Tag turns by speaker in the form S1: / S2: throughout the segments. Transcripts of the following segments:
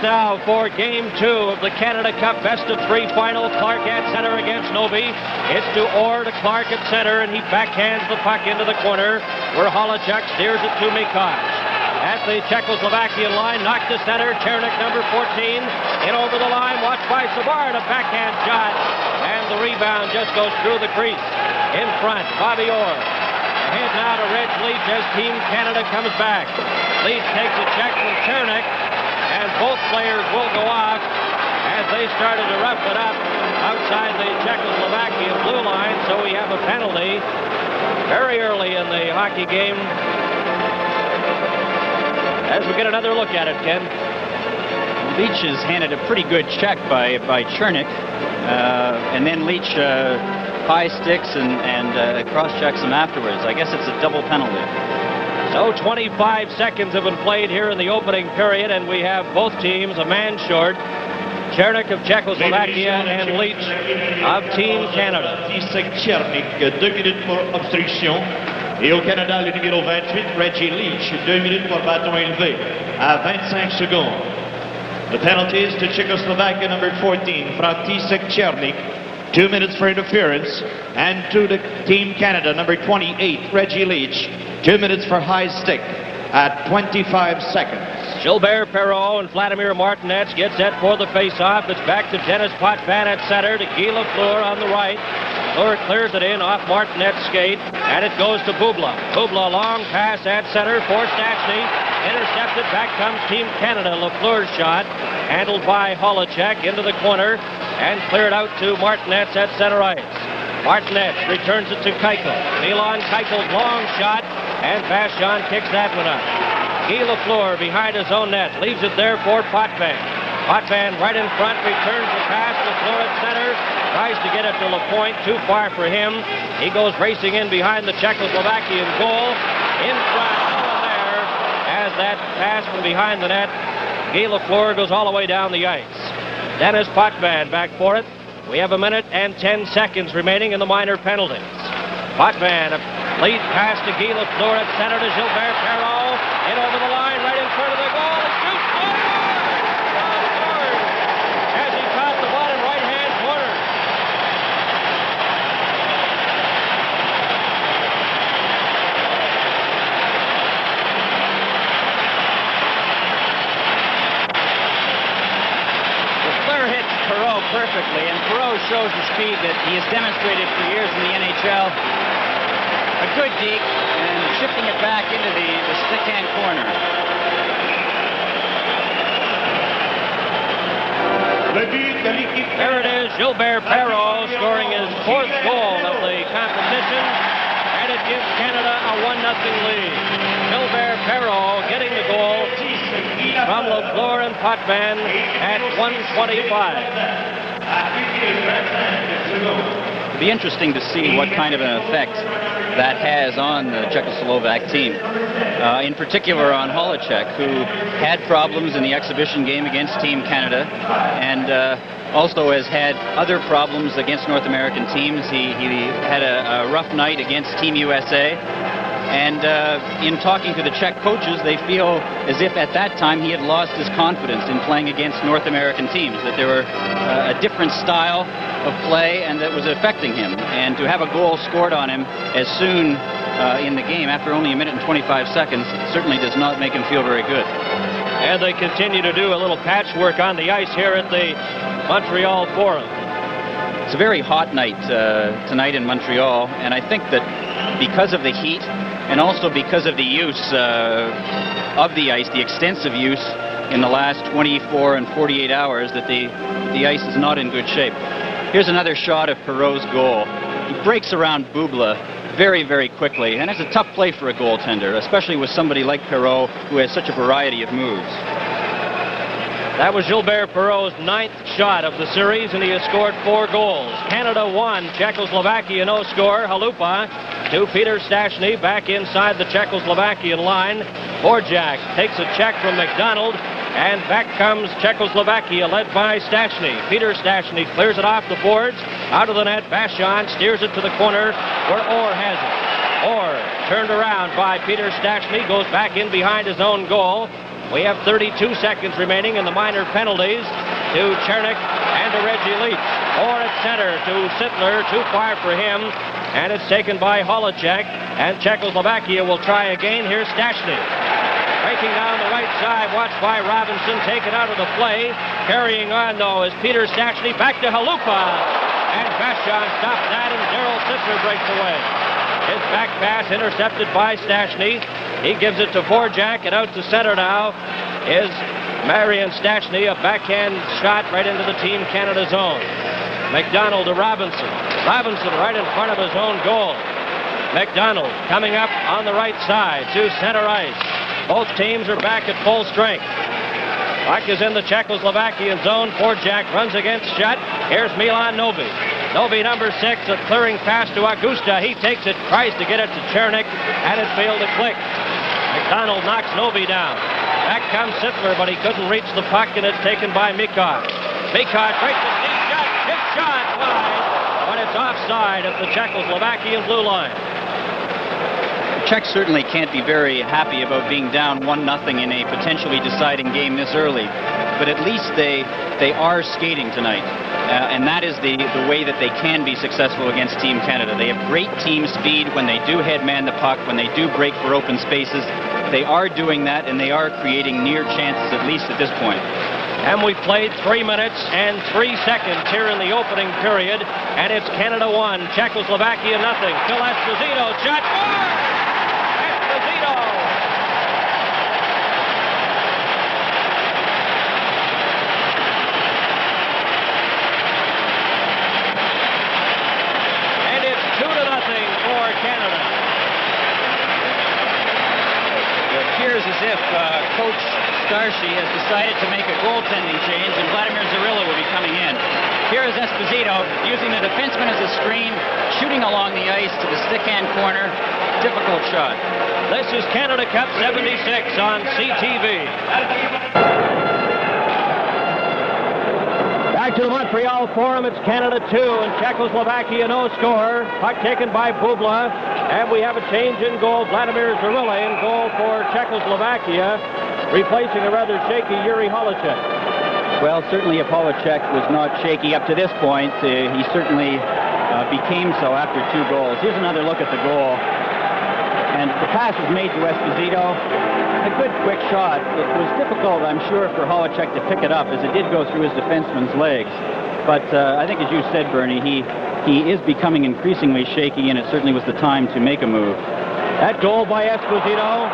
S1: now for Game 2 of the Canada Cup best-of-3 final. Clark at center against Novi. It's to Orr to Clark at center, and he backhands the puck into the corner, where Holochuk steers it to Mikosh. At the Czechoslovakian line, knocked to center. Chernik, number 14, in over the line. Watched by Savard, a backhand shot, and the rebound just goes through the crease. In front, Bobby Orr. Ahead now to Reg Leach as Team Canada comes back. Leach takes a check from Chernik, and both players will go off as they started to rough it up outside the Czechoslovakian blue line. So we have a penalty very early in the hockey game. As we get another look at it, Ken.
S2: Leach has handed a pretty good check by Chernik, and then Leach high sticks and cross-checks him afterwards. I guess it's a double penalty.
S1: So 25 seconds have been played here in the opening period, and we have both teams a man short. Chernik of Czechoslovakia and Leach of Team Canada.
S3: Chernik, 2 minutes pour obstruction. Et au Canada, le numéro 28, Reggie Leach, 2 minutes pour bâton élevé à 25 secondes. The penalties to Czechoslovakia, number 14, František Chernik, 2 minutes for interference, and to the Team Canada, number 28, Reggie Leach, 2 minutes for high stick at 25 seconds.
S1: Gilbert Perreault and Vladimir Martinez get set for the face-off. It's back to Dennis Potvin at center to Guy Lafleur on the right. Lafleur clears it in off Martinez's skate, and it goes to Bubla. Bubla, long pass at center for Stastny. Intercepted, back comes Team Canada. Lafleur's shot, handled by Holochuk into the corner, and cleared out to Martinez at center ice. Martinez returns it to Keuchel. Milan Keuchel's long shot, and Vachon kicks that one up. Guy Lafleur behind his own net, leaves it there for Potvin. Potvin right in front, returns the pass. Lafleur at center, tries to get it to LaPointe, too far for him. He goes racing in behind the Czechoslovakian goal. In front, there, as that pass from behind the net, Guy Lafleur goes all the way down the ice. Dennis Potvin back for it. We have 1 minute and 10 seconds remaining in the minor penalties. Potvin, a lead pass to Guy Lafleur at center to Gilbert Perreault. In over the line, right in front of the goal. Shoots, scored! As he caught the bottom right-hand corner.
S2: Lafleur hits Perreault perfectly, and Perreault shows the speed that he has demonstrated for years in the NHL. A good deke, and shifting it back into the stick-hand corner.
S1: There it is, Gilbert Perreault scoring his 4th goal of the competition, and it gives Canada a 1-0 lead. Gilbert Perreault getting the goal from Lafleur and Potvin at 1:25.
S2: It'll be interesting to see what kind of an effect that has on the Czechoslovak team. In particular on Holochuk, who had problems in the exhibition game against Team Canada, and also has had other problems against North American teams. He had a rough night against Team USA. And in talking to the Czech coaches, they feel as if at that time he had lost his confidence in playing against North American teams, that there were a different style of play and that was affecting him. And to have a goal scored on him as soon in the game, after only 1 minute and 25 seconds, certainly does not make him feel very good.
S1: And they continue to do a little patchwork on the ice here at the Montreal Forum.
S2: It's a very hot night tonight in Montreal, and I think that because of the heat and also because of the use of the ice, the extensive use in the last 24 and 48 hours, that the ice is not in good shape. Here's another shot of Perreault's goal. He breaks around Bubla very, very quickly, and it's a tough play for a goaltender, especially with somebody like Perreault, who has such a variety of moves.
S1: That was Gilbert Perreault's 9th shot of the series, and he has scored 4 goals. Canada 1, Czechoslovakia no score. Halupa to Peter Stastny back inside the Czechoslovakian line. Borjak takes a check from McDonald, and back comes Czechoslovakia led by Stastny. Peter Stastny clears it off the boards, out of the net. Vachon steers it to the corner where Orr has it. Orr turned around by Peter Stastny, goes back in behind his own goal. We have 32 seconds remaining in the minor penalties to Chernik and to Reggie Leach. Or at center to Sittler, too far for him, and it's taken by Holacek, and Czechoslovakia will try again. Here's Stashny. Breaking down the right side, watched by Robinson, taken out of the play. Carrying on, though, is Peter Stashny. Back to Halupa. And Vashon stops that, and Daryl Sittler breaks away. His back pass intercepted by Stashny. He gives it to Vorjak, and out to center now is Marian Stashny. A backhand shot right into the Team Canada zone. McDonald to Robinson. Robinson right in front of his own goal. McDonald coming up on the right side to center ice. Both teams are back at full strength. Puck is in the Czechoslovakian zone. Vorjak runs against shot. Here's Milan Novi. Novi, number 6, a clearing pass to Augusta. He takes it, tries to get it to Chernik, and it's failed to click. McDonald knocks Novi down. Back comes Sittler, but he couldn't reach the puck, and it's taken by Mikov. Mikov breaks a deep shot. His shot wide, but it's offside at the Czechoslovakian blue line.
S2: Czechs certainly can't be very happy about being down 1-0 in a potentially deciding game this early, but at least they are skating tonight, and that is the way that they can be successful against Team Canada. They have great team speed when they do head-man the puck, when they do break for open spaces. They are doing that, and they are creating near chances, at least at this point.
S1: And we've played 3 minutes and 3 seconds here in the opening period, and it's Canada 1, Czechoslovakia 0. Phil Esposito, shot more! And it's 2-0 for Canada.
S2: It appears as if Coach Starshey has decided to make a goaltending change, and Vladimir Zarilla will be coming in. Here is Esposito using the defenseman as a screen, shooting along the ice to the stick-hand corner. Difficult shot.
S1: This is Canada Cup 76 on CTV. Back to the Montreal Forum. It's Canada 2 and Czechoslovakia no score. Puck taken by Bubla. And we have a change in goal. Vladimir Zarilla in goal for Czechoslovakia, replacing a rather shaky Yuri Holacek.
S2: Well, certainly if Holacek was not shaky up to this point, he certainly became so after 2 goals. Here's another look at the goal. And the pass was made to Esposito. A good quick shot. It was difficult, I'm sure, for Holacek to pick it up, as it did go through his defenseman's legs. But I think, as you said, Bernie, he is becoming increasingly shaky, and it certainly was the time to make a move.
S1: That goal by Esposito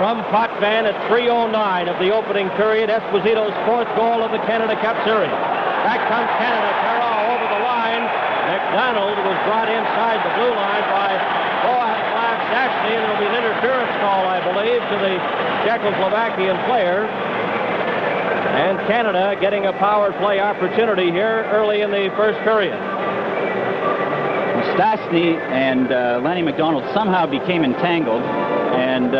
S1: from Potvin at 3:09 of the opening period. Esposito's 4th goal of the Canada Cup Series. Back comes Canada. Perrault over the line. McDonald was brought inside the blue line by Stashny, and it'll be an interference call, I believe, to the Czechoslovakian player. And Canada getting a power play opportunity here early in the first period.
S2: Stashny and Lanny McDonald somehow became entangled, and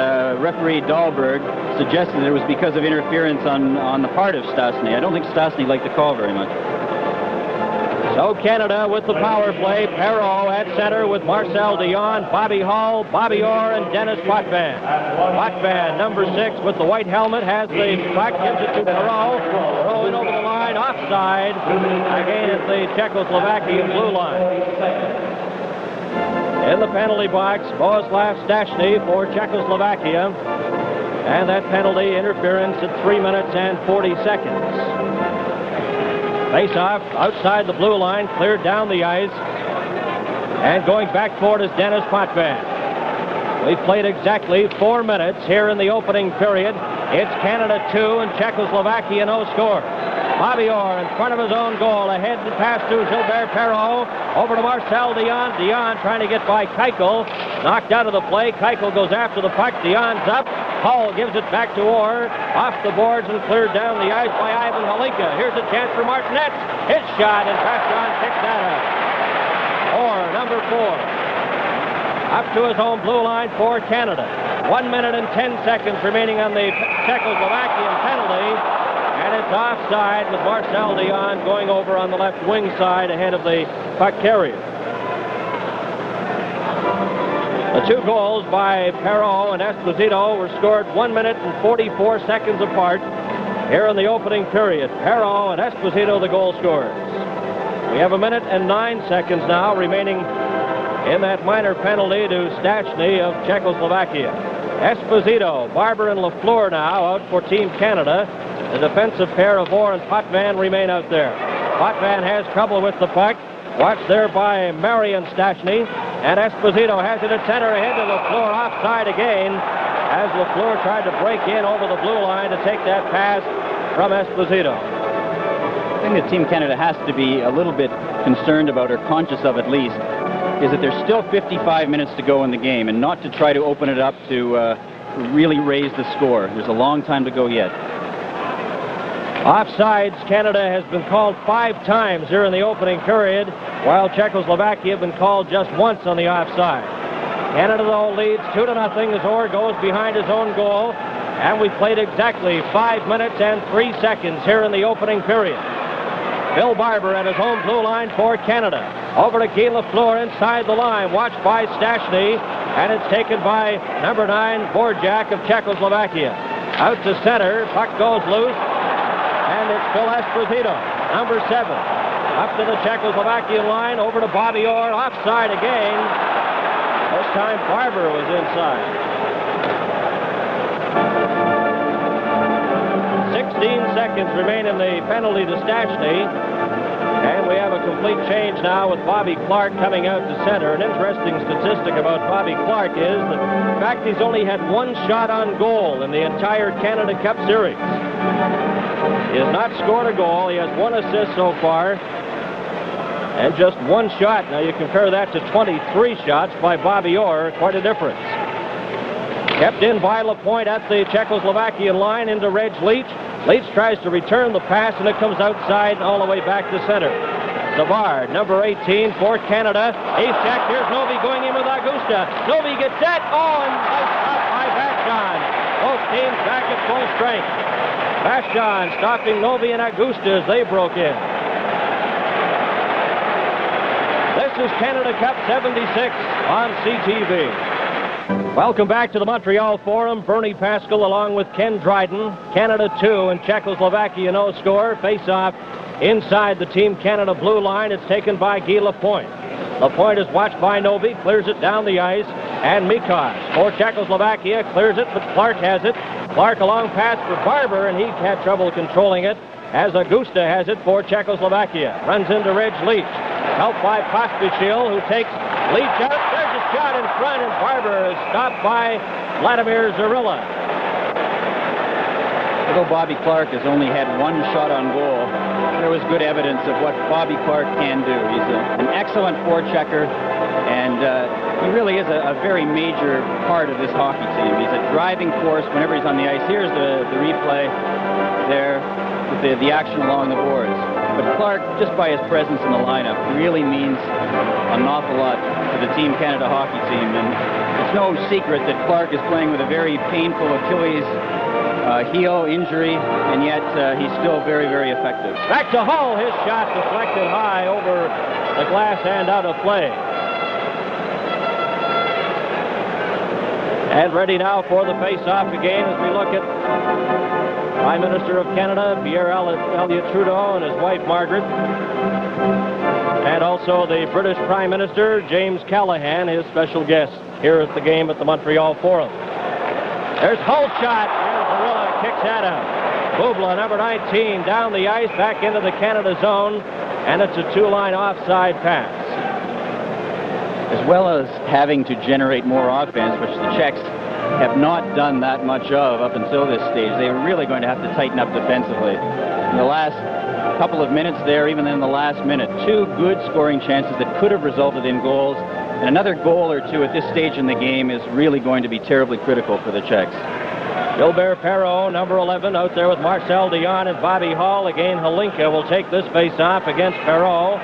S2: referee Dahlberg suggested it was because of interference on the part of Stashny. I don't think Stashny liked the call very much.
S1: So Canada with the power play. Perrault at center with Marcel Dion, Bobby Hall, Bobby Orr, and Dennis Potvin. Potvin, number 6, with the white helmet, has the puck, gives it to Perrault. Perrault in over the line, offside. Again at the Czechoslovakian blue line. In the penalty box, Bohuslav Stashny for Czechoslovakia. And that penalty interference at 3 minutes and 40 seconds. Face-off outside the blue line, cleared down the ice. And going back for it is Dennis Potvin. We've played exactly 4 minutes here in the opening period. It's Canada 2 and Czechoslovakia no score. Bobby Orr in front of his own goal. Ahead to pass to Gilbert Perrault. Over to Marcel Dion. Dion trying to get by Keuchel. Knocked out of the play. Keuchel goes after the puck. Dion's up. Hall gives it back to Orr. Off the boards and cleared down the ice by Ivan Halika. Here's a chance for Martinet. His shot, and Vashon kicks that out. Orr, number 4. Up to his home blue line for Canada. 1 minute and 10 seconds remaining on the Czechoslovakian penalty. And it's offside with Marcel Dion going over on the left wing side ahead of the puck carrier. The two goals by Perreault and Esposito were scored 1 minute and 44 seconds apart here in the opening period. Perreault and Esposito, the goal scorers. We have 1 minute and 9 seconds now remaining in that minor penalty to Stachny of Czechoslovakia. Esposito, Barber, and Lafleur now out for Team Canada. The defensive pair of Orr and Potvin remain out there. Potvin has trouble with the puck. Watched there by Marion Stachny. And Esposito has it at center ahead to Lafleur, offside again, as Lafleur tried to break in over the blue line to take that pass from Esposito.
S2: I think that Team Canada has to be a little bit concerned about, or conscious of at least, is that there's still 55 minutes to go in the game, and not to try to open it up to really raise the score. There's a long time to go yet.
S1: Offsides, Canada has been called 5 times here in the opening period, while Czechoslovakia have been called just once on the offside. Canada, though, leads 2-0 as Orr goes behind his own goal, and we've played exactly 5 minutes and 3 seconds here in the opening period. Bill Barber at his home blue line for Canada. Over to Guy Lafleur inside the line, watched by Stachny, and it's taken by number 9, Borjak of Czechoslovakia. Out to center, puck goes loose, and it's Phil Esposito, number 7. Up to the Czechoslovakian line, over to Bobby Orr, offside again. This time Barber was inside. 16 seconds remain in the penalty to Stachny. And we have a complete change now with Bobby Clark coming out to center. An interesting statistic about Bobby Clark is the fact he's only had 1 shot on goal in the entire Canada Cup Series. He has not scored a goal. He has 1 assist so far. And just 1 shot. Now you compare that to 23 shots by Bobby Orr. Quite a difference. Kept in by Lapointe at the Czechoslovakian line into Reg Leach. Leach tries to return the pass, and it comes outside all the way back to center. Savard, number 18 for Canada. Ace check. Here's Novi going in with Augusta. Novi gets set. Oh, and nice stop by Vashon. Both teams back at full strength. Vashon stopping Novi and Augusta as they broke in. This is Canada Cup 76 on CTV. Welcome back to the Montreal Forum. Bernie Pascal along with Ken Dryden. Canada 2 and Czechoslovakia no score. Face-off inside the Team Canada blue line. It's taken by Guy Lapointe. Lapointe is watched by Novi, clears it down the ice, and Mikos for Czechoslovakia clears it, but Clark has it. Clark a long pass for Barber, and he had trouble controlling it as Augusta has it for Czechoslovakia. Runs into Reg Leach. Helped by Pospisil, who takes Leach out. There's a shot in front, and Barber is stopped by Vladimir Zarilla.
S2: Although Bobby Clark has only had 1 shot on goal, there was good evidence of what Bobby Clark can do. He's an excellent forechecker, and he really is a very major part of this hockey team. He's a driving force whenever he's on the ice. Here's the replay there with the action along the boards. But Clark, just by his presence in the lineup, really means an awful lot to the Team Canada hockey team. And it's no secret that Clark is playing with a very painful Achilles heel injury, and yet he's still very, very effective.
S1: Back to Hull. His shot deflected high over the glass and out of play. And ready now for the face-off again as we look at Prime Minister of Canada, Pierre Elliott Trudeau, and his wife, Margaret. And also the British Prime Minister, James Callaghan, his special guest here at the game at the Montreal Forum. There's Hull's shot. Here's Zarilla, kicks that out. Bubla, number 19, down the ice, back into the Canada zone, and it's a 2-line offside pass.
S2: As well as having to generate more offense, which the Czechs have not done that much of up until this stage, they are really going to have to tighten up defensively. In the last couple of minutes there, even in the last minute, 2 good scoring chances that could have resulted in goals, and another goal or 2 at this stage in the game is really going to be terribly critical for the Czechs.
S1: Gilbert Perreault, number 11, out there with Marcel Dion and Bobby Hall. Again, Halinka will take this face-off against Perreault.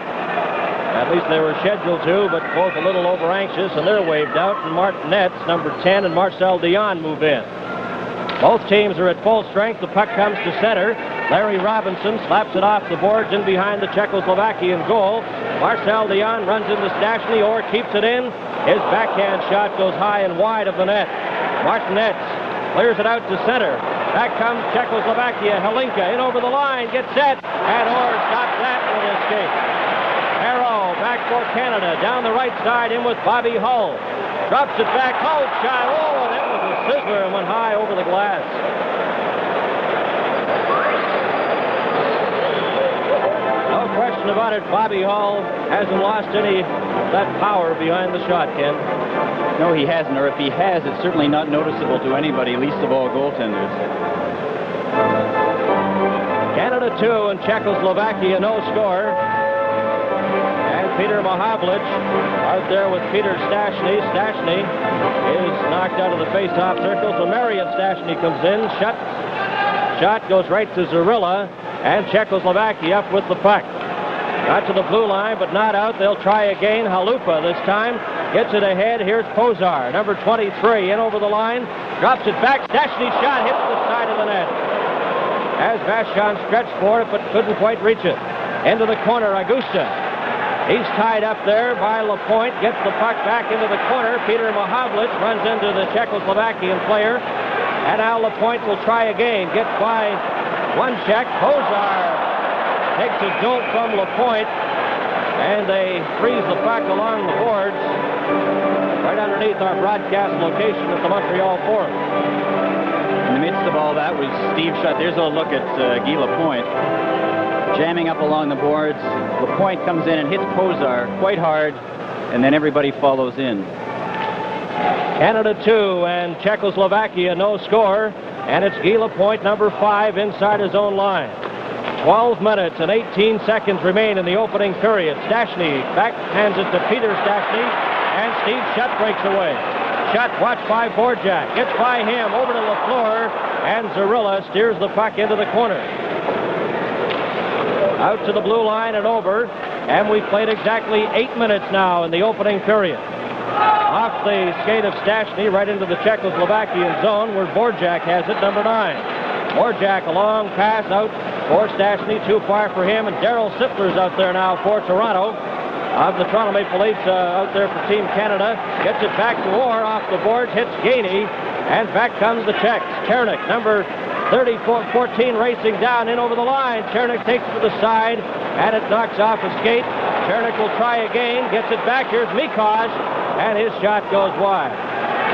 S1: At least they were scheduled to, but both a little over-anxious, and they're waved out. And Martinez, number 10, and Marcel Dion move in. Both teams are at full strength. The puck comes to center. Larry Robinson slaps it off the boards in behind the Czechoslovakian goal. Marcel Dion runs into Stashny. Orr keeps it in. His backhand shot goes high and wide of the net. Martinez clears it out to center. Back comes Czechoslovakia. Hlinka in over the line, gets set, and Orr stops that with an escape. Arrow back for Canada. Down the right side, in with Bobby Hull. Drops it back. Hull shot. Oh, that was a sizzler and went high over the glass. No question about it, Bobby Hull hasn't lost any of that power behind the shot, Ken.
S2: No, he hasn't, or if he has, it's certainly not noticeable to anybody, least of all goaltenders.
S1: Canada 2 and Czechoslovakia no score. And Peter Mahavlich out there with Peter Stashny. Stashny is knocked out of the face-off circle, so Marian Stashny comes in. Shot goes right to Zarilla, and Czechoslovakia up with the puck. Got to the blue line, but not out. They'll try again. Halupa this time gets it ahead. Here's Pozar, number 23, in over the line. Drops it back. Stashny's shot hits the side of the net. As Vachon stretched for it, but couldn't quite reach it. Into the corner, Augusta. He's tied up there by Lapointe. Gets the puck back into the corner. Peter Mahavlich runs into the Czechoslovakian player. And now Lapointe will try again. Gets by one check. Pozar takes a jolt from Lapointe, and they freeze the puck along the boards right underneath our broadcast location at the Montreal Forum.
S2: In the midst of all that was Steve Shutt. There's a look at Guy Lapointe jamming up along the boards. Lapointe comes in and hits Pozar quite hard, and then everybody follows in.
S1: Canada 2 and Czechoslovakia no score, and it's Guy Lapointe, number 5, inside his own line. 12 minutes and 18 seconds remain in the opening period. Stashny backhands it to Peter Stashny, and Steve Shutt breaks away. Shutt watched by Borjak, gets by him over to Lafleur, and Zarilla steers the puck into the corner. Out to the blue line and over, and we've played exactly 8 minutes now in the opening period. Off the skate of Stashny right into the Czechoslovakian zone where Borjak has it, number 9. Borjak, a long pass out for Stashny, too far for him, and Darryl Sittler's out there now for Toronto. Of the Toronto Maple Leafs out there for Team Canada. Gets it back to Orr off the boards, hits Gainey, and back comes the Czechs. Chernik, number 14, racing down in over the line. Chernik takes it to the side, and it knocks off a skate. Chernik will try again, gets it back. Here's Mikosh, and his shot goes wide.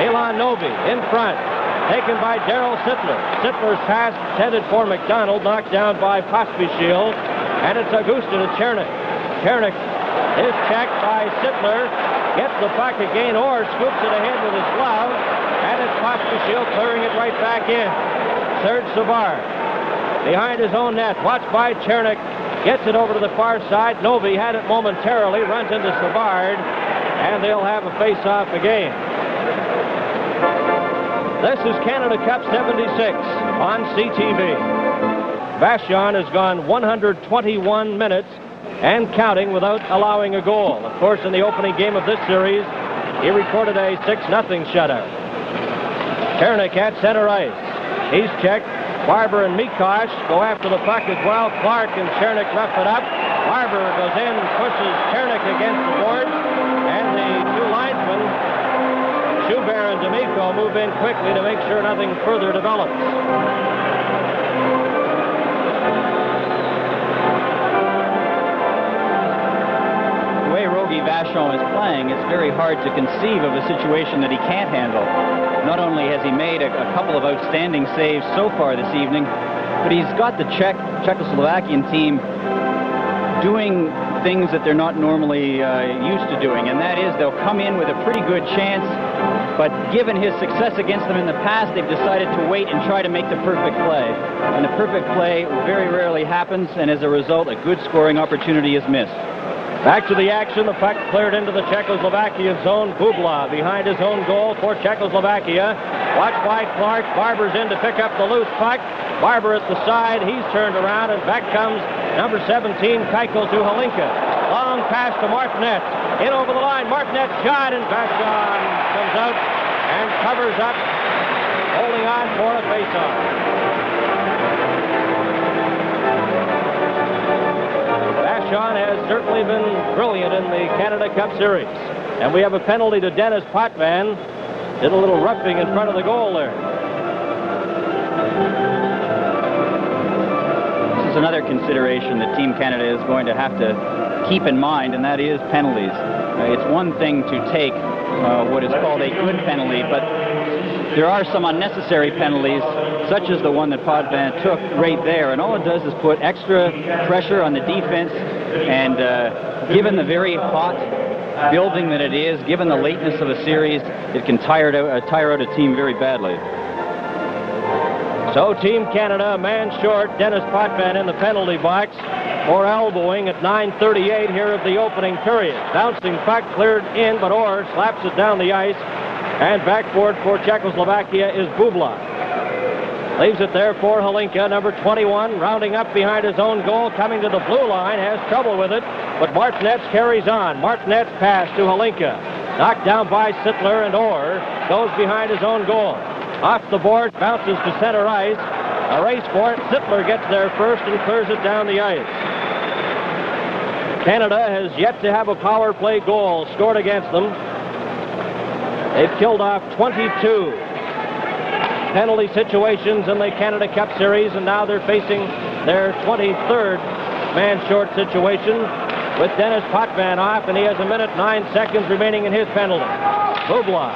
S1: Milan Novi in front, taken by Darryl Sittler. Sittler's pass intended for McDonald, knocked down by Pospisil, and it's Augusta to Chernik. Chernik is checked by Sittler, gets the puck again. Orr scoops it ahead with his glove, and it's Pospisil clearing it right back in. Serge Savard behind his own net, watched by Chernik, gets it over to the far side. Novi had it momentarily, runs into Savard, and they'll have a face-off again. This is Canada Cup 76 on CTV. Vachon has gone 121 minutes and counting without allowing a goal. Of course, in the opening game of this series, he recorded a 6-0 shutout. Chernik at center ice. He's checked. Barber and Mikosh go after the puck as well. Clark and Chernik rough it up. Barber goes in, pushes Chernik against the boards, and the two linesmen, Schubert and D'Amico, move in quickly to make sure nothing further develops.
S2: The way Rogie Vachon is playing, it's very hard to conceive of a situation that he can't handle. Not only has he made a couple of outstanding saves so far this evening, but he's got the Czechoslovakian team doing things that they're not normally used to doing, and that is they'll come in with a pretty good chance, but given his success against them in the past, they've decided to wait and try to make the perfect play. And the perfect play very rarely happens, and as a result, a good scoring opportunity is missed.
S1: Back to the action. The puck cleared into the Czechoslovakian zone. Bubla behind his own goal for Czechoslovakia. Watched by Clark. Barber's in to pick up the loose puck. Barber at the side. He's turned around, and back comes number 17, Keuchel, to Hlinka. Long pass to Martinet. In over the line. Martinet shot, and Vachon comes out and covers up, holding on for a faceoff. Vachon has certainly been brilliant in the Canada Cup Series. And we have a penalty to Dennis Potvin. Did a little roughing in front of the goal there.
S2: This is another consideration that Team Canada is going to have to keep in mind, and that is penalties. It's one thing to take what is called a good penalty, but there are some unnecessary penalties, such as the one that Potvin took right there, and all it does is put extra pressure on the defense, and given the very hot building that it is, given the lateness of a series, it can tire out a team very badly.
S1: So Team Canada, a man short, Dennis Potvin in the penalty box for elbowing at 9:38 here of the opening period. Bouncing puck cleared in, but Orr slaps it down the ice, and backboard for Czechoslovakia is Bubla. Leaves it there for Hlinka, number 21, rounding up behind his own goal, coming to the blue line, has trouble with it, but Martinez carries on. Martinez pass to Hlinka, knocked down by Sittler, and Orr goes behind his own goal. Off the board, bounces to center ice. A race for it. Sittler gets there first and clears it down the ice. Canada has yet to have a power play goal scored against them. They've killed off 22 penalty situations in the Canada Cup Series, and now they're facing their 23rd man short situation with Dennis Potvin off, and he has 1:09 remaining in his penalty. Bubla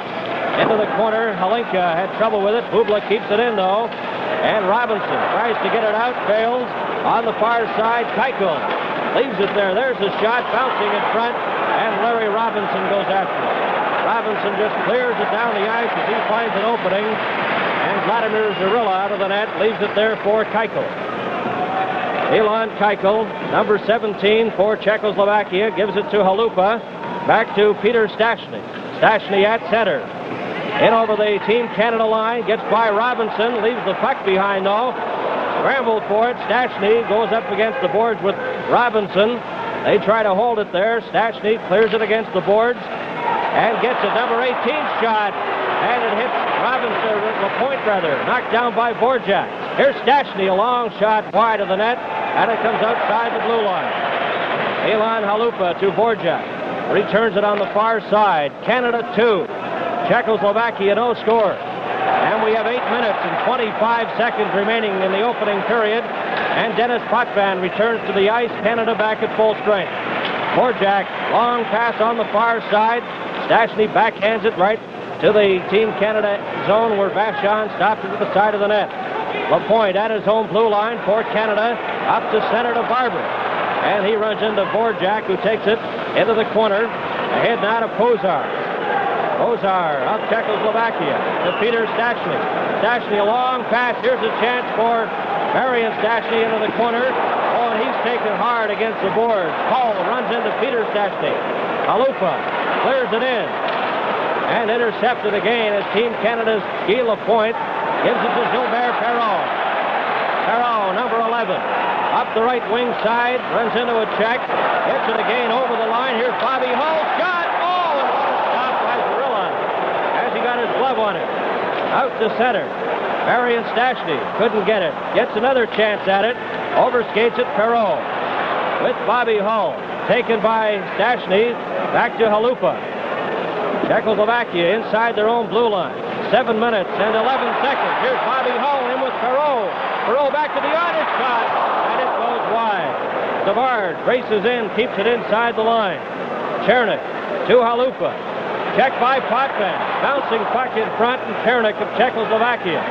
S1: into the corner. Hlinka had trouble with it. Bubla keeps it in, though. And Robinson tries to get it out, fails. On the far side, Keuchel leaves it there. There's a shot, bouncing in front, and Larry Robinson goes after it. Robinson just clears it down the ice as he finds an opening. And Vladimir Zarilla out of the net leaves it there for Keuchel. Ilan Keuchel, number 17 for Czechoslovakia, gives it to Halupa. Back to Peter Stastny. Stastny at center. In over the Team Canada line, gets by Robinson, leaves the puck behind though. Scrambled for it. Stastny goes up against the boards with Robinson. They try to hold it there. Stastny clears it against the boards and gets a number 18 shot. And it hits Robinson, the point rather, knocked down by Vorjak. Here's Stastny, a long shot wide of the net, and it comes outside the blue line. Ilan Halupa to Vorjak. Returns it on the far side. Canada 2. Czechoslovakia no score. And we have 8 minutes and 25 seconds remaining in the opening period. And Dennis Potvin returns to the ice. Canada back at full strength. Vorjak, long pass on the far side. Stastny backhands it right to the Team Canada zone where Vachon stopped it at the side of the net. LaPointe at his home blue line for Canada. Up to center to Barber. And he runs into Vorjak, who takes it into the corner. Ahead now to Pozar. Pozar of Czechoslovakia to Peter Stastny. Stastny a long pass. Here's a chance for Marian Stastny into the corner. Oh, and he's taken hard against the board. Hall runs into Peter Stastny. Halupa clears it in. And intercepted again as Team Canada's Guy Lapointe gives it to Gilbert Perrault. Perrault, number 11. Up the right wing side, runs into a check. Hits it again over the line. Here's Bobby Hull. Shot! Got his glove on it. Out to center. Marian Stastny couldn't get it. Gets another chance at it. Overskates it. Perrault with Bobby Hull. Taken by Stastny. Back to Halupa. Czechoslovakia inside their own blue line. 7 minutes and 11 seconds. Here's Bobby Hull in with Perrault. Perrault back to the honest shot. And it goes wide. Savard races in. Keeps it inside the line. Chernik to Halupa. Checked by Potvin. Bouncing puck in front, and Chernik of Czechoslovakia.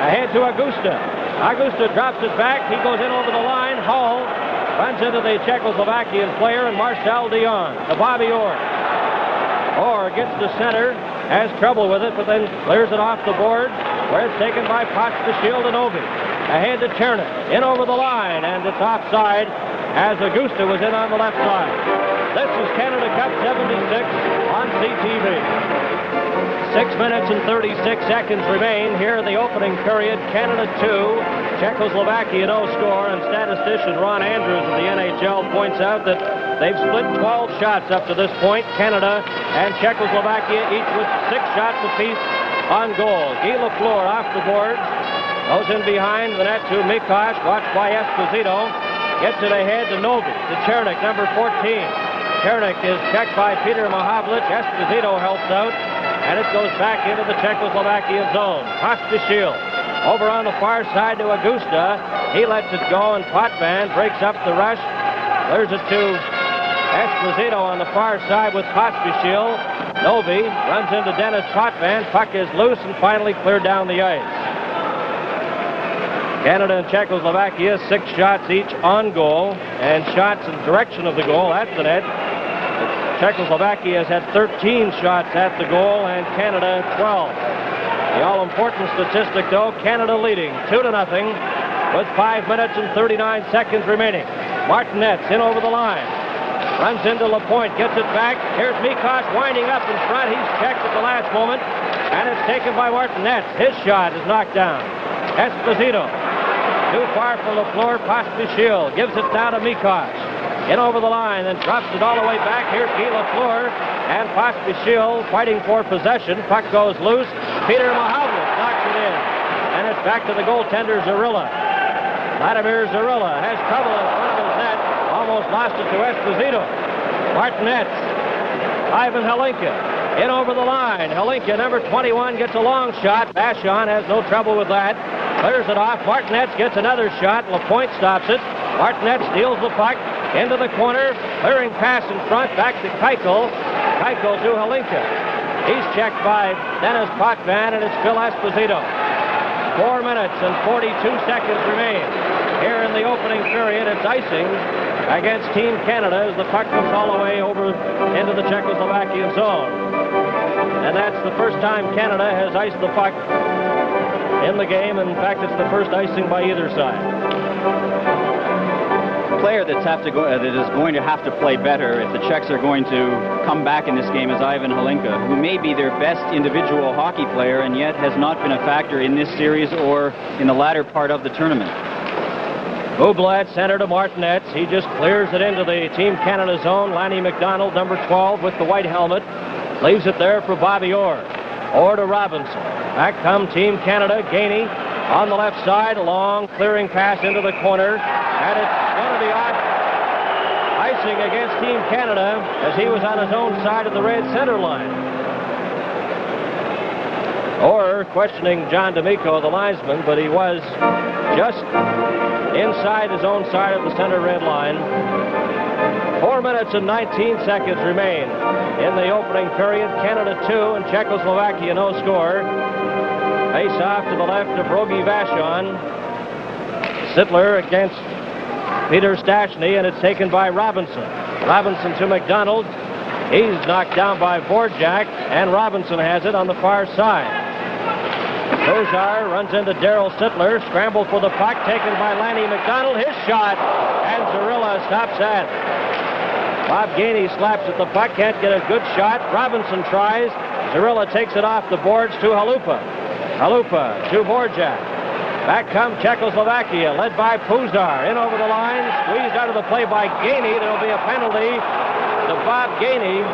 S1: Ahead to Augusta. Augusta drops it back. He goes in over the line. Hall runs into the Czechoslovakian player, and Marcel Dion to Bobby Orr. Orr gets to center, has trouble with it, but then clears it off the board, where it's taken by Potts to Shield and Ovi. Ahead to Chernik. In over the line, and it's offside as Augusta was in on the left side. This is Canada Cup 76 on CTV. 6 minutes and 36 seconds remain here in the opening period. Canada 2, Czechoslovakia no score, and statistician Ron Andrews of the NHL points out that they've split 12 shots up to this point. Canada and Czechoslovakia each with 6 shots apiece on goal. Guy Lafleur off the board. Goes in behind the net to Mikosh, watched by Esposito. Gets it ahead to Novi. To Chernik, number 14. Chernik is checked by Peter Mahavlich. Esposito helps out. And it goes back into the Czechoslovakia zone. Pospisil over on the far side to Augusta. He lets it go, and Potvin breaks up the rush. Clears it to Esposito on the far side with Pospisil. Novi runs into Dennis Potvin. Puck is loose and finally cleared down the ice. Canada and Czechoslovakia, 6 shots each on goal, and shots in the direction of the goal at the net. Czechoslovakia has had 13 shots at the goal, and Canada 12. The all-important statistic, though, Canada leading 2-0 with 5 minutes and 39 seconds remaining. Martinez in over the line. Runs into Lapointe, gets it back. Here's Mikos winding up in front. He's checked at the last moment, and it's taken by Martinez. His shot is knocked down. Esposito, too far for Lafleur. Pospisil gives it down to Mikos. In over the line, then drops it all the way back. Here's Guy Lafleur, and Pospisil fighting for possession. Puck goes loose. Peter Mahavlich knocks it in, and it's back to the goaltender, Zarilla. Vladimir Zarilla has trouble in front of his net. Almost lost it to Esposito. Martinez. Ivan Helinka in over the line. Helinka, number 21, gets a long shot. Vachon has no trouble with that. Clears it off. Martinez gets another shot. Lapointe stops it. Martinez steals the puck into the corner. Clearing pass in front. Back to Keuchel. Keuchel to Helinka. He's checked by Dennis Potvin, and it's Phil Esposito. 4 minutes and 42 seconds remain. Here in the opening period, it's icing against Team Canada as the puck comes all the way over into the Czechoslovakian zone. And that's the first time Canada has iced the puck in the game. In fact, it's the first icing by either side.
S2: The player that is going to have to play better if the Czechs are going to come back in this game is Ivan Helinka, who may be their best individual hockey player and yet has not been a factor in this series or in the latter part of the tournament.
S1: Bublé at center to Martinez. He just clears it into the Team Canada zone. Lanny McDonald, number 12, with the white helmet, leaves it there for Bobby Orr. Orr to Robinson. Back come Team Canada. Gainey on the left side. A long clearing pass into the corner. And it's going to be icing against Team Canada as he was on his own side of the red center line. Orr questioning John D'Amico, the linesman, but he was just inside his own side of the center red line. 4 minutes and 19 seconds remain in the opening period. Canada 2 and Czechoslovakia no score. Face off to the left of Rogie Vachon. Sittler against Peter Stastny, and it's taken by Robinson. Robinson to McDonald. He's knocked down by Vorjak, and Robinson has it on the far side. Kozar runs into Darryl Sittler. Scramble for the puck, taken by Lanny McDonald. His shot, and Zarilla stops that. Bob Gainey slaps at the puck, can't get a good shot. Robinson tries. Zarilla takes it off the boards to Halupa. Halupa to Vorjak. Back come Czechoslovakia, led by Puzar. In over the line, squeezed out of the play by Gainey. There'll be a penalty to Bob Gainey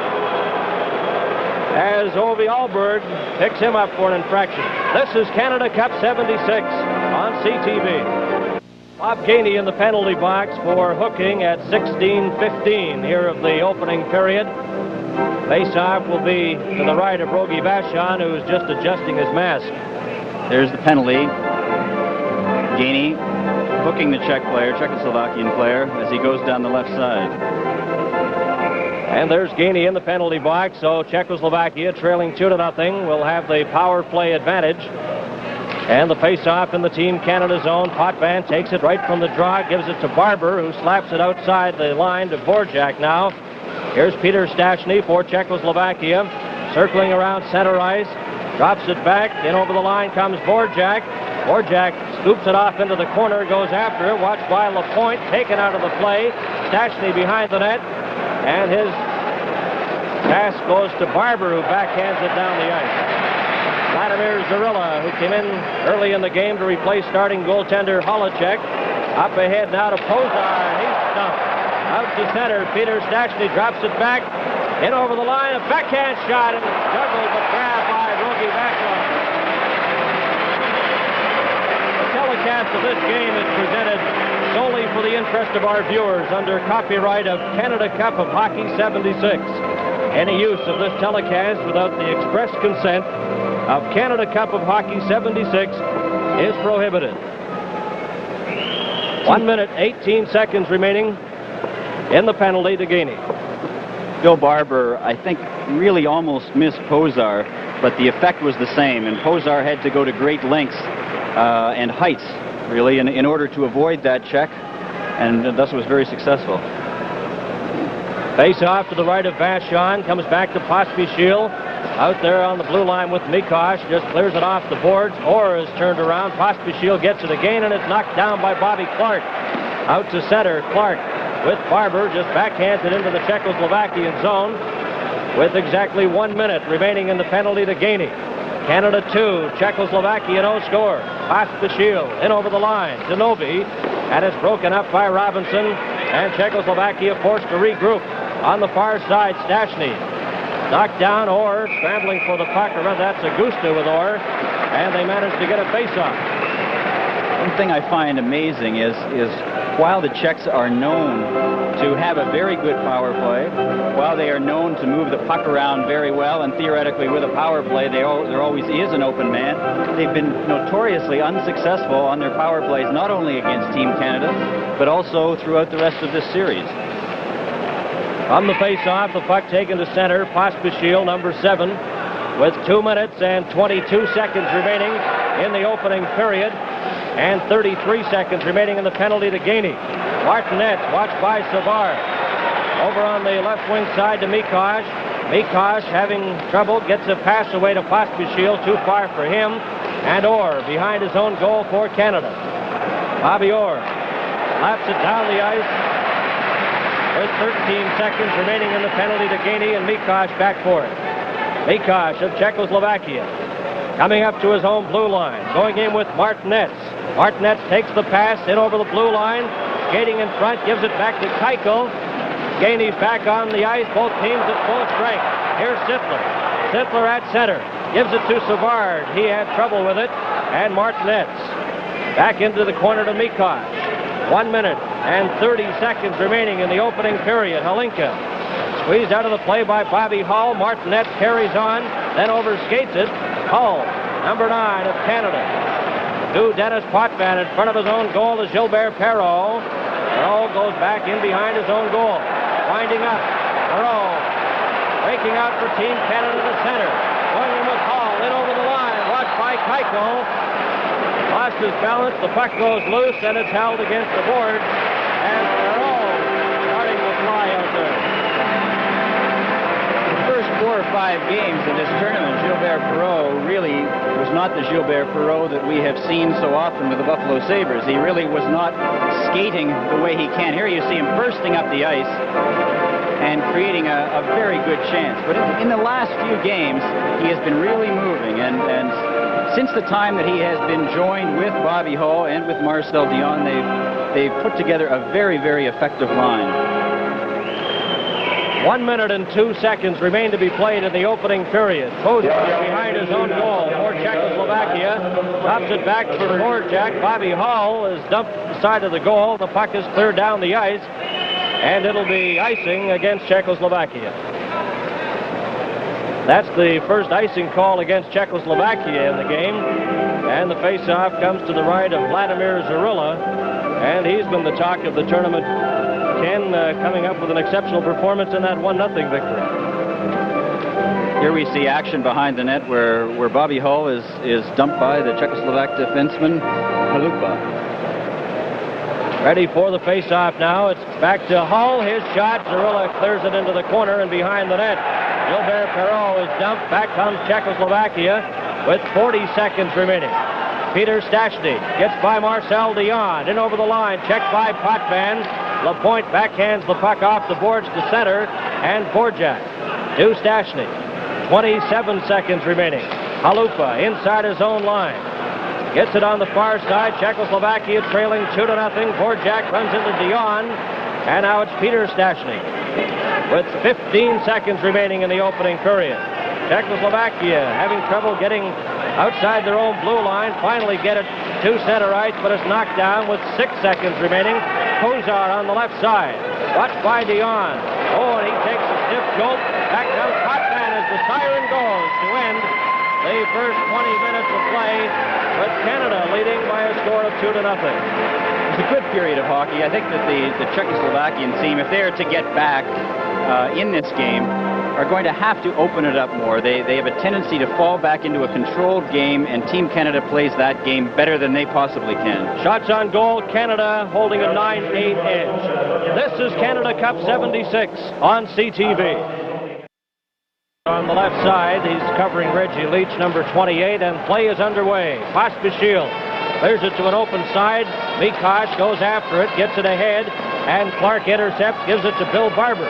S1: as Ovi Alberg picks him up for an infraction. This is Canada Cup 76 on CTV. Bob Gainey in the penalty box for hooking at 16:15 here of the opening period. Face-off will be to the right of Rogie Vachon, who's just adjusting his mask.
S2: There's the penalty. Gainey hooking the Czechoslovakian player, as he goes down the left side.
S1: And there's Gainey in the penalty box, so Czechoslovakia trailing 2-0 will have the power play advantage. And the face-off in the Team Canada zone. Potvin takes it right from the draw, gives it to Barber, who slaps it outside the line to Vorjak now. Here's Peter Stastny for Czechoslovakia, circling around center ice, drops it back, in over the line comes Vorjak. Vorjak scoops it off into the corner, goes after it, watched by Lapointe, taken out of the play. Stastny behind the net, and his pass goes to Barber, who backhands it down the ice. Vladimir Zarilla, who came in early in the game to replace starting goaltender Holacek. Up ahead now to Puzar. He's stumped. Out to center. Peter Stastny drops it back. In over the line. A backhand shot, and juggled but grabbed by Rogie Vachon. The telecast of this game is presented solely for the interest of our viewers under copyright of Canada Cup of Hockey 76. Any use of this telecast without the express consent of Canada Cup of Hockey 76 is prohibited. 1 minute, 18 seconds remaining in the penalty to Gainey.
S2: Bill Barber, I think, really almost missed Posar, but the effect was the same, and Posar had to go to great lengths and heights, really, in order to avoid that check, and thus was very successful.
S1: Face off to the right of Vachon, comes back to Pospisil. Out there on the blue line with Mikosh, just clears it off the boards. Orr is turned around. Pospisil gets it again, and it's knocked down by Bobby Clark. Out to center, Clark with Barber, just backhands it into the Czechoslovakian zone with exactly 1 minute remaining in the penalty to Gainey. Canada 2, Czechoslovakia no score. Pospisil in over the line to Novi, and it's broken up by Robinson, and Czechoslovakia forced to regroup. On the far side, Stashny knocked down. Orr scrambling for the puck. Remember, that's Augusta with Orr, and they managed to get a face-off.
S2: One thing I find amazing is while the Czechs are known to have a very good power play, while they are known to move the puck around very well, and theoretically with a power play there always is an open man, they've been notoriously unsuccessful on their power plays, not only against Team Canada, but also throughout the rest of this series.
S1: On the face-off, the puck taken to center. Pospisil, number 7, with 2 minutes and 22 seconds remaining in the opening period, and 33 seconds remaining in the penalty to Gainey. Martinez, watched by Savard. Over on the left wing side to Mikosh. Mikosh, having trouble, gets a pass away to Pospisil, too far for him, and Orr behind his own goal for Canada. Bobby Orr laps it down the ice with 13 seconds remaining in the penalty to Gainey, and Mikosh back for it. Mikosh of Czechoslovakia coming up to his own blue line, going in with Martinez. Martinez takes the pass in over the blue line, skating in front, gives it back to Keuchel. Gainey's back on the ice, both teams at full strength. Here's Sittler. Sittler at center, gives it to Savard. He had trouble with it, and Martinez back into the corner to Mikosh. 1 minute and 30 seconds remaining in the opening period. Halinka squeezed out of the play by Bobby Hull. Martinet carries on, then overskates it. Hull, number 9 of Canada, to Dennis Potvin in front of his own goal to Gilbert Perreault. Perreault goes back in behind his own goal. Winding up. Perreault breaking out for Team Canada to center. Going in with Hull, in over the line. Watched by Keuchel. Lost his balance, the puck goes loose, and it's held against the board, and Perreault starting to fly out there.
S2: The first 4 or 5 games in this tournament, Gilbert Perreault really was not the Gilbert Perreault that we have seen so often with the Buffalo Sabres. He really was not skating the way he can. Here you see him bursting up the ice and creating a very good chance. But in the last few games, he has been really moving, and since the time that he has been joined with Bobby Hull and with Marcel Dion, they've put together a very, very effective line.
S1: 1 minute and 2 seconds remain to be played in the opening period. Posey behind his own goal for Czechoslovakia. Drops it back for Vorjak. Bobby Hull is dumped to the side of the goal. The puck is cleared down the ice, and it'll be icing against Czechoslovakia. That's the first icing call against Czechoslovakia in the game. And the face-off comes to the right of Vladimir Zarilla, and he's been the talk of the tournament. Ken coming up with an exceptional performance in that 1-0 victory.
S2: Here we see action behind the net where Bobby Hull is dumped by the Czechoslovak defenseman Halupa.
S1: Ready for the face-off now. It's back to Hull. His shot. Zarilla clears it into the corner and behind the net. Gilbert Perreault is dumped. Back comes Czechoslovakia with 40 seconds remaining. Peter Stashny gets by Marcel Dion. In over the line. Checked by Potvin. Lapointe backhands the puck off the boards to center. And Vorjak to Stashny. 27 seconds remaining. Halupa inside his own line. Gets it on the far side. Czechoslovakia trailing 2-0. Vorjak runs into Dion. And now it's Peter Stashny with 15 seconds remaining in the opening period. Czechoslovakia having trouble getting outside their own blue line. Finally get it to center ice, but is knocked down with 6 seconds remaining. Kozar on the left side. Watched by Dion. Oh, and he takes a stiff jolt. Back comes Potvin as the siren goes to end the first 20 minutes of play, with Canada leading by a score of 2-0.
S2: It's a good period of hockey. I think that the Czechoslovakian team, if they are to get back in this game, are going to have to open it up more. They have a tendency to fall back into a controlled game, and Team Canada plays that game better than they possibly can.
S1: Shots on goal, Canada holding a 9-8 edge. This is Canada Cup 76 on CTV. On the left side, he's covering Reggie Leach, number 28, and play is underway. Pospisil clears it to an open side. Mikosh goes after it, gets it ahead, and Clark intercepts, gives it to Bill Barber.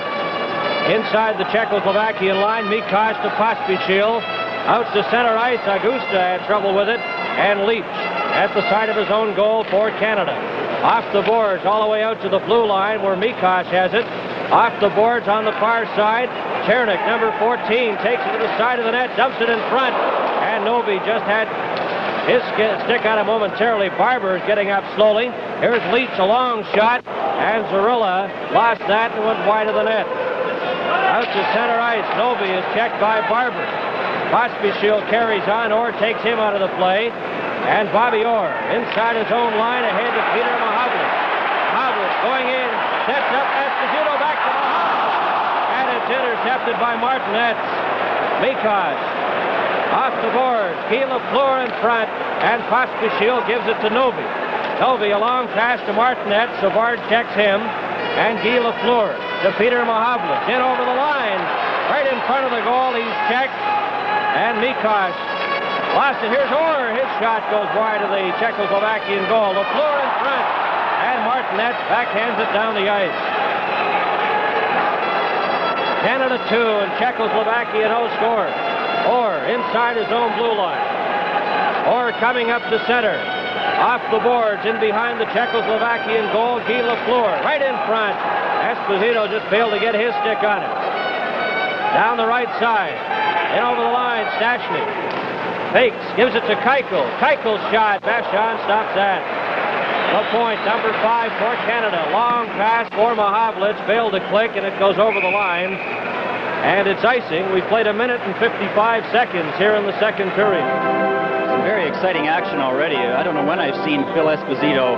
S1: Inside the Czechoslovakian line, Mikosh to Pospisil. Out to center ice, Augusta had trouble with it, and Leach at the side of his own goal for Canada. Off the boards, all the way out to the blue line where Mikosh has it. Off the boards on the far side, Chernik, number 14, takes it to the side of the net, dumps it in front, and Novi just had his stick on it momentarily. Barber is getting up slowly. Here's Leach, a long shot, and Zarilla lost that and went wide of the net. Out to center ice, Novi is checked by Barber. Pospisil carries on, Orr takes him out of the play, and Bobby Orr inside his own line ahead to Peter Mahovlich. Mahovlich going in, sets up Esposito, back to Mahovlich, and it's intercepted by Martinez. Mikosh off the board, Guy Lafleur in front, and Pospisil gives it to Novi. Novi a long pass to Martinez, Savard checks him, and Guy Lafleur to Peter Mahovlich, in over the line, right in front of the goal. He's checked, and Mikosh lost it. Here's Orr. His shot goes wide of the Czechoslovakian goal. Lafleur in front, and Martinez backhands it down the ice. Canada 2 and Czechoslovakia no score. Orr inside his own blue line. Orr coming up to center. Off the boards, in behind the Czechoslovakian goal, Guy Lafleur, right in front. Esposito just failed to get his stick on it. Down the right side, in over the line, Stashny fakes, gives it to Keuchel. Keuchel's shot, Vachon stops that. The point, number 5 for Canada. Long pass for Mahovlich, failed to click, and it goes over the line. And it's icing. We've played 1 minute and 55 seconds here in the second period.
S2: Some very exciting action already. I don't know when I've seen Phil Esposito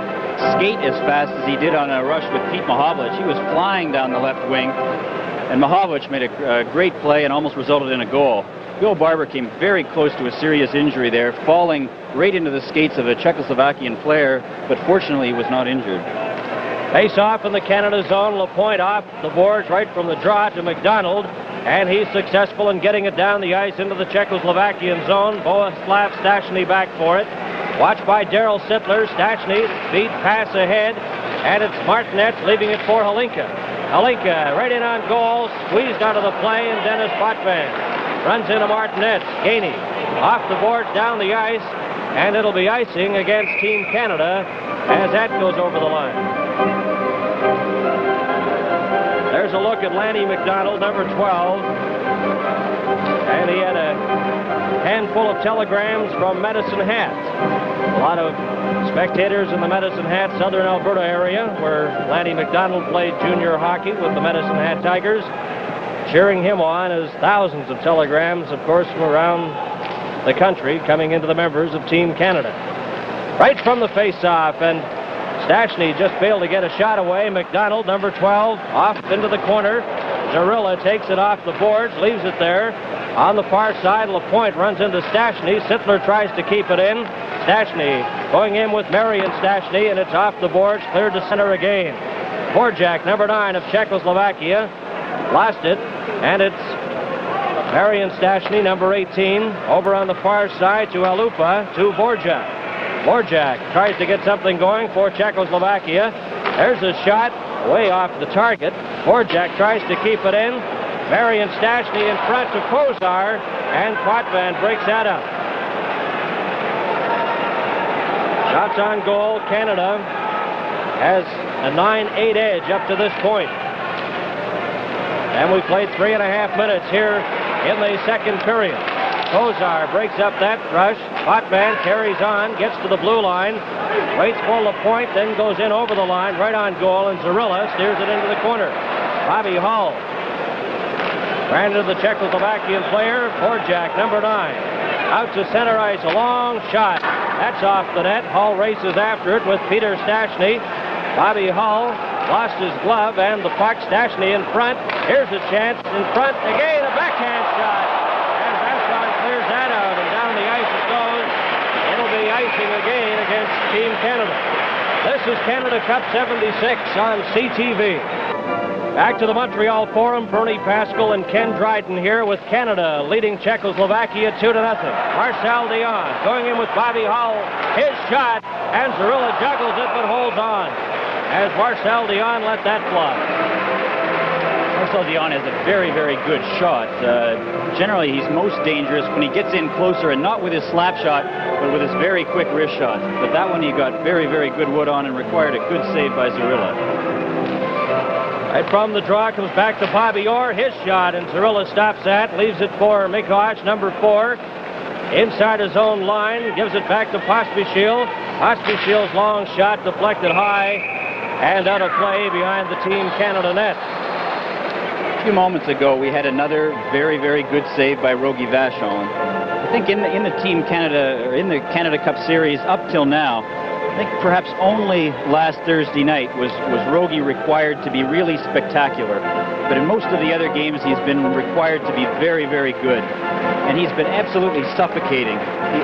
S2: skate as fast as he did on a rush with Pete Mahovlich. He was flying down the left wing, and Mahovlich made a great play and almost resulted in a goal. Bill Barber came very close to a serious injury there, falling right into the skates of a Czechoslovakian player, but fortunately he was not injured.
S1: Face off in the Canada zone. Lapointe off the boards right from the draw to McDonald, and he's successful in getting it down the ice into the Czechoslovakian zone. Bohuslav Stashny back for it. Watched by Daryl Sittler. Stashny beat pass ahead, and it's Martinez leaving it for Halinka. Halinka right in on goal, squeezed out of the play, and Dennis Potvin runs into Martinez. Gainey off the boards down the ice, and it'll be icing against Team Canada as that goes over the line. There's a look at Lanny McDonald, number 12. And he had a handful of telegrams from Medicine Hat. A lot of spectators in the Medicine Hat, southern Alberta area, where Lanny McDonald played junior hockey with the Medicine Hat Tigers, cheering him on, as thousands of telegrams, of course, from around the country coming into the members of Team Canada. Right from the face-off, and Stashny just failed to get a shot away. McDonald, number 12, off into the corner. Zarilla takes it off the boards, leaves it there. On the far side, Lapointe runs into Stashny. Sittler tries to keep it in. Stashny going in with Marian Stashny, and it's off the boards, cleared to center again. Borjak, number 9 of Czechoslovakia, lost it, and it's Marian Stashny, number 18, over on the far side to Alupa, to Borjak. Borjak tries to get something going for Czechoslovakia. There's a shot way off the target. Borjak tries to keep it in. Marian Stashny in front to Kozar, and Potvin breaks that up. Shots on goal. Canada has a 9-8 edge up to this point. And we played 3.5 minutes here in the second period. Kozar breaks up that rush. Potvin carries on, gets to the blue line, waits for Lapointe, then goes in over the line, right on goal, and Zarilla steers it into the corner. Bobby Hull ran into the Czechoslovakian player, Borjak, number 9. Out to center ice, a long shot. That's off the net. Hull races after it with Peter Stastny. Bobby Hull lost his glove and the puck. Stastny in front. Here's a chance in front. Again, a backhand shot. And Vashon clears that out, and down the ice it goes. It'll be icing again against Team Canada. This is Canada Cup 76 on CTV. Back to the Montreal Forum. Bernie Pascal and Ken Dryden here with Canada leading Czechoslovakia 2-0. Marcel Dion going in with Bobby Hull. His shot, and Zarilla juggles it but holds on as Marcel Dion let that fly.
S2: Marcel Dion has a very, very good shot. Generally, he's most dangerous when he gets in closer, and not with his slap shot, but with his very quick wrist shot. But that one he got very, very good wood on and required a good save by Zarilla.
S1: Right from the draw comes back to Bobby Orr. His shot, and Zarilla stops that, leaves it for Mikoch, number 4. Inside his own line, gives it back to Pospisil. Pospisil's long shot deflected high and out of play behind the Team Canada net.
S2: A few moments ago, we had another very, very good save by Rogie Vachon. I think in the Team Canada, or in the Canada Cup Series up till now, I think perhaps only last Thursday night was Rogie required to be really spectacular. But in most of the other games, he's been required to be very, very good. And he's been absolutely suffocating.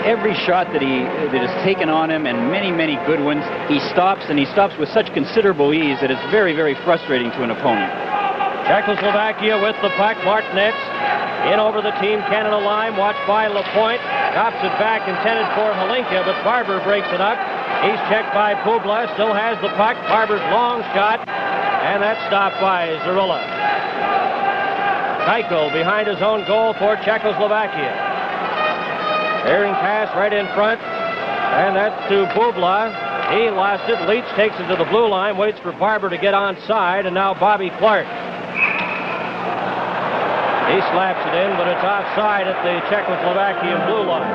S2: Every shot that is taken on him, and many, many good ones, he stops, and he stops with such considerable ease that it's very, very frustrating to an opponent.
S1: Czechoslovakia with the puck. Martinez in over the Team Canada line, watched by Lapointe. Drops it back, intended for Halinka, but Barber breaks it up. He's checked by Publa, still has the puck. Barber's long shot, and that's stopped by Zarilla. Keuchel behind his own goal for Czechoslovakia. Airing pass right in front, and that's to Publa. He lost it. Leach takes it to the blue line, waits for Barber to get onside, and now Bobby Clark. He slaps it in, but it's offside at the Czechoslovakian blue line.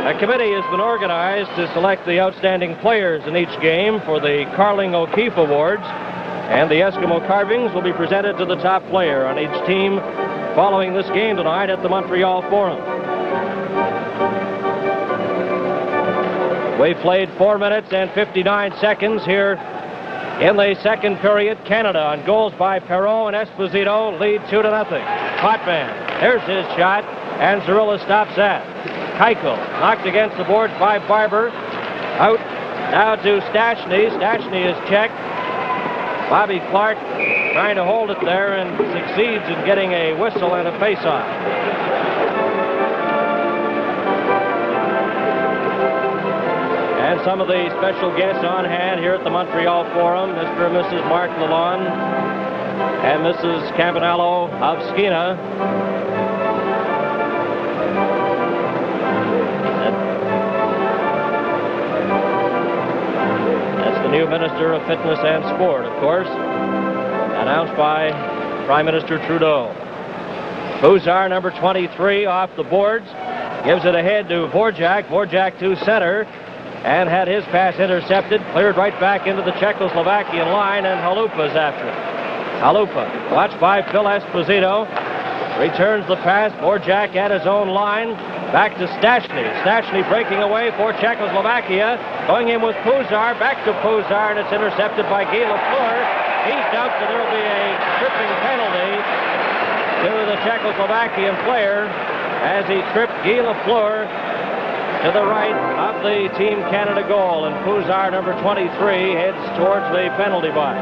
S1: A committee has been organized to select the outstanding players in each game for the Carling O'Keefe Awards, and the Eskimo carvings will be presented to the top player on each team following this game tonight at the Montreal Forum. We played 4 minutes and 59 seconds here in the second period. Canada on goals by Perron and Esposito lead 2-0. Potvin, there's his shot, and Zarilla stops that. Keuchel knocked against the boards by Barber. Out now to Stastny. Stastny is checked. Bobby Clark trying to hold it there and succeeds in getting a whistle and a face-off. And some of the special guests on hand here at the Montreal Forum, Mr. and Mrs. Mark Lalonde and Mrs. Campanello of Skeena. That's the new Minister of Fitness and Sport, of course, announced by Prime Minister Trudeau. Puzar, number 23, off the boards, gives it ahead to Borjak. Borjak to center, and had his pass intercepted, cleared right back into the Czechoslovakian line, and Halupa's after it. Halupa, watched by Phil Esposito, returns the pass. Borjak at his own line, back to Stastny. Stastny breaking away for Czechoslovakia, going in with Puzar, back to Puzar, and it's intercepted by Guy Lafleur. He's dumped, and there will be a tripping penalty to the Czechoslovakian player as he tripped Guy Lafleur to the right of the Team Canada goal, and Puzar, number 23, heads towards the penalty box.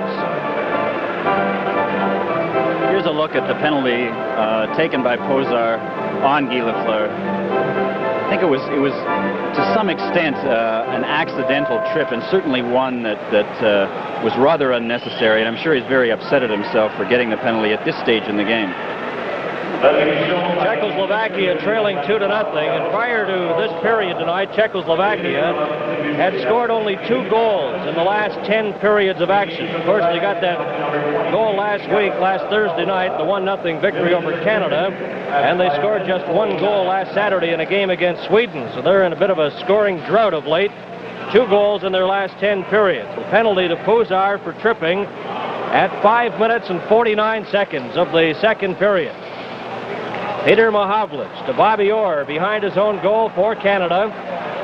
S2: Here's a look at the penalty taken by Puzar on Guy Lafleur. I think it was to some extent an accidental trip, and certainly one that was rather unnecessary, and I'm sure he's very upset at himself for getting the penalty at this stage in the game.
S1: Czechoslovakia trailing 2-0, and prior to this period tonight, Czechoslovakia had scored only 2 goals in the last 10 periods of action. Of course, they got that goal last Thursday night, the 1-0 victory over Canada, and they scored just 1 goal last Saturday in a game against Sweden, so they're in a bit of a scoring drought of late. 2 goals in their last 10 periods. The penalty to Puzar for tripping at 5 minutes and 49 seconds of the second period. Peter Mahavlich to Bobby Orr behind his own goal for Canada.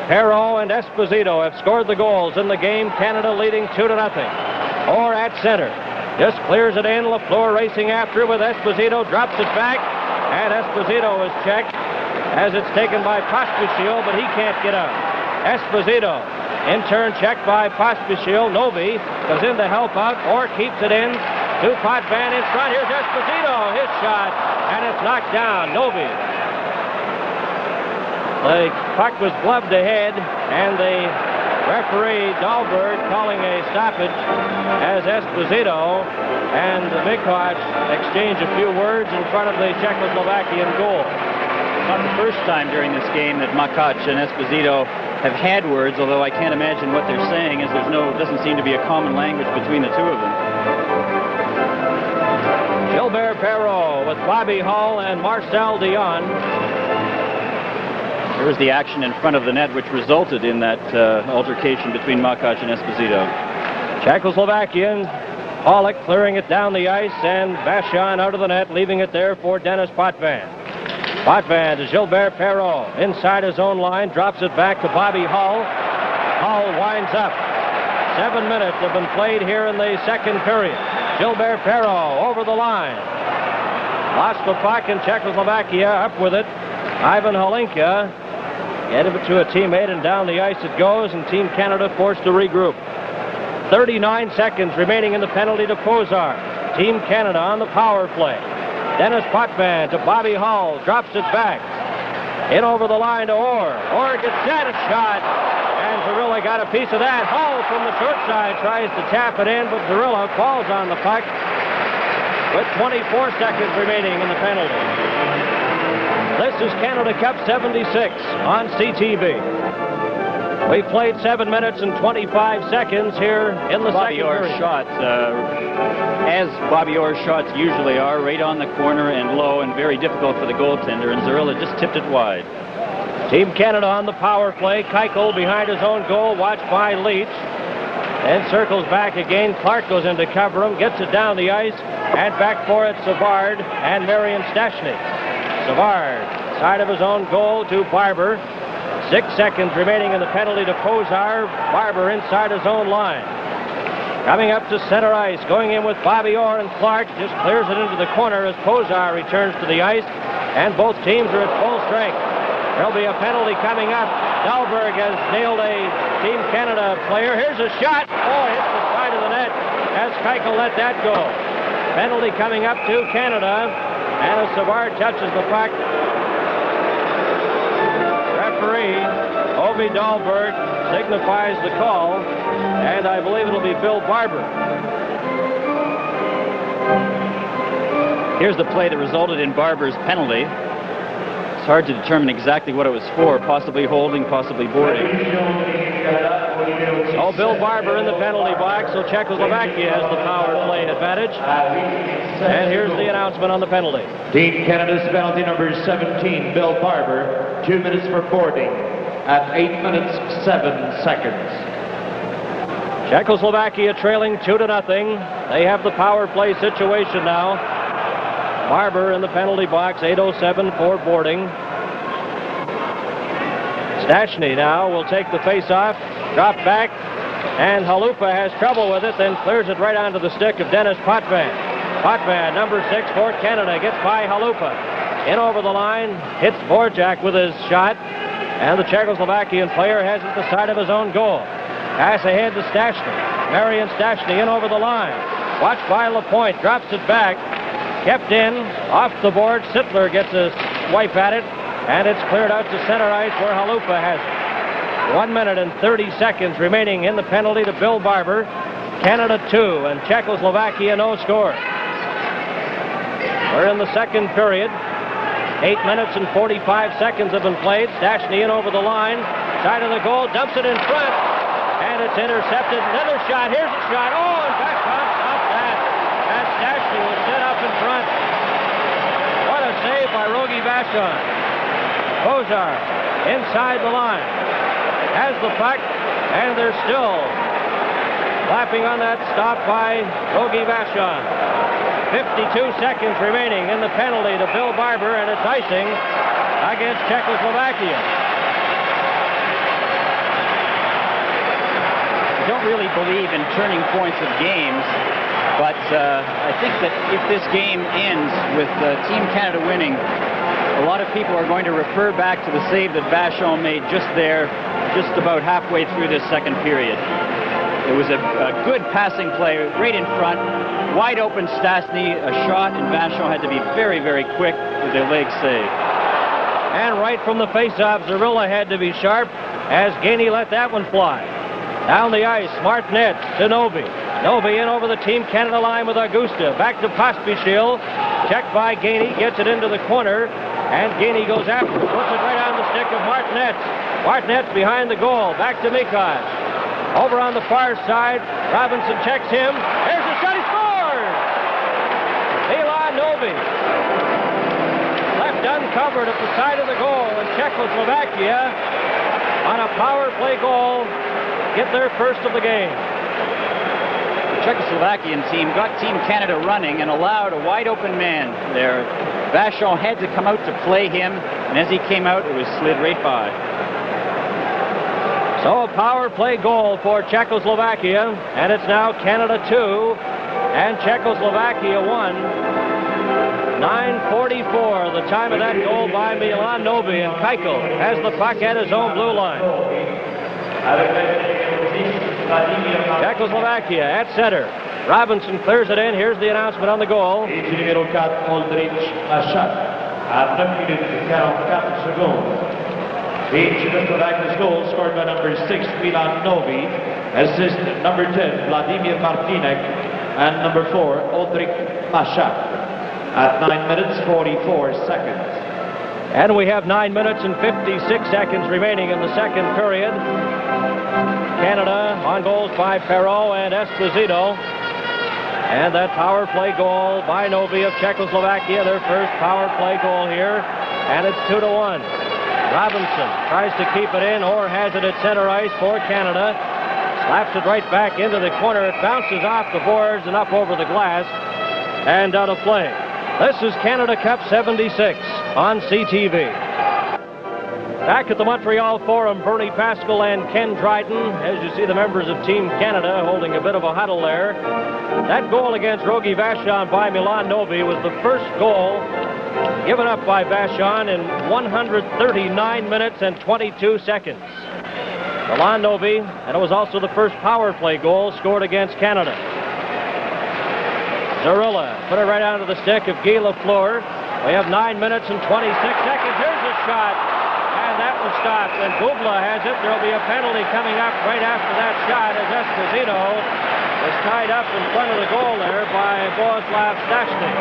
S1: Perreault and Esposito have scored the goals in the game. Canada leading 2-0. Orr at center. Just clears it in. Lafleur racing after with Esposito. Drops it back. And Esposito is checked as it's taken by Pospisil, but he can't get out. Esposito in turn checked by Pospisil. Novi goes in to help out. Orr keeps it in. To Potvin in front. Here's Esposito. His shot. And it's knocked down. Novi. The puck was gloved ahead, and the referee, Dahlberg, calling a stoppage as Esposito and Mikoch exchange a few words in front of the Czechoslovakian goal.
S2: It's not the first time during this game that Mikoch and Esposito have had words, although I can't imagine what they're saying, as doesn't seem to be a common language between the two of them.
S1: Gilbert Perreault with Bobby Hull and Marcel Dion.
S2: There was the action in front of the net which resulted in that altercation between Mikoch and Esposito.
S1: Czechoslovakian, Pollock clearing it down the ice, and Vachon out of the net, leaving it there for Dennis Potvin. Potvin to Gilbert Perreault. Inside his own line, drops it back to Bobby Hull. Hull winds up. 7 minutes have been played here in the second period. Gilbert Perreault over the line. Lost the puck, and Czechoslovakia up with it. Ivan Holinka gave it to a teammate, and down the ice it goes, and Team Canada forced to regroup. 39 seconds remaining in the penalty to Puzar. Team Canada on the power play. Dennis Potvin to Bobby Hull. Drops it back. In over the line to Orr. Orr gets that shot. And Zarilla got a piece of that. Hull from the short side tries to tap it in, but Zarilla falls on the puck with 24 seconds remaining in the penalty. This is Canada Cup 76 on CTV. We played 7 minutes and 25 seconds here in the
S2: Bobby
S1: second
S2: Orr's
S1: period.
S2: shots, as Bobby Orr's shots usually are, right on the corner and low and very difficult for the goaltender, and Zarilla just tipped it wide.
S1: Team Canada on the power play. Keuchel behind his own goal, watched by Leach. Then circles back again. Clark goes in to cover him, gets it down the ice, and back for it, Savard and Marian Stashny. Savard, side of his own goal to Barber. 6 seconds remaining in the penalty to Puzar. Barber inside his own line. Coming up to center ice, going in with Bobby Orr, and Clark just clears it into the corner as Puzar returns to the ice, and both teams are at full strength. There'll be a penalty coming up. Dahlberg has nailed a Team Canada player. Here's a shot. Oh, hits the side of the net as Keuchel let that go. Penalty coming up to Canada, and as Savard touches the puck, referee Ovi Dahlberg signifies the call, and I believe it'll be Bill Barber.
S2: Here's the play that resulted in Barber's penalty. It's hard to determine exactly what it was for, possibly holding, possibly boarding.
S1: So Bill Barber in the penalty box, so Czechoslovakia has the power play advantage. And here's the announcement on the penalty.
S4: Team Canada's penalty number 17, Bill Barber, 2 minutes for boarding at 8 minutes 7 seconds.
S1: Czechoslovakia trailing 2-0. They have the power play situation now. Barber in the penalty box, 8:07 for boarding. Stashny now will take the face-off, drop back, and Halupa has trouble with it, then clears it right onto the stick of Dennis Potvin. Potvin, number 6 for Canada, gets by Halupa. In over the line, hits Borjak with his shot, and the Czechoslovakian player has it at the side of his own goal. Pass ahead to Stashny. Marian Stashny in over the line. Watched by Lapointe, drops it back. Kept in, off the board. Sittler gets a swipe at it, and it's cleared out to center ice where Halupa has it. 1 minute and 30 seconds remaining in the penalty to Bill Barber. Canada 2 and Czechoslovakia no score. We're in the second period. 8 minutes and 45 seconds have been played. Stastny in over the line. Side of the goal, dumps it in front. And it's intercepted. Another shot. Here's a shot. Oh, and Vachon stopped that. As Stastny was set up in front. What a save by Rogie Vachon. Bozar inside the line. Has the puck. And they're still clapping on that stop by Rogie Vachon. 52 seconds remaining in the penalty to Bill Barber, and it's icing against Czechoslovakia.
S2: I don't really believe in turning points of games, but I think that if this game ends with Team Canada winning, a lot of people are going to refer back to the save that Vachon made just about halfway through this second period. It was a good passing play right in front, wide open Stastny, a shot, and Vachon had to be very, very quick with a leg save.
S1: And right from the face-off, Zarilla had to be sharp as Gainey let that one fly. Down the ice, Martinet to Novi. Novi in over the Team Canada line with Augusta. Back to Pospisil. Checked by Gainey, gets it into the corner, and Gainey goes after it. Puts it right on the stick of Martinet. Martinet's behind the goal. Back to Mikaj. Over on the far side, Robinson checks him. There's a shot, he scores! Milan Novi. Left uncovered at the side of the goal, and Czechoslovakia, on a power play goal, get their first of the game.
S2: The Czechoslovakian team got Team Canada running and allowed a wide open man there. Vachon had to come out to play him, and as he came out, it was slid right by.
S1: So a power play goal for Czechoslovakia, and it's now Canada 2 and Czechoslovakia 1. 9:44, the time of that goal by Milan Novi, and Keuchel has the puck at his own blue line. Czechoslovakia at center. Robinson clears it in. Here's the announcement on the goal.
S4: Numéro 4, Oldrich Machat, à 9 minutes et 44 secondes. The Czechoslovakia's goal scored by number 6, Milan Novi, assist number 10, Vladimir Martinek, and number 4, Oldrich Machat, at 9 minutes 44 seconds.
S1: And we have 9 minutes and 56 seconds remaining in the second period. Canada on goals by Perreault and Esposito. And that power play goal by Novi of Czechoslovakia, their first power play goal here. And it's 2-1. Robinson tries to keep it in, or has it at center ice for Canada. Slaps it right back into the corner. It bounces off the boards and up over the glass and out of play. This is Canada Cup 76 on CTV. Back at the Montreal Forum, Bernie Pascal and Ken Dryden, as you see the members of Team Canada holding a bit of a huddle there. That goal against Rogie Vachon by Milan Novi was the first goal given up by Vachon in 139 minutes and 22 seconds. Milan Novi, and it was also the first power play goal scored against Canada. Zarilla put it right onto the stick of Guy Lafleur. We have 9 minutes and 26 seconds. Here's a shot, and that was stopped. And Bubla has it. There'll be a penalty coming up right after that shot as Esposito was tied up in front of the goal there by Bohuslav Stastny.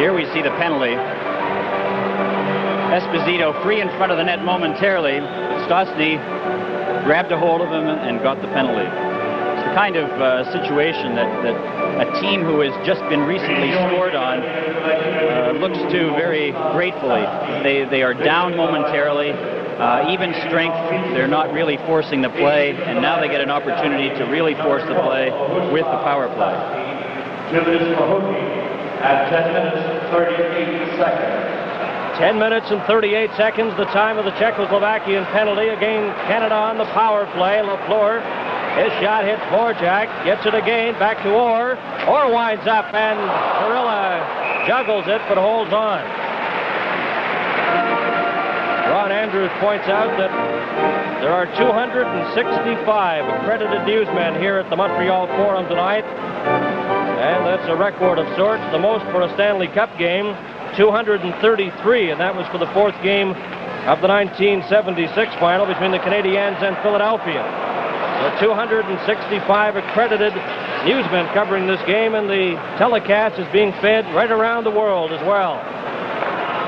S2: Here we see the penalty. Esposito free in front of the net momentarily. Stastny grabbed a hold of him and got the penalty. It's the kind of situation that a team who has just been recently scored on looks to very gratefully. They are down momentarily, even strength. They're not really forcing the play, and now they get an opportunity to really force the play with the power play.
S4: At 10 minutes and 38 seconds.
S1: 10 minutes and 38 seconds, the time of the Czechoslovakian penalty. Again, Canada on the power play. Lafleur, his shot hits Vorjak, gets it again, back to Orr. Orr winds up, and Zarilla juggles it, but holds on. Ron Andrews points out that there are 265 accredited newsmen here at the Montreal Forum tonight. And that's a record of sorts, the most for a Stanley Cup game, 233, and that was for the fourth game of the 1976 final between the Canadiens and Philadelphia. with 265 accredited newsmen covering this game, and the telecast is being fed right around the world as well.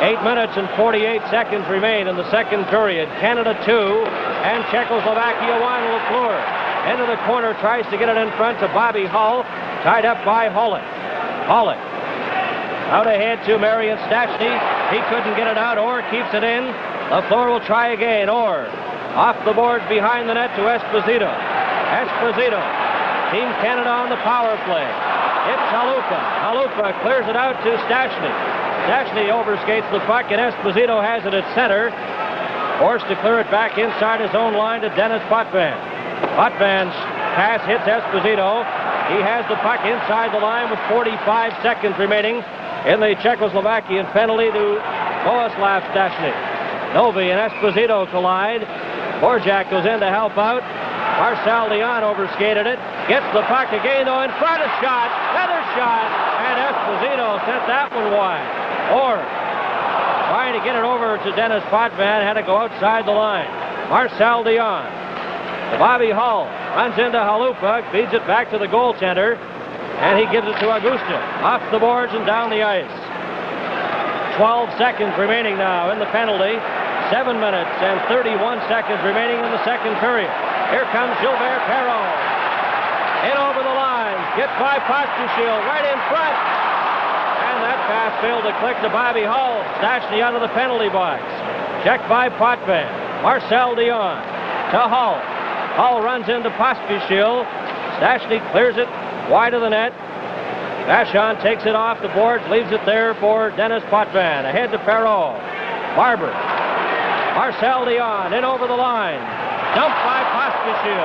S1: 8 minutes and 48 seconds remain in the second period. Canada 2 and Czechoslovakia 1. Lafleur into the corner, tries to get it in front to Bobby Hull, tied up by Hollick. Hollick out ahead to Marion Stachny. He couldn't get it out. Orr keeps it in. Lafleur will try again. Orr off the boards behind the net to Esposito. Esposito. Team Canada on the power play. It's Halupa. Halupa clears it out to Stachny. Stachny overskates the puck, and Esposito has it at center. Forced to clear it back inside his own line to Dennis Potvin. Potvin's pass hits Esposito. He has the puck inside the line with 45 seconds remaining in the Czechoslovakian penalty to Bohuslav Stachny. Novi and Esposito collide. Borjak goes in to help out. Marcel Dion overskated it. Gets the puck again, though, in front. A shot. Another shot. And Esposito sent that one wide. Or trying to get it over to Dennis Potvin. Had to go outside the line. Marcel Dion. Bobby Hull runs into Halupa. Feeds it back to the goaltender. And he gives it to Augusta. Off the boards and down the ice. 12 seconds remaining now in the penalty. 7 minutes and 31 seconds remaining in the second period. Here comes Gilbert Perron. In over the line. Gets by Pospisil right in front. And that pass failed to click to Bobby Hull. Stachny out of the penalty box. Checked by Potvin. Marcel Dion to Hull. Hull runs into Pospisil. Stachny clears it wide of the net. Vachon takes it off the boards, leaves it there for Dennis Potvin. Ahead to Perron. Barber. Marcel Dion in over the line. Dumped by Pospisil.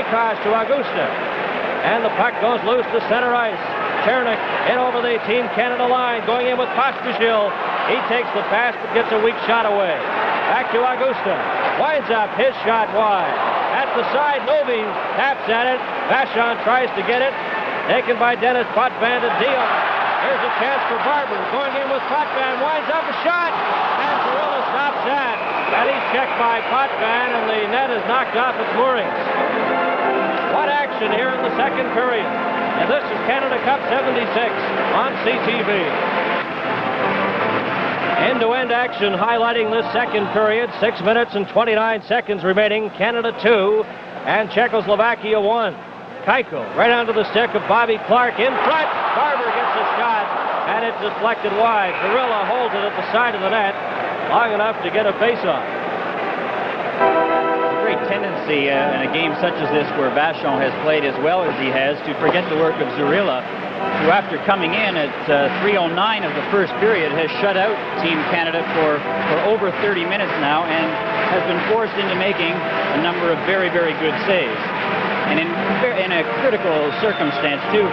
S1: Across to Augusta. And the puck goes loose to center ice. Chernik in over the Team Canada line, going in with Pospisil. He takes the pass but gets a weak shot away. Back to Augusta. Winds up, his shot wide. At the side, Novi taps at it. Vachon tries to get it. Taken by Dennis Potvin to Dion. Here's a chance for Barber. Going in with Potvin. Winds up a shot. And Cirilla stops that. And he's checked by Potvin, and the net is knocked off its moorings. What action here in the second period. And this is Canada Cup 76 on CTV. End-to-end action highlighting this second period. 6 minutes and 29 seconds remaining. Canada 2 and Czechoslovakia 1. Keuchel right onto the stick of Bobby Clark in front. Barber gets a shot, and it's deflected wide. Cirilla holds it at the side of the net long enough to get a face-off.
S2: A great tendency in a game such as this, where Vachon has played as well as he has, to forget the work of Cirilla, who, after coming in at 3:09 of the first period, has shut out Team Canada for over 30 minutes now and has been forced into making a number of very, very good saves. And in a critical circumstance, too,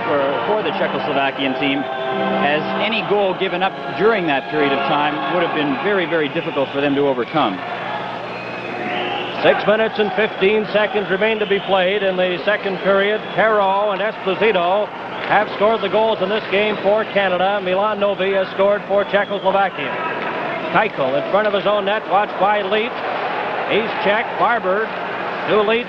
S2: for the Czechoslovakian team, as any goal given up during that period of time would have been very, very difficult for them to overcome.
S1: 6 minutes and 15 seconds remain to be played in the second period. Perron and Esposito have scored the goals in this game for Canada. Milan Novi has scored for Czechoslovakia. Keuchel in front of his own net, watched by Leach. He's checked. Barber to Leach.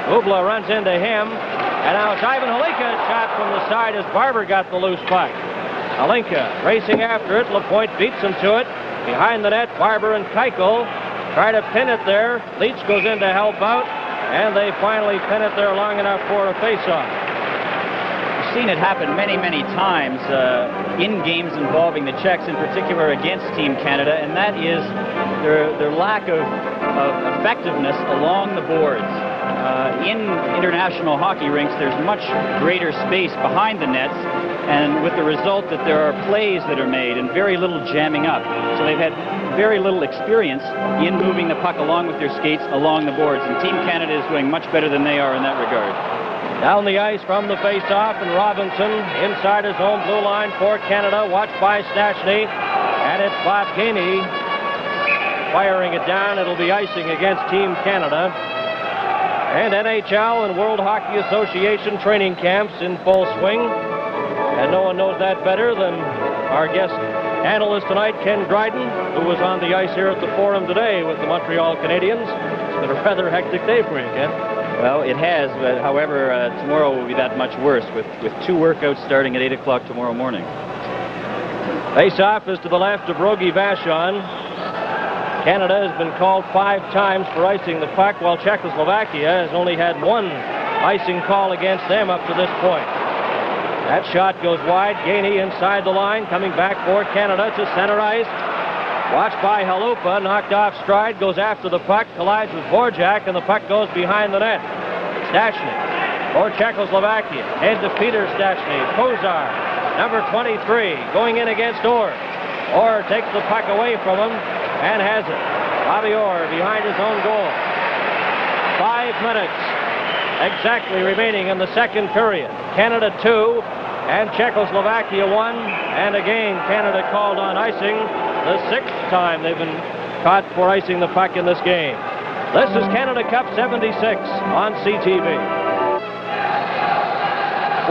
S1: Bubla runs into him. And now it's Ivan Halinka shot from the side as Barber got the loose puck. Halinka racing after it. Lapointe beats him to it. Behind the net, Barber and Keuchel try to pin it there. Leach goes in to help out. And they finally pin it there long enough for a face-off.
S2: We've seen it happen many, many times in games involving the Czechs, in particular against Team Canada, and that is their lack of effectiveness along the boards. In international hockey rinks, there's much greater space behind the nets, and with the result that there are plays that are made and very little jamming up. So they've had very little experience in moving the puck along with their skates along the boards, and Team Canada is doing much better than they are in that regard.
S1: Down the ice from the face-off, and Robinson inside his own blue line for Canada, watched by Stachny, and it's Bob Gainey firing it down. It'll be icing against Team Canada. And NHL and World Hockey Association training camps in full swing. And no one knows that better than our guest analyst tonight, Ken Dryden, who was on the ice here at the Forum today with the Montreal Canadiens. It's been a rather hectic day for you, Ken.
S2: Well, it has, but however, tomorrow will be that much worse with 2 workouts starting at 8 o'clock tomorrow morning.
S1: Face-off is to the left of Rogi Vachon. Canada has been called 5 times for icing the puck, while Czechoslovakia has only had 1 icing call against them up to this point. That shot goes wide. Gainey inside the line, coming back for Canada to center ice. Watched by Halupa, knocked off stride, goes after the puck, collides with Vorjak, and the puck goes behind the net. Stashny for Czechoslovakia. Head to Peter Stashny. Kozar, number 23, going in against Orr. Orr takes the puck away from him and has it. Bobby Orr behind his own goal. 5 minutes exactly remaining in the second period. Canada 2 and Czechoslovakia 1. And again, Canada called on icing. The 6th time they've been caught for icing the puck in this game. This is Canada Cup 76 on CTV.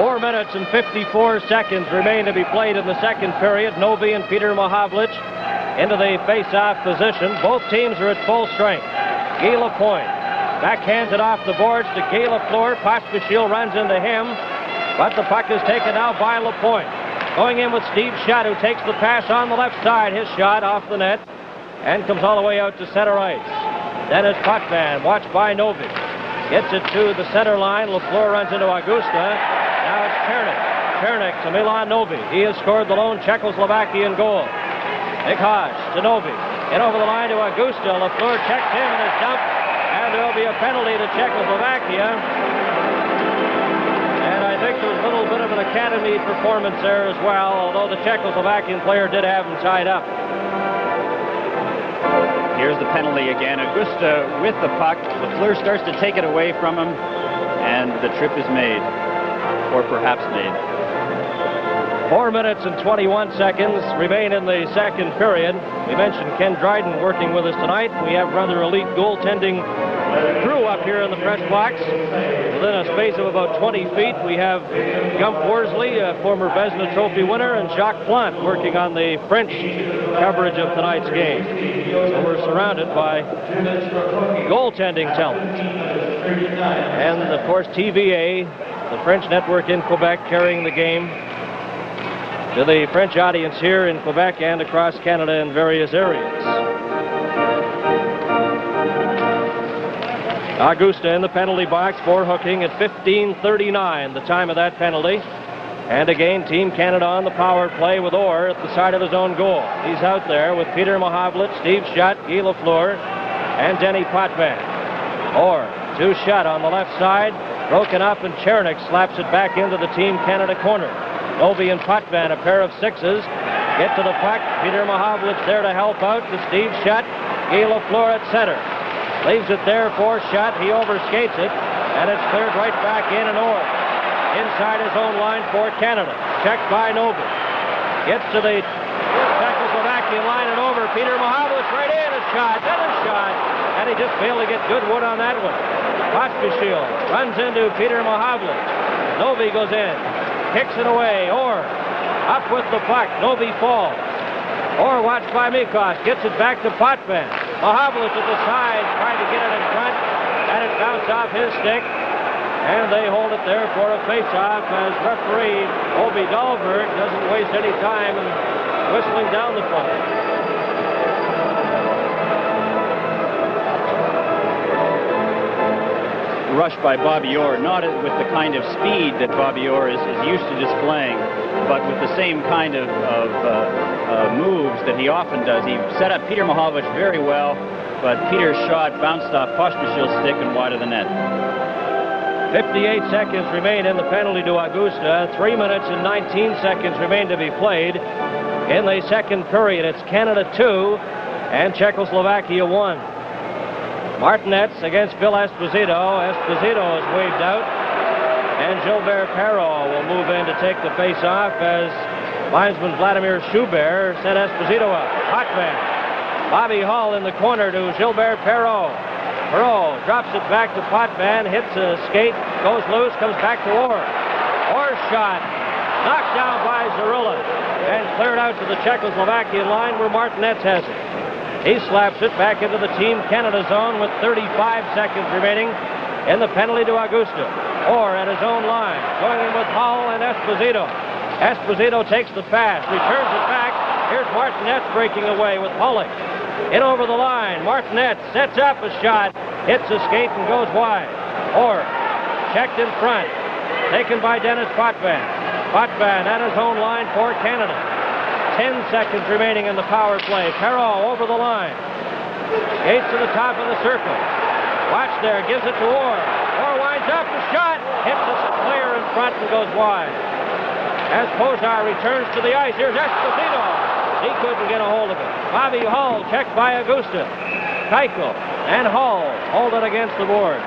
S1: 4 minutes and 54 seconds remain to be played in the second period. Novi and Peter Mahavlich into the face-off position. Both teams are at full strength. Guy Lapointe backhands it off the boards to Guy Lafleur. Pospisil runs into him, but the puck is taken out by Lapointe. Going in with Steve Shutt, who takes the pass on the left side. His shot off the net and comes all the way out to center ice. Dennis Potvin, watched by Novi. Gets it to the center line. Lafleur runs into Augusta. Now it's Chernik. Chernik to Milan Novi. He has scored the lone Czechoslovakian goal. Mikhash to Novi. In over the line to Augusta. Lafleur checks him and is dumped. And there will be a penalty to Czechoslovakia. And I think there was a little bit of an academy performance there as well, although the Czechoslovakian player did have him tied up.
S2: Here's the penalty again. Augusta with the puck. Lafleur starts to take it away from him, and the trip is made, or perhaps made.
S1: 4 minutes and 21 seconds remain in the second period. We mentioned Ken Dryden working with us tonight. We have rather elite goaltending crew up here in the press box. Within a space of about 20 feet, we have Gump Worsley, a former Vezina Trophy winner, and Jacques Plante working on the French coverage of tonight's game. So we're surrounded by goaltending talent. And, of course, TVA, the French network in Quebec, carrying the game to the French audience here in Quebec and across Canada in various areas. Augusta in the penalty box for hooking at 15:39, the time of that penalty. And again, Team Canada on the power play with Orr at the side of his own goal. He's out there with Peter Mahavlich, Steve Shutt, Guy Lafleur, and Denny Potvin. Orr to Shutt on the left side, broken up, and Chernik slaps it back into the Team Canada corner. Novi and Potvin, a pair of 6s, get to the puck. Peter Mahavlich there to help out to Steve Shutt. Guy Lafleur at center. Leaves it there for Shutt. He overskates it, and it's cleared right back in, and Orr inside his own line for Canada. Checked by Novi. Gets to the Czechoslovakian line and over. Peter Mahavlich right in, a shot, then a shot, and he just failed to get good wood on that one. Pospisil runs into Peter Mahavlich. Novi goes in, kicks it away. Orr up with the puck. Novi falls. Orr watched by Mikos, gets it back to Potvin. Mahavlich at the side, trying to get it in front, and it bounced off his stick, and they hold it there for a face-off as referee Obi Dahlberg doesn't waste any time in whistling down the flag.
S2: Rush by Bobby Orr, not with the kind of speed that Bobby Orr is used to displaying, but with the same kind of moves that he often does. He set up Peter Mahavlich very well, but Peter's shot bounced off Pospisil's stick and wide of the net.
S1: 58 seconds remain in the penalty to Augusta. 3 minutes and 19 seconds remain to be played in the second period. It's Canada 2 and Czechoslovakia 1. Martinez against Phil Esposito. Esposito is waved out, and Gilbert Perrault will move in to take the face-off as linesman Vladimir Schubert sent Esposito out. Potvin. Bobby Hull in the corner to Gilbert Perrault. Perrault drops it back to Potvin, hits a skate, goes loose, comes back to Orr. Orr's shot knocked down by Zarilla and cleared out to the Czechoslovakian line where Martinez has it. He slaps it back into the Team Canada zone with 35 seconds remaining in the penalty to Augusta. Or at his own line, going in with Hull and Esposito. Esposito takes the pass, returns it back. Here's Martinet breaking away with Hullick. In over the line, Martinet sets up a shot, hits a skate and goes wide. Or checked in front, taken by Dennis Potvin. Potvin at his own line for Canada. 10 seconds remaining in the power play. Perreault over the line. Skates to the top of the circle. Watch there, gives it to Orr. Orr winds up, the shot, hits a player in front and goes wide. As Pozar returns to the ice, here's Esposito. He couldn't get a hold of it. Bobby Hull checked by Augusta. Keuchel and Hull hold it against the boards.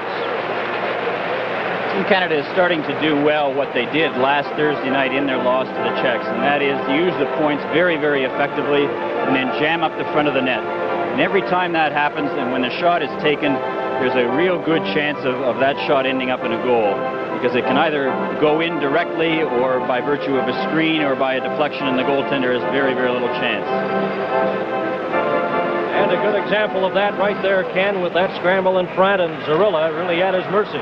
S2: Team Canada is starting to do well what they did last Thursday night in their loss to the Czechs, and that is to use the points very, very effectively and then jam up the front of the net. And every time that happens, and when the shot is taken, there's a real good chance of that shot ending up in a goal, because it can either go in directly or by virtue of a screen or by a deflection, and the goaltender has very, very little chance.
S1: And a good example of that right there, Ken, with that scramble in front, and Zorilla really at his mercy.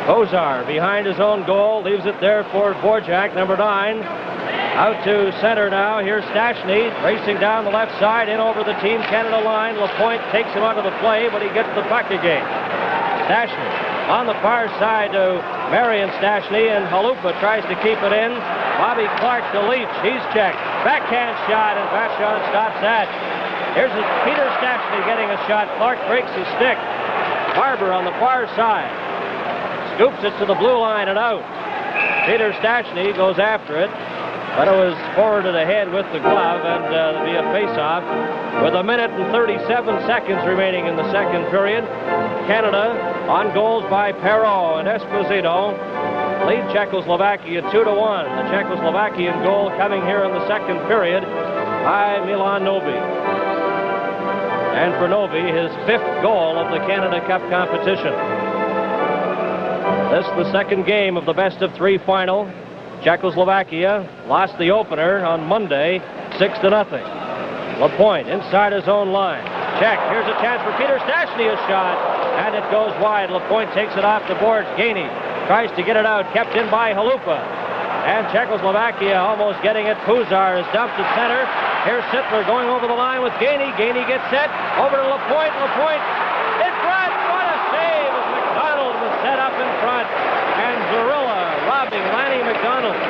S1: Pozar behind his own goal, leaves it there for Dvorak, number 9. Out to center now. Here's Stashny racing down the left side, in over the Team Canada line. Lapointe takes him out of the play, but he gets the puck again. Stashny on the far side to Marion Stashny, and Halupa tries to keep it in. Bobby Clark to Leach. He's checked. Backhand shot, and Vachon stops that. Here's Peter Stashny getting a shot. Clark breaks his stick. Barber on the far side. Scoops it to the blue line and out. Peter Stashny goes after it, but it was forwarded ahead with the glove, and there'll be a face-off with 1 minute and 37 seconds remaining in the second period. Canada on goals by Perreault and Esposito lead Czechoslovakia 2-1. The Czechoslovakian goal coming here in the second period by Milan Novi. And for Novi, his 5th goal of the Canada Cup competition. This is the second game of the best-of-3 final. Czechoslovakia lost the opener on Monday, 6-0. Lapointe inside his own line. Check. Here's a chance for Peter Stashny, a shot, and it goes wide. Lapointe takes it off the boards. Gainey tries to get it out, kept in by Halupa. And Czechoslovakia almost getting it. Pozar is dumped at center. Here's Sittler going over the line with Gainey. Gainey gets set. Over to Lapointe. Lapointe in front. What a save as McDonald was set up in front. And Zorilla robbing Lanny McDonald.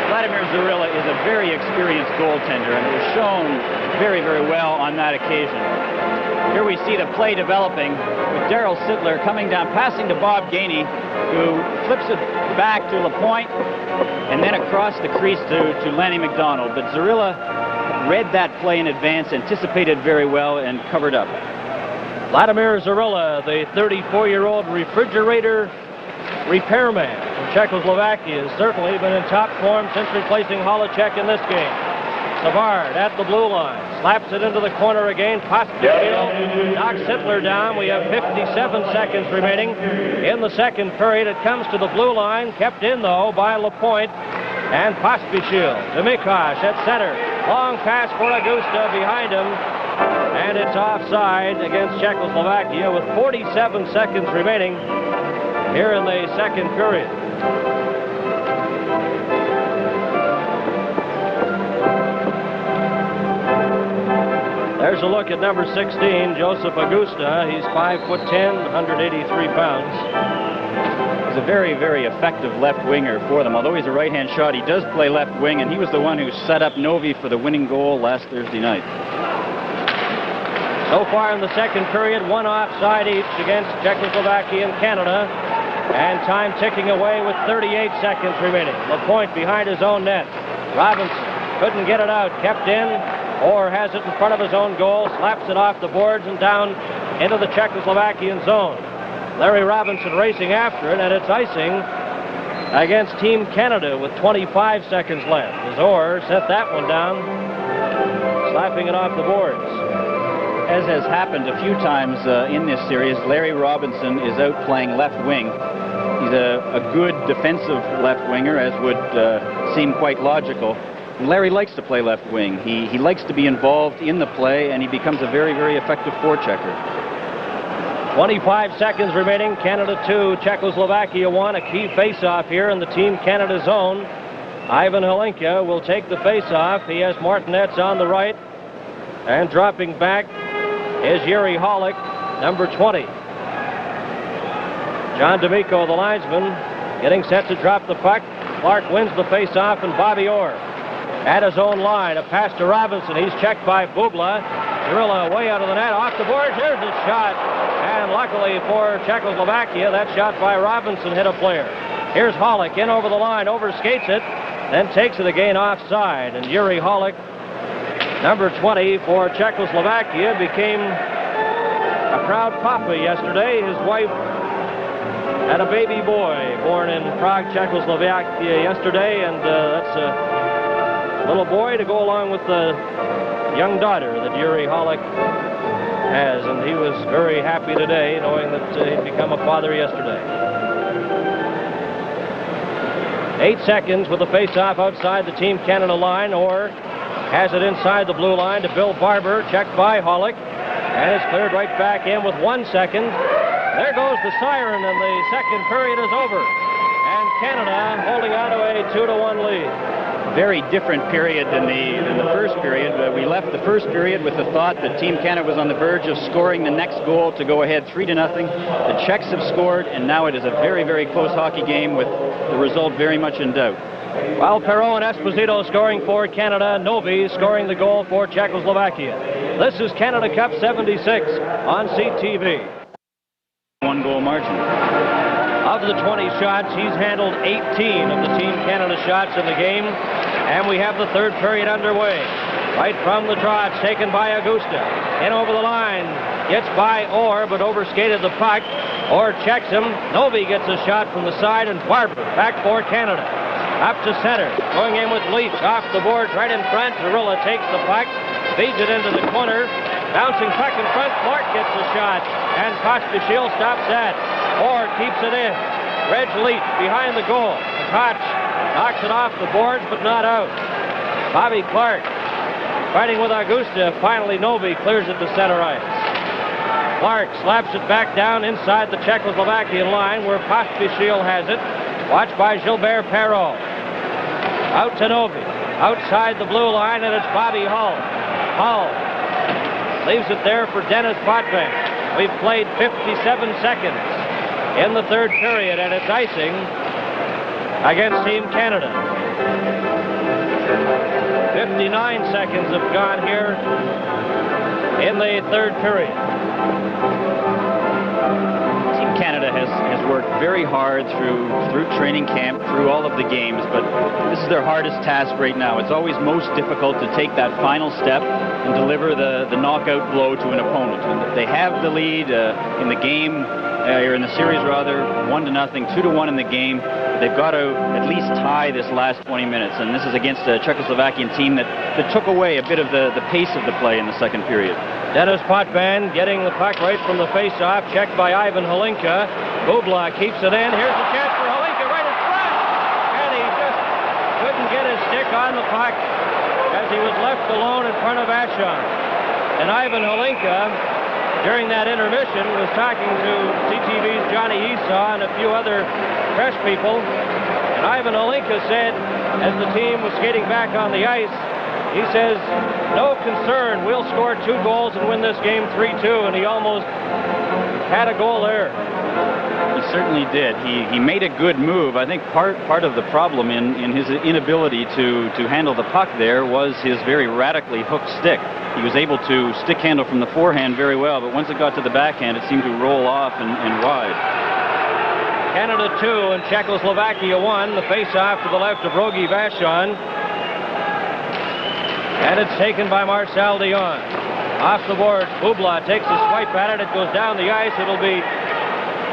S2: Vladimir Zorilla is a very experienced goaltender, and it was shown very, very well on that occasion. Here we see the play developing with Darryl Sittler coming down, passing to Bob Gainey, who flips it back to Lapointe and then across the crease to Lanny McDonald. But Zorilla read that play in advance, anticipated very well, and covered up.
S1: Vladimir Zorilla, the 34-year-old refrigerator repairman from Czechoslovakia, has certainly been in top form since replacing Holacek in this game. Savard at the blue line, slaps it into the corner again. Pospisil knocks Sittler down. We have 57 seconds remaining in the second period. It comes to the blue line, kept in though by Lapointe and Pospisil. Dmikosh at center. Long pass for Augusta behind him, and it's offside against Czechoslovakia with 47 seconds remaining here in the second period. There's a look at number 16, Joseph Augusta. He's 5'10", 183 pounds.
S2: He's a very, very effective left winger for them. Although he's a right-hand shot, he does play left wing, and he was the one who set up Novi for the winning goal last Thursday night.
S1: So far in the second period, one offside each against Czechoslovakia and Canada. And time ticking away with 38 seconds remaining. Lapointe behind his own net. Robinson couldn't get it out, kept in, or has it in front of his own goal, slaps it off the boards and down into the Czechoslovakian zone. Larry Robinson racing after it, and it's icing against Team Canada with 25 seconds left. As Orr set that one down, slapping it off the boards.
S2: As has happened a few times in this series, Larry Robinson is out playing left wing. He's a good defensive left winger, as would seem quite logical. And Larry likes to play left wing. He likes to be involved in the play, and he becomes a very, very effective forechecker.
S1: 25 seconds remaining. Canada 2, Czechoslovakia 1. A key face-off here in the Team Canada zone. Ivan Halinka will take the face-off. He has Martinez on the right. And dropping back is Yuri Holick, number 20. John D'Amico, the linesman, getting set to drop the puck. Clark wins the face-off, and Bobby Orr at his own line. A pass to Robinson. He's checked by Bubla. Cirilla way out of the net, off the board. Here's his shot. And luckily for Czechoslovakia, that shot by Robinson hit a player. Here's Holick in over the line, overskates it, then takes it again offside. And Yuri Holick, number 20 for Czechoslovakia, became a proud papa yesterday. His wife had a baby boy born in Prague, Czechoslovakia yesterday, and that's a little boy to go along with the young daughter that Yuri Holick has, and he was very happy today knowing that he'd become a father yesterday. 8 seconds with the face-off outside the Team Canada line. Orr has it inside the blue line to Bill Barber, checked by Holick, and it's cleared right back in with 1 second. There goes the siren, and the second period is over. And Canada holding on to a 2-1 lead.
S2: Very different period than the first period. We left the first period with the thought that Team Canada was on the verge of scoring the next goal to go ahead 3-0. The Czechs have scored, and now it is a very, very close hockey game with the result very much in doubt.
S1: While Perreault and Esposito scoring for Canada, Novi scoring the goal for Czechoslovakia. This is Canada Cup 76 on CTV.
S2: 1-goal margin.
S1: Of the 20 shots, he's handled 18 of the Team Canada shots in the game. And we have the third period underway. Right from the draw, it's taken by Augusta. In over the line, gets by Orr, but overskated the puck. Orr checks him. Novi gets a shot from the side, and Barber back for Canada. Up to center, going in with Leach off the boards right in front. Cirilla takes the puck, feeds it into the corner. Bouncing puck in front, Clark gets a shot, and Pospisil stops that. Orr keeps it in. Reg Leach behind the goal. Koch knocks it off the boards, but not out. Bobby Clark fighting with Augusta. Finally, Novi clears it to center ice. Clark slaps it back down inside the Czechoslovakian line where Pospisil has it. Watched by Gilbert Perreault. Out to Novi. Outside the blue line, and it's Bobby Hull. Hull leaves it there for Dennis Potvin. We've played 57 seconds in the third period, and it's icing against Team Canada. 59 seconds have gone here in the third period.
S2: Team Canada has worked very hard through training camp, through all of the games, but this is their hardest task right now. It's always most difficult to take that final step and deliver the knockout blow to an opponent. And they have the lead in the game, or in the series rather, 1-0, 2-1 in the game. They've got to at least tie this last 20 minutes, and this is against a Czechoslovakian team that took away a bit of the pace of the play in the second period.
S1: Dennis Potvin getting the puck right from the face-off, checked by Ivan Halinka. Bubla keeps it in. Here's a chance for Halinka right in front, and he just couldn't get his stick on the puck as he was left alone in front of Ashon. And Ivan Halinka, during that intermission, was talking to CTV's Johnny Esau and a few other press people. And Ivan Halinka said, as the team was skating back on the ice, he says, no concern, we'll score 2 goals and win this game 3-2, and he almost had a goal there.
S2: He certainly did. He made a good move. I think part of the problem in his inability to handle the puck there was his very radically hooked stick. He was able to stick handle from the forehand very well, but once it got to the backhand, it seemed to roll off and wide.
S1: Canada 2 and Czechoslovakia 1. The face-off to the left of Rogi Vachon. And it's taken by Marcel Dion. Off the boards, Bubla takes a swipe at it. It goes down the ice. It'll be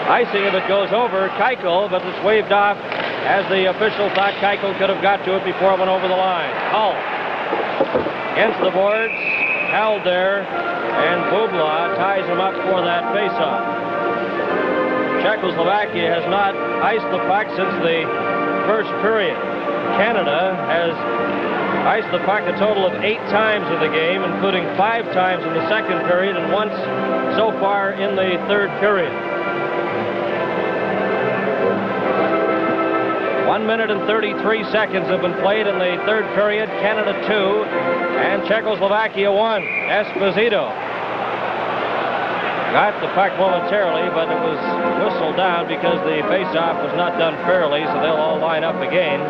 S1: icing if it goes over Keuchel, but it's waved off as the official thought Keuchel could have got to it before it went over the line. Hull against the boards, held there, and Bubla ties him up for that faceoff. Czechoslovakia has not iced the puck since the first period. Canada has iced the puck a total of 8 times in the game, including 5 times in the second period and once so far in the third period. 1 minute and 33 seconds have been played in the third period. Canada 2 and Czechoslovakia 1. Esposito got the puck momentarily, but it was whistled down because the face-off was not done fairly, so they'll all line up again.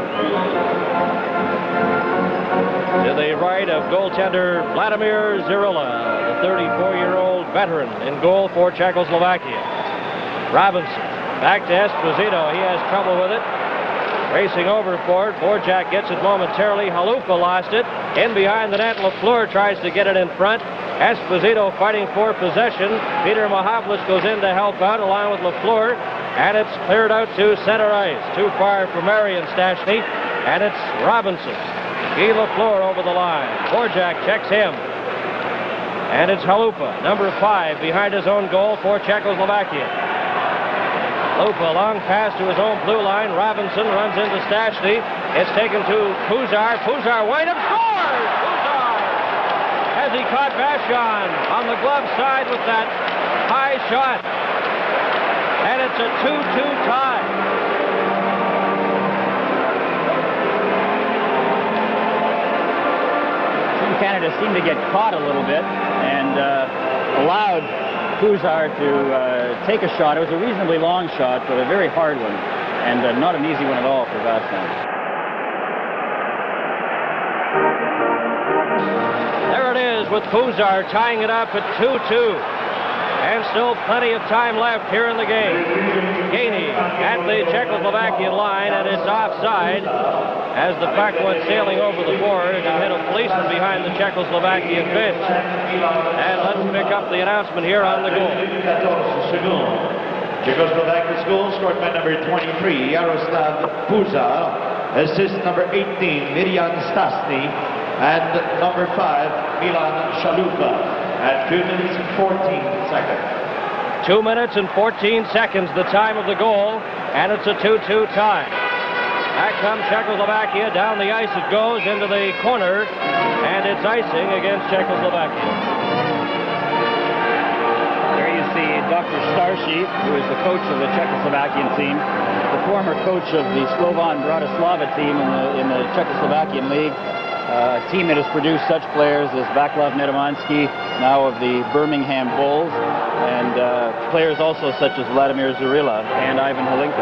S1: To the right of goaltender Vladimir Zirilla, the 34-year-old veteran, in goal for Czechoslovakia. Robinson back to Esposito. He has trouble with it. Racing over for it. Borjak gets it momentarily. Halupa lost it. In behind the net, Lafleur tries to get it in front. Esposito fighting for possession. Peter Mahavlich goes in to help out along with Lafleur. And it's cleared out to center ice. Too far for Marion Stastny. And it's Robinson. Guy Lafleur over the line. Borjak checks him. And it's Halupa, number 5, behind his own goal for Czechoslovakia. Lupa, long pass to his own blue line. Robinson runs into Stastny. It's taken to Puzar. Puzar wind up, scores! Puzar! As he caught Vachon on the glove side with that high shot. And it's a 2-2 tie.
S2: Team Canada seemed to get caught a little bit and allowed Puzar to take a shot. It was a reasonably long shot, but a very hard one, and not an easy one at all for Vachon.
S1: There it is with Puzar tying it up at 2-2. And still plenty of time left here in the game. Gainey at the Czechoslovakian line, and it's offside as the puck went sailing over the board and hit a policeman behind the Czechoslovakian bench. And let's pick up the announcement here on the goal.
S3: Czechoslovakia's goal scored by number 23, Yaroslav Puzar. Assist number 18, Miriam Stastny. And number 5, Milan Chalupa. At 2 minutes and 14 seconds.
S1: 2 minutes and 14 seconds, the time of the goal, and it's a 2-2 tie. Back comes Czechoslovakia. Down the ice it goes into the corner, and it's icing against Czechoslovakia.
S2: There you see Dr. Starshi, who is the coach of the Czechoslovakian team, the former coach of the Slovan Bratislava team in the Czechoslovakian League. A team that has produced such players as Vaclav Nedomansky, now of the Birmingham Bulls, and players also such as Vladimir Zirilla and Ivan Halinka.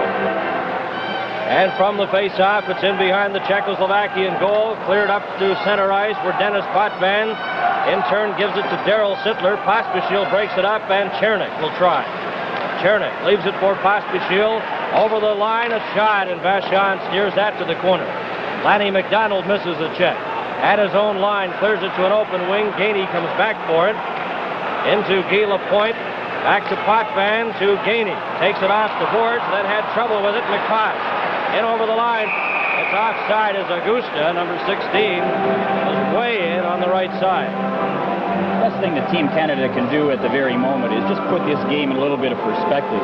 S1: And from the face-off, it's in behind the Czechoslovakian goal, cleared up to center ice where Dennis Potvin in turn gives it to Daryl Sittler. Pospisil breaks it up, and Chernik will try. Chernik leaves it for Pospisil. Over the line, a shot, and Vachon steers that to the corner. Lanny McDonald misses a check. At his own line, clears it to an open wing. Gainey comes back for it. Into Guy Lapointe. Back to Potvin, to Gainey. Takes it off the boards, then had trouble with it. McCosh in over the line. It's offside as Augusta, number 16, was way in on the right side.
S2: The best thing that Team Canada can do at the very moment is just put this game in a little bit of perspective.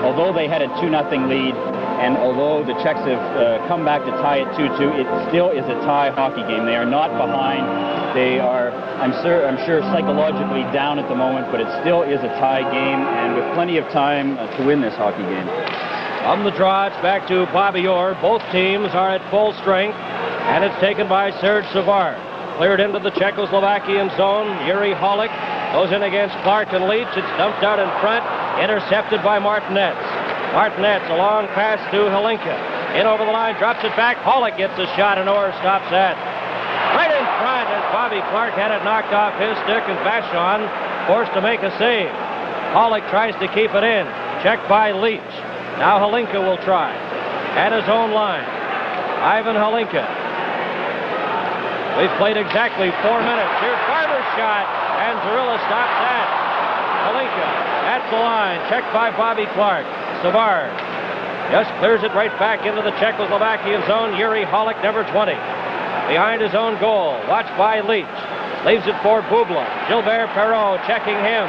S2: Although they had a 2-0 lead, and although the Czechs have come back to tie it 2-2, it still is a tie hockey game. They are not behind. They are, I'm sure, psychologically down at the moment, but it still is a tie game, and with plenty of time to win this hockey game.
S1: On the draw, it's back to Bobby Orr. Both teams are at full strength, and it's taken by Serge Savard. Cleared into the Czechoslovakian zone. Yuri Holick goes in against Clark and Leach. It's dumped out in front, intercepted by Martinez. Martinez, a long pass to Halinka. In over the line, drops it back. Holick gets a shot, and Orr stops that. Right in front as Bobby Clark had it knocked off his stick, and Vachon forced to make a save. Holick tries to keep it in. Checked by Leach. Now Halinka will try. At his own line. Ivan Halinka. We've played exactly 4 minutes. Here's Barber's shot, and Zirilla stops that. Halinka at the line. Checked by Bobby Clark. Savard just clears it right back into the Czechoslovakian zone. Yuri Holick, number 20, behind his own goal. Watched by Leach. Leaves it for Bubla. Gilbert Perreault checking him.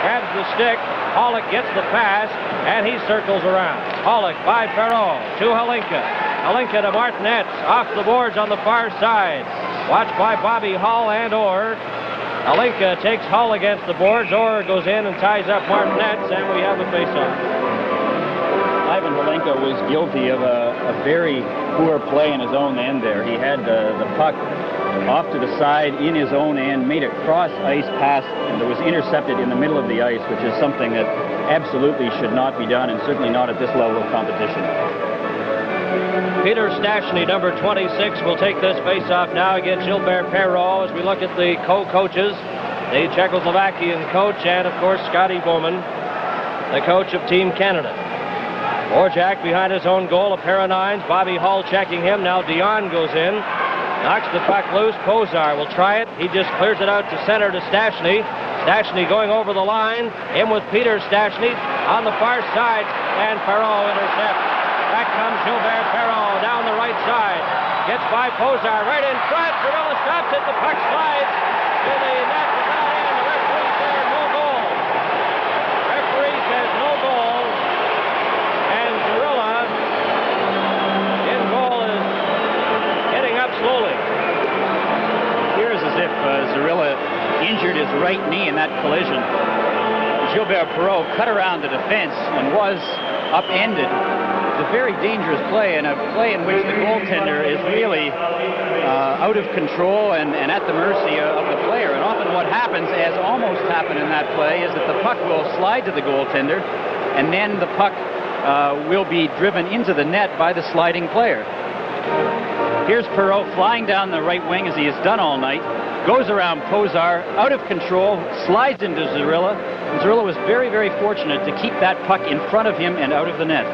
S1: Grabs the stick. Holick gets the pass, and he circles around. Holick by Perreault to Halinka. Halinka to Martinez. Off the boards on the far side. Watched by Bobby Hull and Orr. Halinka takes Hull against the boards. Orr goes in and ties up Martinez, and we have a face-off.
S2: Ivan Halinka was guilty of a very poor play in his own end there. He had the puck off to the side in his own end, made a cross-ice pass that was intercepted in the middle of the ice, which is something that absolutely should not be done, and certainly not at this level of competition.
S1: Peter Stastny, number 26, will take this face-off now against Gilbert Perreault as we look at the co-coaches, the Czechoslovakian coach, and, of course, Scotty Bowman, the coach of Team Canada. Orjak behind his own goal, a pair of nines. Bobby Hull checking him. Now Dion goes in. Knocks the puck loose. Pozar will try it. He just clears it out to center to Stastny. Stastny going over the line. In with Peter Stastny on the far side. And Perreault intercepts. Back comes Gilbert Perreault down the right side. Gets by Pozar right in front. Zurilla stops it. The puck slides to the net. Without in. The referee says no goal. Referee says no goal. And Zurilla in goal is getting up slowly.
S2: Appears as if Zurilla injured his right knee in that collision. Gilbert Perreault cut around the defense and was upended. It's a very dangerous play, and a play in which the goaltender is really out of control and at the mercy of the player. And often what happens, as almost happened in that play, is that the puck will slide to the goaltender, and then the puck will be driven into the net by the sliding player. Here's Perreault flying down the right wing as he has done all night, goes around Pozar, out of control, slides into Zurilla, and Zurilla was very, very fortunate to keep that puck in front of him and out of the net.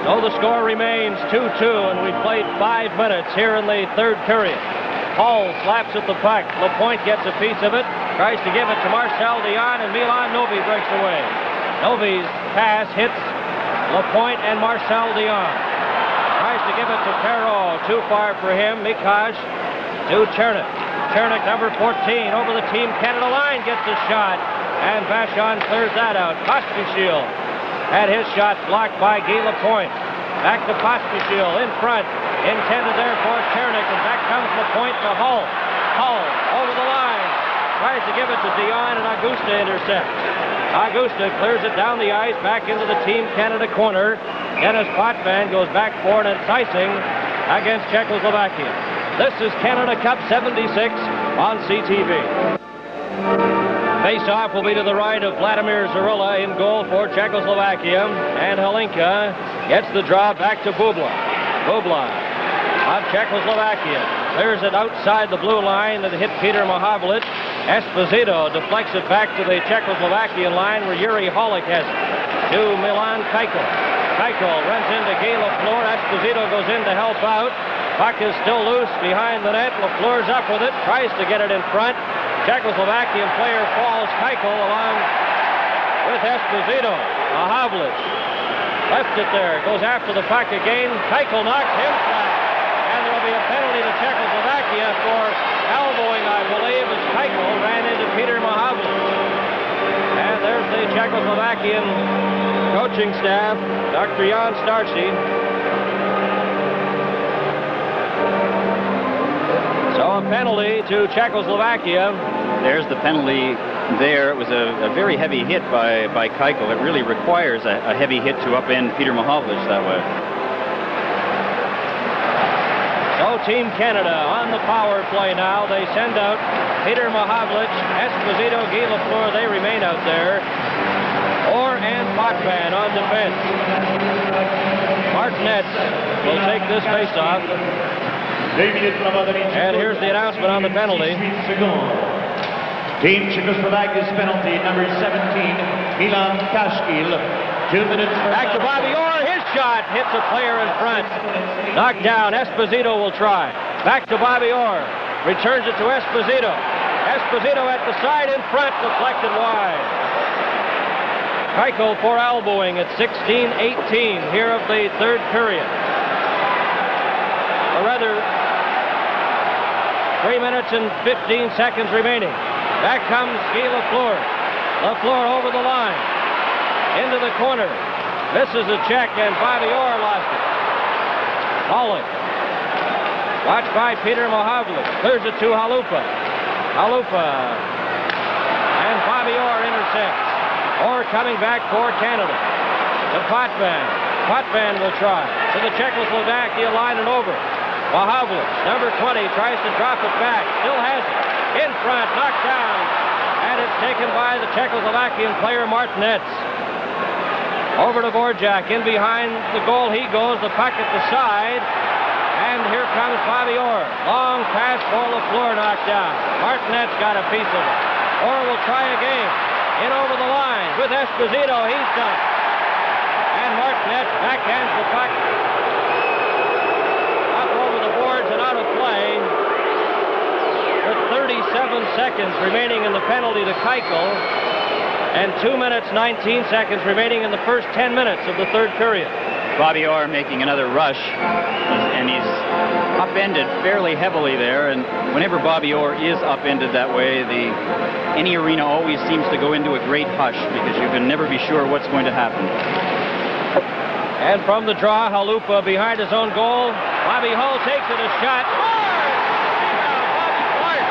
S1: So the score remains 2-2, and we've played 5 minutes here in the third period. Hull slaps at the puck. Lapointe gets a piece of it, tries to give it to Marcel Dion, and Milan Novi breaks away. Novi's pass hits Lapointe and Marcel Dion. Tries to give it to Perreault. Too far for him. Mikaj to Chernik. Chernik, number 14, over the Team Canada line, gets a shot, and Vachon clears that out. Pospisil had his shot blocked by Guy Lapointe. Back to Pospisil in front, intended there for Chernik, and back comes Lapointe to Hull. Hull over the line, tries to give it to Dion, and Augusta intercepts. Augusta clears it down the ice, back into the Team Canada corner. Dennis Potvin goes back for an enticing against Czechoslovakia. This is Canada Cup 76 on CTV. Face-off will be to the right of Vladimir Zurilla in goal for Czechoslovakia, and Halinka gets the draw back to Bubla. Bubla of Czechoslovakia clears it outside the blue line and hit Peter Mahavlich. Esposito deflects it back to the Czechoslovakian line where Yuri Holik has it. To Milan Keuchel. Keuchel runs into Guy Lafleur. Esposito goes in to help out. Puck is still loose behind the net. Lafleur's up with it, tries to get it in front. Czechoslovakian player falls. Keuchel along with Esposito. Mahavlich left it there, goes after the puck again. Keuchel knocks him flat, and there will be a penalty to Czechoslovakia for elbowing, I believe, as Keuchel ran into Peter Mahavlich. And there's the Czechoslovakian coaching staff, Dr. Jan Starcy. So a penalty to Czechoslovakia.
S2: There's the penalty there. It was a very heavy hit by Keuchel. It really requires a heavy hit to upend Peter Mahavlich that way.
S1: So Team Canada on the power play now. They send out Peter Mahavlich, Esposito, Guy Lafleur. They remain out there. Orr and Potvin on defense. Martinez will take this face-off. And here's the announcement on the penalty.
S3: Team Czechoslovakia's penalty, number 17, Milan Kashkil. 2 minutes for...
S1: Back to Bobby Orr. His shot hits a player in front. Knocked down. Esposito will try. Back to Bobby Orr. Returns it to Esposito. Esposito at the side in front, deflected wide. Keuchel for elbowing at 16-18 here of the third period. Or rather, 3 minutes and 15 seconds remaining. Back comes Guy Lafleur. Lafleur over the line. Into the corner. Misses a check, and Bobby Orr lost it. Holik. Watched by Peter Mahavlich. Clears it to Halupa. Halupa. And Bobby Orr intercepts. Orr coming back for Canada. To Potvin. Potvin will try. To the Czechoslovakia line and over. Wahavlich, number 20, tries to drop it back. Still has it. In front, knocked down. And it's taken by the Czechoslovakian player Martinetz. Over to Borjak. In behind the goal he goes. The puck at the side. And here comes Bobby Orr. Long pass for Lafleur, knocked down. Martinetz got a piece of it. Orr will try again. In over the line with Esposito. He's done. And Martinetz backhands the puck up over the boards and out of play. With 37 seconds remaining in the penalty to Keuchel. And 2 minutes, 19 seconds remaining in the first 10 minutes of the third period.
S2: Bobby Orr making another rush, and he's upended fairly heavily there. And whenever Bobby Orr is upended that way, any arena always seems to go into a great hush because you can never be sure what's going to happen.
S1: And from the draw, Halupa behind his own goal. Bobby Hull takes it, a shot. Scores! Bobby Clark!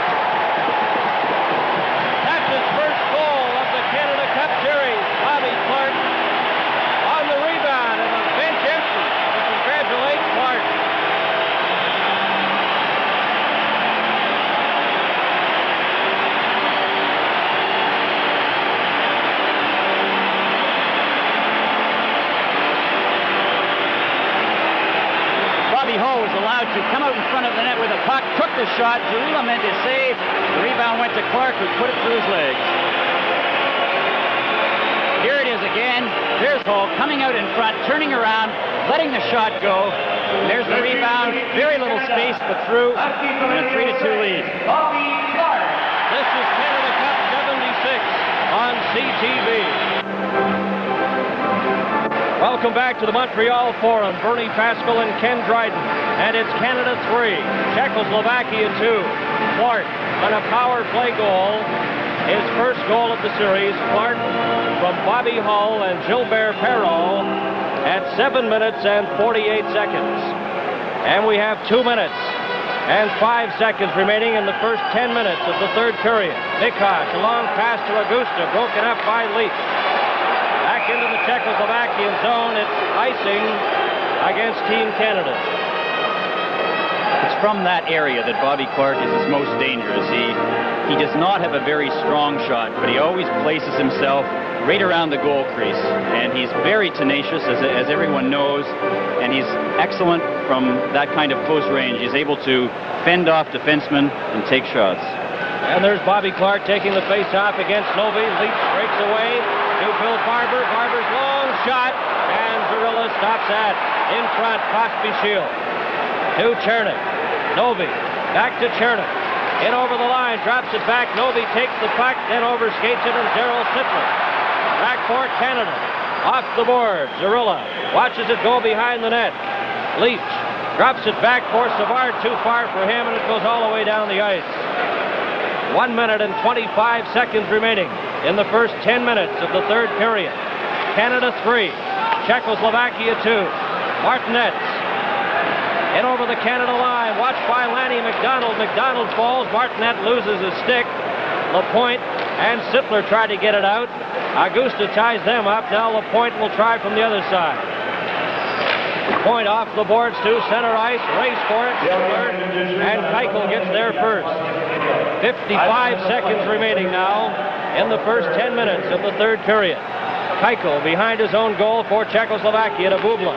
S1: That's his first goal of the Canada Cup Series. Bobby Clark on the rebound, and the bench empty to congratulate Clark.
S2: Bobby Hull was allowed to come out in front of the net with a puck, took the shot. Zarula meant to save. The rebound went to Clark, who put it through his legs. Here it is again. There's Hull coming out in front, turning around, letting the shot go. There's the rebound. Very little space, but through. And a 3-2 lead.
S1: This is Canada Cup 76 on CTV. Welcome back to the Montreal Forum. Bernie Pascal and Ken Dryden. And it's Canada 3, Czechoslovakia 2. Clark on a power play goal. His first goal of the series. Clark from Bobby Hull and Gilbert Perrault at 7 minutes and 48 seconds. And we have 2 minutes and 5 seconds remaining in the first 10 minutes of the third period. Mikosh, a long pass to Augusta, broken up by Leach. Back into the Czechoslovakian zone. It's icing against Team Canada.
S2: It's from that area that Bobby Clark is his most dangerous. He does not have a very strong shot, but he always places himself right around the goal crease. And he's very tenacious, as everyone knows, and he's excellent from that kind of close range. He's able to fend off defensemen and take shots.
S1: And there's Bobby Clark taking the face-off against Novi. Leach breaks away to Bill Barber. Barber's long shot, and Zarilla stops that. In front, Pospisil to Chernik. Novi back to Chernik. In over the line, drops it back. Novi takes the puck, then overskates it, and Daryl Sittler. Back for Canada. Off the board. Zarilla watches it go behind the net. Leach drops it back for Savard. Too far for him, and it goes all the way down the ice. 1 minute and 25 seconds remaining in the first 10 minutes of the third period. Canada 3, Czechoslovakia 2. Martinetz in over the Canada line, watched by Lanny McDonald. McDonald falls. Martinet loses his stick. Lapointe and Sittler try to get it out. Augusta ties them up. Now Lapointe will try from the other side. Point off the boards to center ice. Race for it. Sittler and Keuchel gets there first. 55 seconds remaining now in the first 10 minutes of the third period. Keuchel behind his own goal for Czechoslovakia to Bubla.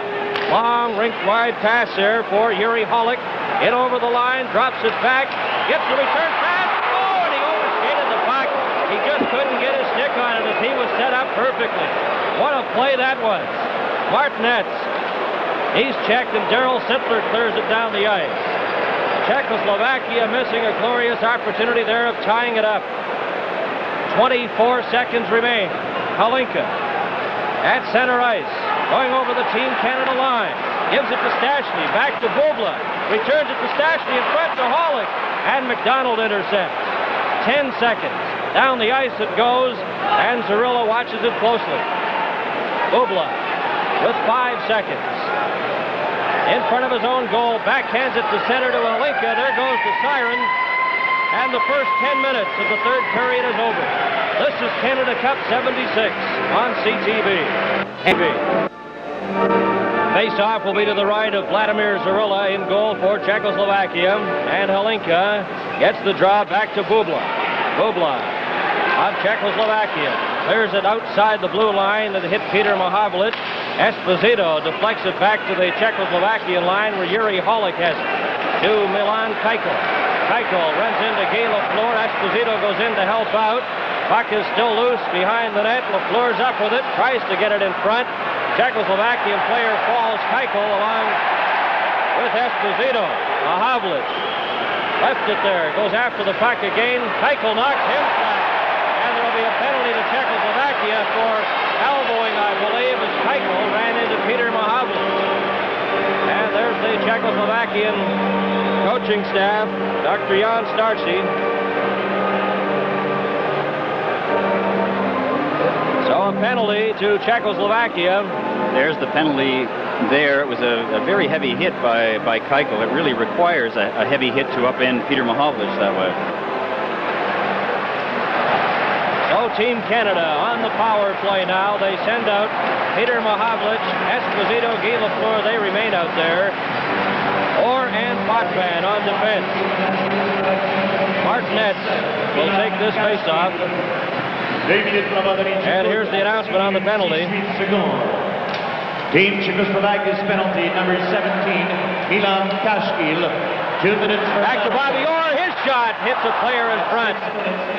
S1: Long rink-wide pass there for Yuri Holick. In over the line, drops it back, gets the return pass. Oh, and he overskated the puck. He just couldn't get his stick on it as he was set up perfectly. What a play that was. Martinetz, he's checked, and Daryl Sittler clears it down the ice. Czechoslovakia missing a glorious opportunity there of tying it up. 24 seconds remain. Halinka at center ice, going over the Team Canada line. Gives it to Stastny, back to Bubla. Returns it to Stastny, in front to Holick. And McDonald intercepts. 10 seconds. Down the ice it goes, and Zarilla watches it closely. Bubla with 5 seconds. In front of his own goal, backhands it to center to Halinka. There goes the siren. And the first 10 minutes of the third period is over. This is Canada Cup 76 on CTV. Face-off will be to the right of Vladimir Zarilla in goal for Czechoslovakia. And Hlinka gets the draw back to Bubla. Bubla of Czechoslovakia clears it outside the blue line and hit Peter Mahavlich. Esposito deflects it back to the Czechoslovakian line where Yuri Holick has it. To Milan Keuchel. Keuchel runs into Guy Lafleur. Esposito goes in to help out. Puck is still loose behind the net. Lafleur's up with it, tries to get it in front. Czechoslovakian player falls. Keuchel along with Esposito. Mahavlich left it there, goes after the puck again. Keuchel knocks him flat. And there will be a penalty to Czechoslovakia for elbowing, I believe, as Keuchel ran into Peter Mahavlich. And there's the Czechoslovakian coaching staff, Dr. Jan Starcy. So a penalty to Czechoslovakia.
S2: There's the penalty there. It was a very heavy hit by Keuchel. It really requires a heavy hit to upend Peter Mahavlich that way.
S1: So Team Canada on the power play now. They send out Peter Mahavlich, Esposito, Guy Lafleur. They remain out there. Orr and Potvin on defense. Martinet will take this face-off. And here's the announcement on the penalty.
S3: Team Czechoslovakia's penalty, number 17, Milan Kashkil. 2 minutes.
S1: Back to Bobby Orr. His shot hits a player in front.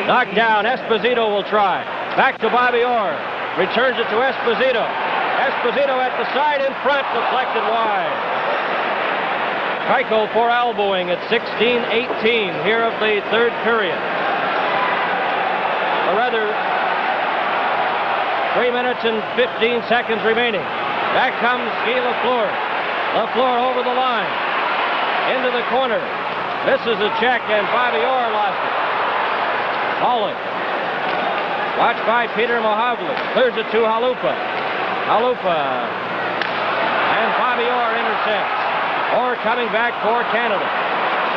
S1: Knocked down. Esposito will try. Back to Bobby Orr. Returns it to Esposito. Esposito at the side in front, deflected wide. Keuchel for elbowing at 16:18 here of the third period. Or rather, 3 minutes and 15 seconds remaining. Back comes Guy Lafleur. Lafleur over the line. Into the corner. Misses a check, and Bobby Orr lost it. Holick. Watched by Peter Mahavlich. Clears it to Halupa. Halupa. And Bobby Orr intercepts. Orr coming back for Canada.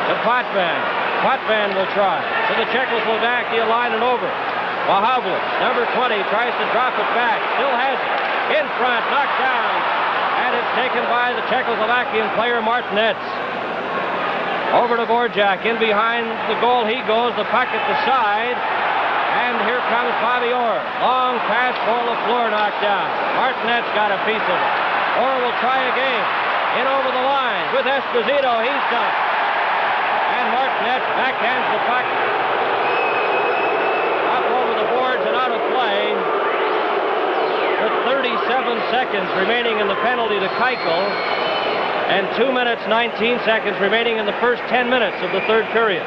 S1: To Potvin. Potvin will try. To the Czechoslovakia line and over. Mahavlich, number 20, tries to drop it back. Still has it. In front, knocked down. And it's taken by the Czechoslovakian player Martinez. Over to Borjak. In behind the goal he goes. The puck at the side. And here comes Bobby Orr. Long pass for Lafleur, knocked down. Martinez got a piece of it. Orr will try again. In over the line with Esposito. He's done it. And Martinez backhands the puck. Up over the boards and out of play. With 37 seconds remaining in the penalty to Keuchel. And 2 minutes, 19 seconds remaining in the first 10 minutes of the third period.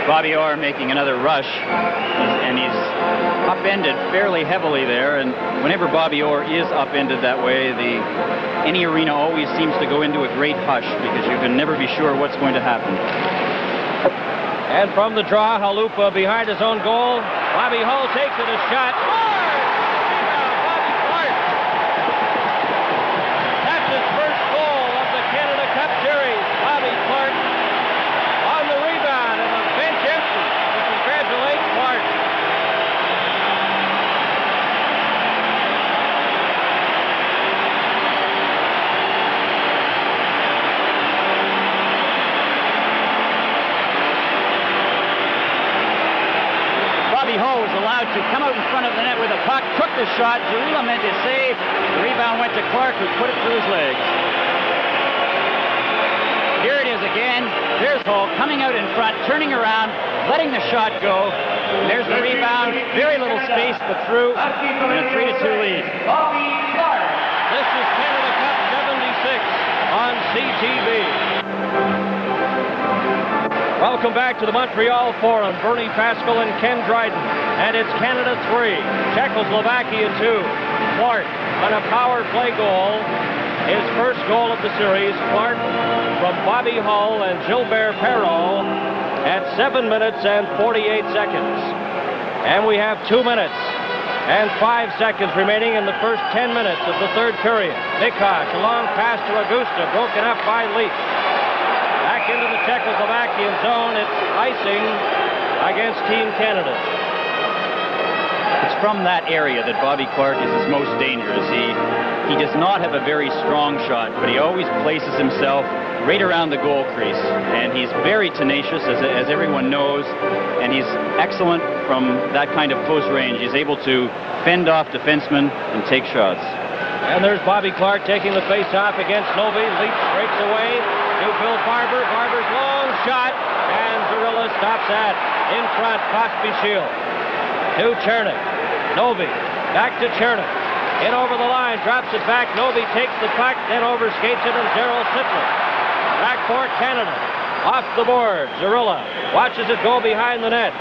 S2: Bobby Orr making another rush, and he's upended fairly heavily there. And whenever Bobby Orr is upended that way, any arena always seems to go into a great hush because you can never be sure what's going to happen.
S1: And from the draw, Halupa behind his own goal. Bobby Hull takes it, a shot. Bobby Clark. That's his first goal of the Canada Cup Series. Bobby Clark on the rebound, and the bench empty. We congratulate Clark.
S2: Hull was allowed to come out in front of the net with a puck, took the shot, Zarilla meant to save, the rebound went to Clark, who put it through his legs. Here it is again, there's Hull coming out in front, turning around, letting the shot go, there's the rebound, very little space but through, and a 3-2 lead.
S1: This is Canada Cup 76 on CTV. Welcome back to the Montreal Forum. Bernie Pascal and Ken Dryden. And it's Canada 3, Czechoslovakia 2. Clark on a power play goal. His first goal of the series. Clark from Bobby Hull and Gilbert Perrault at 7 minutes and 48 seconds. And we have 2 minutes and 5 seconds remaining in the first 10 minutes of the third period. Mikosh, a long pass to Augusta, broken up by Leach. Back into the Czechoslovakian zone. It's icing against Team Canada.
S2: It's from that area that Bobby Clarke is his most dangerous. He does not have a very strong shot, but he always places himself right around the goal crease. And he's very tenacious, as everyone knows, and he's excellent from that kind of close range. He's able to fend off defensemen and take shots.
S1: And there's Bobby Clarke taking the face-off against Novi. Leach breaks away to Bill Barber. Barber's long shot, and Zarilla stops that. In front, Pospisil to Chernik. Novi back to Chernik. In over the line, drops it back. Novi takes the puck, then overskates it, and Daryl Sittler. Back for Canada. Off the board. Zarilla watches it go behind the net.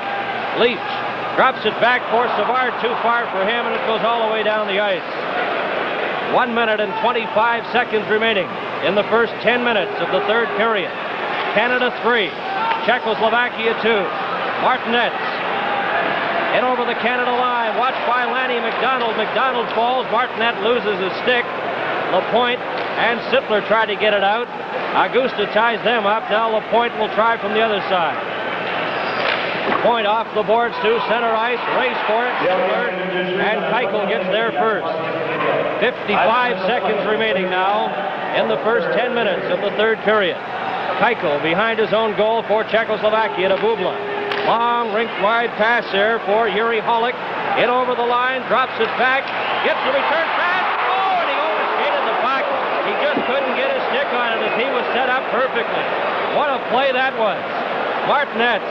S1: Leach drops it back for Savard. Too far for him, and it goes all the way down the ice. 1 minute and 25 seconds remaining in the first 10 minutes of the third period. Canada 3, Czechoslovakia 2. Martinets in over the Canada line, watched by Lanny McDonald. McDonald falls. Martinet loses his stick. Lapointe and Sittler try to get it out. Augusta ties them up. Now Lapointe will try from the other side. Point off the boards to center ice. Race for it. Sittler and Keuchel gets there first. 55 seconds remaining now in the first 10 minutes of the third period. Keuchel behind his own goal for Czechoslovakia to Bubla. Long rink-wide pass there for Yuri Holick. In over the line, drops it back, gets the return pass. Oh, and he overskated the puck. He just couldn't get his stick on it as he was set up perfectly. What a play that was. Martinets.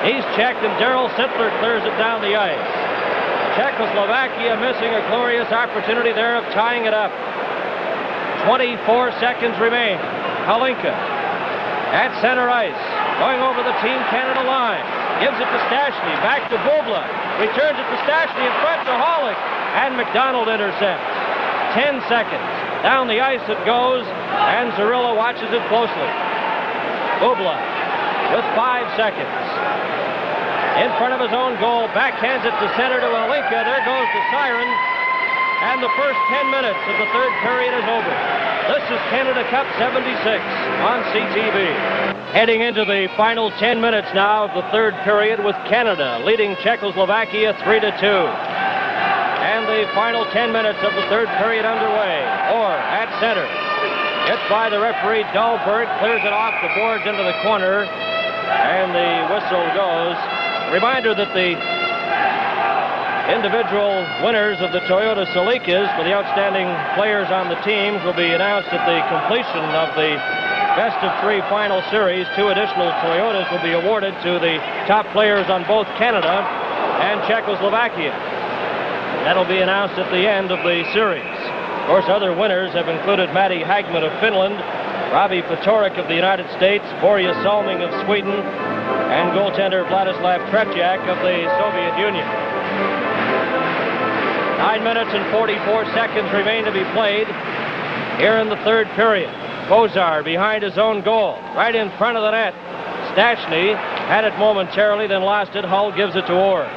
S1: He's checked, and Daryl Sittler clears it down the ice. Czechoslovakia missing a glorious opportunity there of tying it up. 24 seconds remain. Halinka at center ice. Going over the Team Canada line. Gives it to Stastny. Back to Bubla. Returns it to Stastny in front to Holick. And McDonald intercepts. 10 seconds. Down the ice it goes. And Zarilla watches it closely. Bubla with 5 seconds. In front of his own goal. Backhands it to center to Halinka. There goes the siren. And the first 10 minutes of the third period is over. This is Canada Cup 76 on CTV. Heading into the final 10 minutes now of the third period with Canada leading Czechoslovakia 3-2. And the final 10 minutes of the third period underway. Orr at center. Hit by the referee Dahlberg. Clears it off the boards into the corner. And the whistle goes. Reminder that the individual winners of the Toyota Celikas for the outstanding players on the teams will be announced at the completion of the best-of-3 final series. 2 additional Toyotas will be awarded to the top players on both Canada and Czechoslovakia. That'll be announced at the end of the series. Of course, other winners have included Matti Hagman of Finland, Robbie Fatorik of the United States, Borja Salming of Sweden, and goaltender Vladislav Tretiak of the Soviet Union. 9 minutes and 44 seconds remain to be played here in the third period. Kozar behind his own goal, right in front of the net. Stastny had it momentarily, then lost it. Hull gives it to Orr.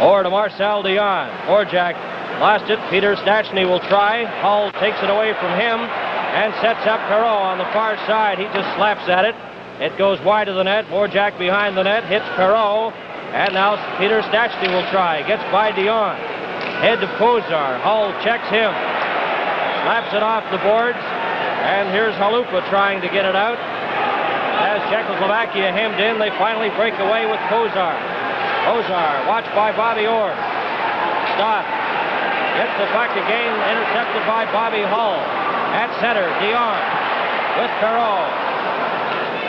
S1: Orr to Marcel Dion. Orjak lost it. Peter Stastny will try. Hull takes it away from him and sets up Perreault on the far side. He just slaps at it. It goes wide of the net. Orjak behind the net, hits Perreault. And now Peter Stastny will try. Gets by Dion. Head to Kozar. Hull checks him. Slaps it off the boards. And here's Halupa trying to get it out. As Czechoslovakia hemmed in, they finally break away with Kozar. Kozar, watched by Bobby Orr. Stop. Gets the puck again, intercepted by Bobby Hull. At center, Dion with Perreault.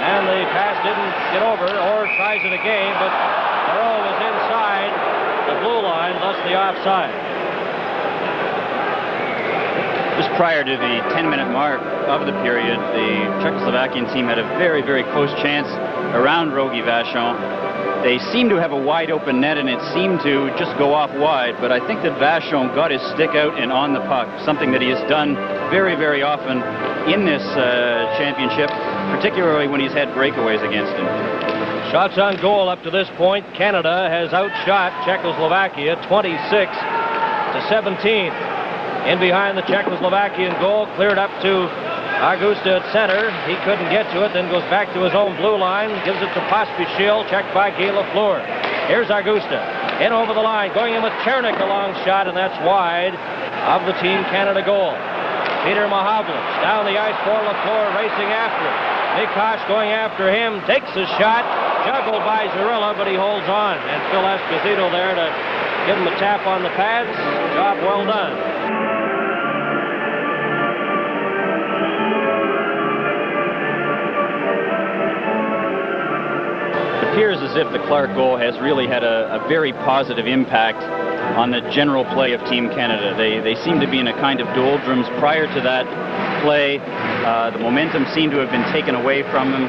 S1: And the pass didn't get over. Orr tries it again, but Perreault was inside the blue line, thus the offside.
S2: Just prior to the 10-minute mark of the period, the Czechoslovakian team had a very, very close chance around Rogie Vachon. They seemed to have a wide open net, and it seemed to just go off wide, but I think that Vachon got his stick out and on the puck, something that he has done very, very often in this championship, particularly when he's had breakaways against him.
S1: Shots on goal up to this point. Canada has outshot Czechoslovakia 26-17. In behind the Czechoslovakian goal, cleared up to Augusta at center. He couldn't get to it, then goes back to his own blue line. Gives it to Pospisil, checked by Guy Lafleur. Here's Augusta. In over the line, going in with Chernik, a long shot, and that's wide of the Team Canada goal. Peter Mahovlich down the ice for Lafleur, racing after him. Mikosh going after him, takes a shot, juggled by Zarilla, but he holds on. And Phil Esposito there to give him a tap on the pads. Job well done.
S2: It appears as if the Clark goal has really had a very positive impact on the general play of Team Canada. They seem to be in a kind of doldrums prior to that play. The momentum seemed to have been taken away from them.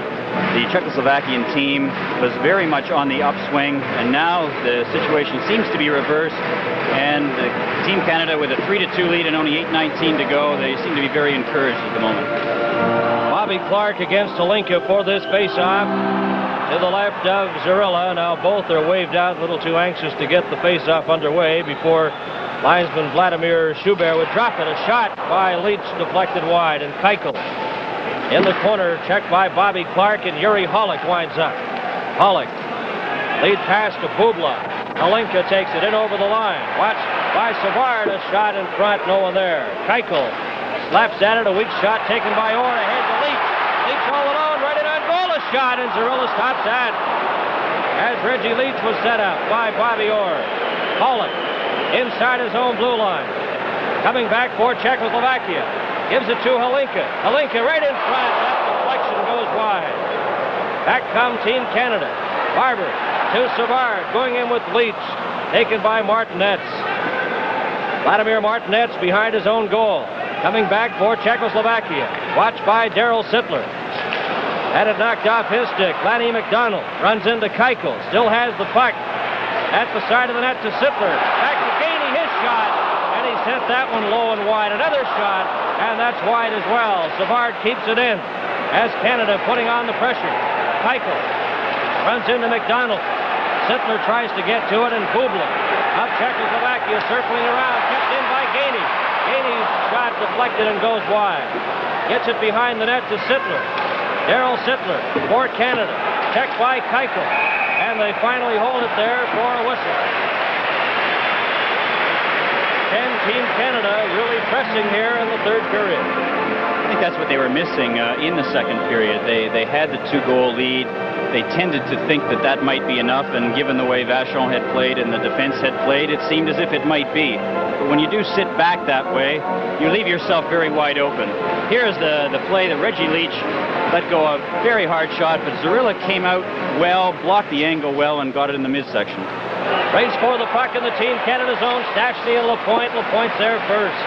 S2: The Czechoslovakian team was very much on the upswing, and now the situation seems to be reversed, and Team Canada with a 3-2 lead and only 8:19 to go, they seem to be very encouraged at the moment.
S1: Bobby Clark against Holinka for this face-off. To the left of Zarilla. Now both are waved out, a little too anxious to get the face-off underway before linesman Vladimir Schubert would drop it. A shot by Leach deflected wide, and Keuchel in the corner, checked by Bobby Clark, and Yuri Holick winds up. Holick, lead pass to Bubla. Holinka takes it in over the line. Watched by Savard, a shot in front, no one there. Keuchel slaps at it, a weak shot taken by Orr, ahead to Leach. Leach all alone, right in on goal, a shot, and Zarilla stops that. As Reggie Leach was set up by Bobby Orr. Holick inside his own blue line. Coming back for Czechoslovakia. Gives it to Holinka. Holinka right in front. That deflection goes wide. Back come Team Canada. Barber to Savard. Going in with Leach. Taken by Martinetz. Vladimir Martinetz behind his own goal. Coming back for Czechoslovakia. Watched by Darryl Sittler. Had it knocked off his stick. Lanny McDonald runs into Keuchel. Still has the puck. At the side of the net to Sittler. Back to Gainey, his shot. And he sent that one low and wide. Another shot. And that's wide as well. Savard keeps it in. As Canada putting on the pressure. Keuchel runs into McDonald. Sittler tries to get to it, and Bubla of Czechoslovakia circling around. Kept in by Gainey. Gainey's shot deflected and goes wide. Gets it behind the net to Sittler. Darryl Sittler for Canada. Checked by Keuchel. And they finally hold it there for a whistle. And Team Canada really pressing here in the third period.
S2: I think that's what they were missing in the second period. They had the 2-goal lead. They tended to think that that might be enough, and given the way Vachon had played and the defense had played, it seemed as if it might be. But when you do sit back that way, you leave yourself very wide open. Here's the play that Reggie Leach let go a very hard shot, but Zarilla came out well, blocked the angle well, and got it in the midsection.
S1: Race for the puck in the Team Canada zone. Stachny and Lapointe. Lapointe's there first.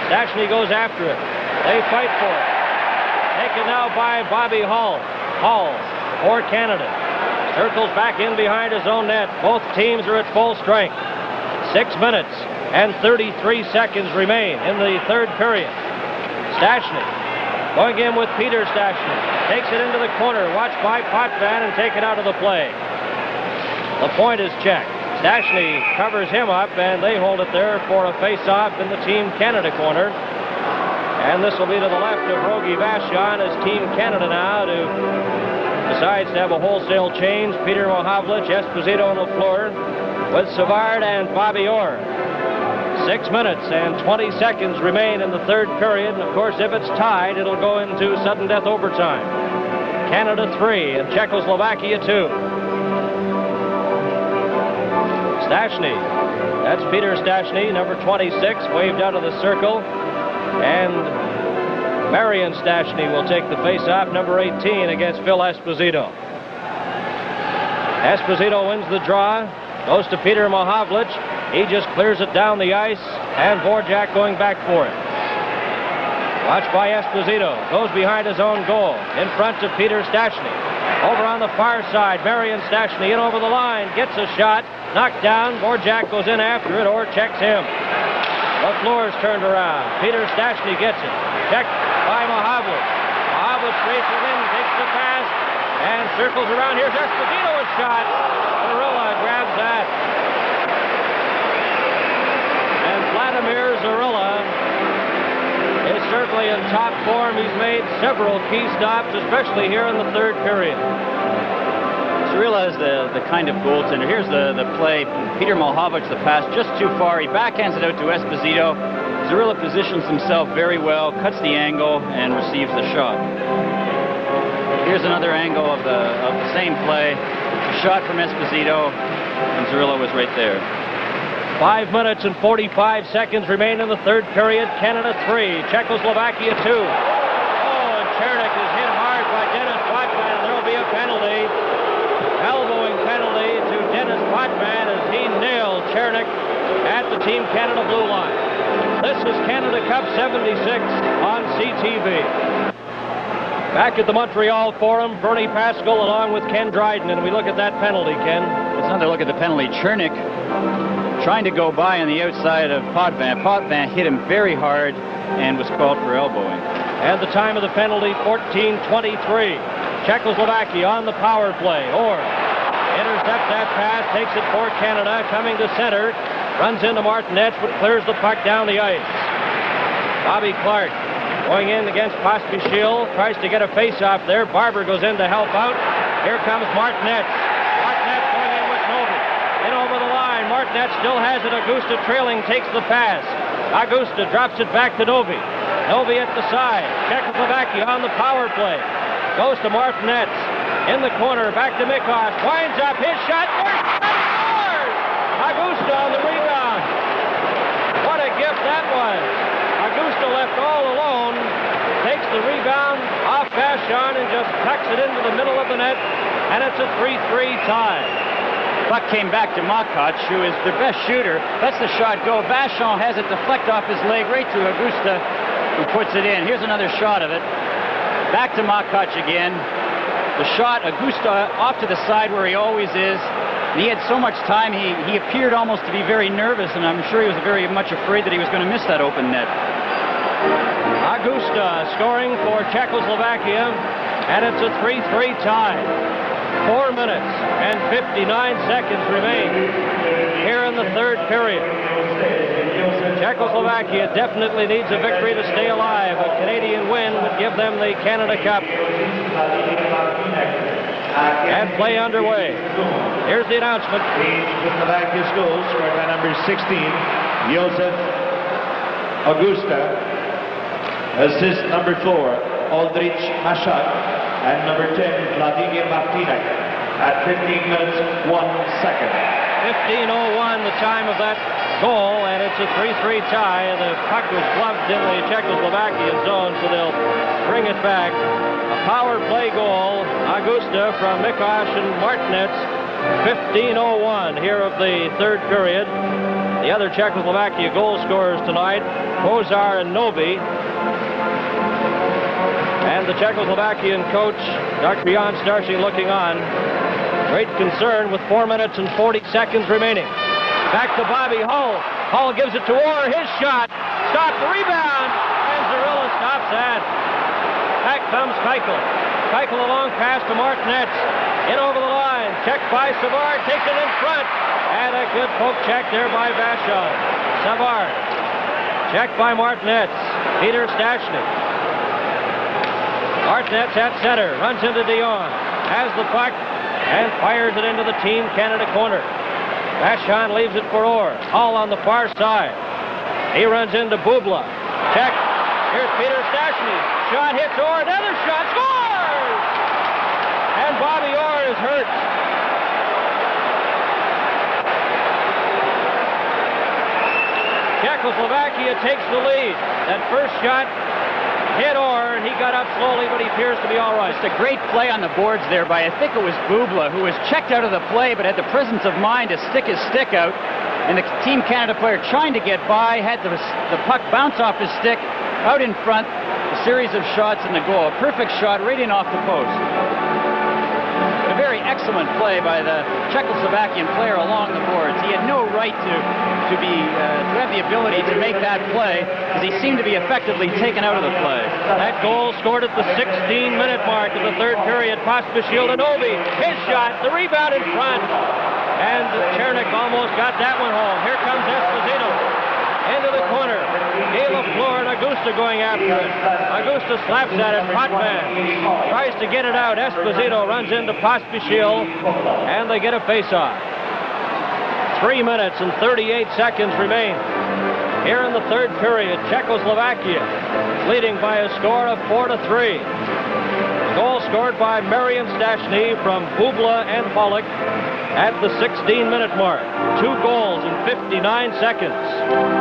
S1: Stachny goes after it. They fight for it. Taken now by Bobby Hull. Hull for Canada. Circles back in behind his own net. Both teams are at full strength. 6 minutes and 33 seconds remain in the third period. Stachny going in with Peter Stachny. Takes it into the corner. Watched by Potvin and taken out of the play. Lapointe is checked. Stachny covers him up, and they hold it there for a face-off in the Team Canada corner. And this will be to the left of Rogie Vachon as Team Canada now decides to have a wholesale change. Peter Mahovlich, Esposito, and Lafleur with Savard and Bobby Orr. 6 minutes and 20 seconds remain in the third period. And of course, if it's tied, it'll go into sudden death overtime. Canada 3 and Czechoslovakia 2. Stachny. That's Peter Stachny, number 26, waved out of the circle. And Marian Stachny will take the face-off, number 18, against Phil Esposito. Esposito wins the draw, goes to Peter Mahovlich. He just clears it down the ice, and Vorjak going back for it. Watched by Esposito, goes behind his own goal, in front of Peter Stachny. Over on the far side, Marian Stachny in over the line, gets a shot, knocked down. Vorjak goes in after it, or checks him. Lafleur's turned around. Peter Stachny gets it. Checked by Mahovlich. Mahovlich races in, takes the pass, and circles around. Here's Esposito, a shot. Zarilla grabs that. And Vladimir Zarilla is certainly in top form. He's made several key stops, especially here in the third period.
S2: Cirilla is the kind of goaltender. Here's the play. Peter Malhovich, the pass just too far. He backhands it out to Esposito. Cirilla positions himself very well, cuts the angle, and receives the shot. Here's another angle of the same play. A shot from Esposito, and Cirilla was right there.
S1: 5 minutes and 45 seconds remain in the third period. Canada 3, Czechoslovakia 2. Oh, and Chernik is hit hard by Dennis Potvin, and there will be a penalty. Elbowing penalty to Dennis Potvin as he nailed Chernik at the Team Canada blue line. This is Canada Cup 76 on CTV. Back at the Montreal Forum, Bernie Pascal along with Ken Dryden, and we look at that penalty, Ken.
S2: Let's another look at the penalty. Chernik trying to go by on the outside of Potvin. Potvin hit him very hard and was called for elbowing.
S1: And the time of the penalty, 14:23. Czechoslovakia on the power play. Orr intercepts that pass, takes it for Canada, coming to center, runs into Martinez, but clears the puck down the ice. Bobby Clark going in against Pospisil, tries to get a face-off there. Barber goes in to help out. Here comes Martinez. Martinez going in with Novi. In over the line. Martinez still has it. Augusta trailing, takes the pass. Augusta drops it back to Novi. Novi at the side. Czechoslovakia on the power play. Goes to Martinez. In the corner, back to Mikos. Winds up his shot. Scores! Augusta on the rebound. What a gift that was. Augusta left all alone. Takes the rebound off Vachon and just tucks it into the middle of the net. And it's a 3-3 tie.
S2: Puck came back to Makac, who is their best shooter. Lets the shot go. Vachon has it deflect off his leg right to Augusta, who puts it in. Here's another shot of it. Back to Makac again. The shot, Augusta off to the side where he always is. And he had so much time, he appeared almost to be very nervous, and I'm sure he was very much afraid that he was going to miss that open net.
S1: Augusta scoring for Czechoslovakia, and it's a 3-3 tie. 4 minutes and 59 seconds remain here in the third period. Czechoslovakia definitely needs a victory to stay alive. A Canadian win would give them the Canada Cup. And play underway. Here's the announcement.
S3: Czechoslovakia's goal scored by number 16, Josef Augusta. Assist number 4, Aldrich Mashak. And number 10, Vladimir Martinek. At 15 minutes, 1 second.
S1: 15:01, the time of that goal, and it's a 3-3 tie. The puck was gloved in the Czechoslovakian zone, so they'll bring it back. A power play goal, Augusta from Mikos and Martinez. 15:01 here of the third period. The other Czechoslovakia goal scorers tonight, Kozar and Novi. And the Czechoslovakian coach, Dr. Jan Starshing, looking on. Great concern with 4 minutes and 40 seconds remaining. Back to Bobby Hull. Hull gives it to Orr. His shot. Stop the rebound. And Cirilla stops that. Back comes Keuchel. Keuchel a long pass to Martinez. In over the line. Checked by Savard. Takes it in front. And a good poke check there by Vachon. Savard. Checked by Martinez. Peter Stashny. Martinez at center. Runs into Dion. Has the puck. And fires it into the Team Canada corner. Vachon leaves it for Orr. Hull on the far side. He runs into Bubla. Check. Here's Peter Stashny. Shot hits Orr. Another shot. Scores! And Bobby Orr is hurt. Czechoslovakia takes the lead. That first shot hit Orr, and he got up slowly, but he appears to be all right.
S2: Just a great play on the boards there by, I think it was Bubla, who was checked out of the play, but had the presence of mind to stick his stick out. And the Team Canada player trying to get by, had the puck bounce off his stick, out in front, a series of shots in the goal. A perfect shot right in off the post. A very excellent play by the Czechoslovakian player along the boards. He had no right to have the ability to make that play, because he seemed to be effectively taken out of the play.
S1: That goal scored at the 16-minute mark of the third period. Pospisil to Novi. His shot, the rebound in front. And Chernik almost got that one home. Here comes Esposito into the corner. Guy Lafleur and Augusta going after it. Augusta slaps at it. Potvin tries to get it out. Esposito runs into Pospisil, and they get a face-off. 3 minutes and 38 seconds remain. Here in the third period, Czechoslovakia leading by a score of 4-3. The goal scored by Marian Stachny from Bubla and Pollock at the 16-minute mark. 2 goals in 59 seconds.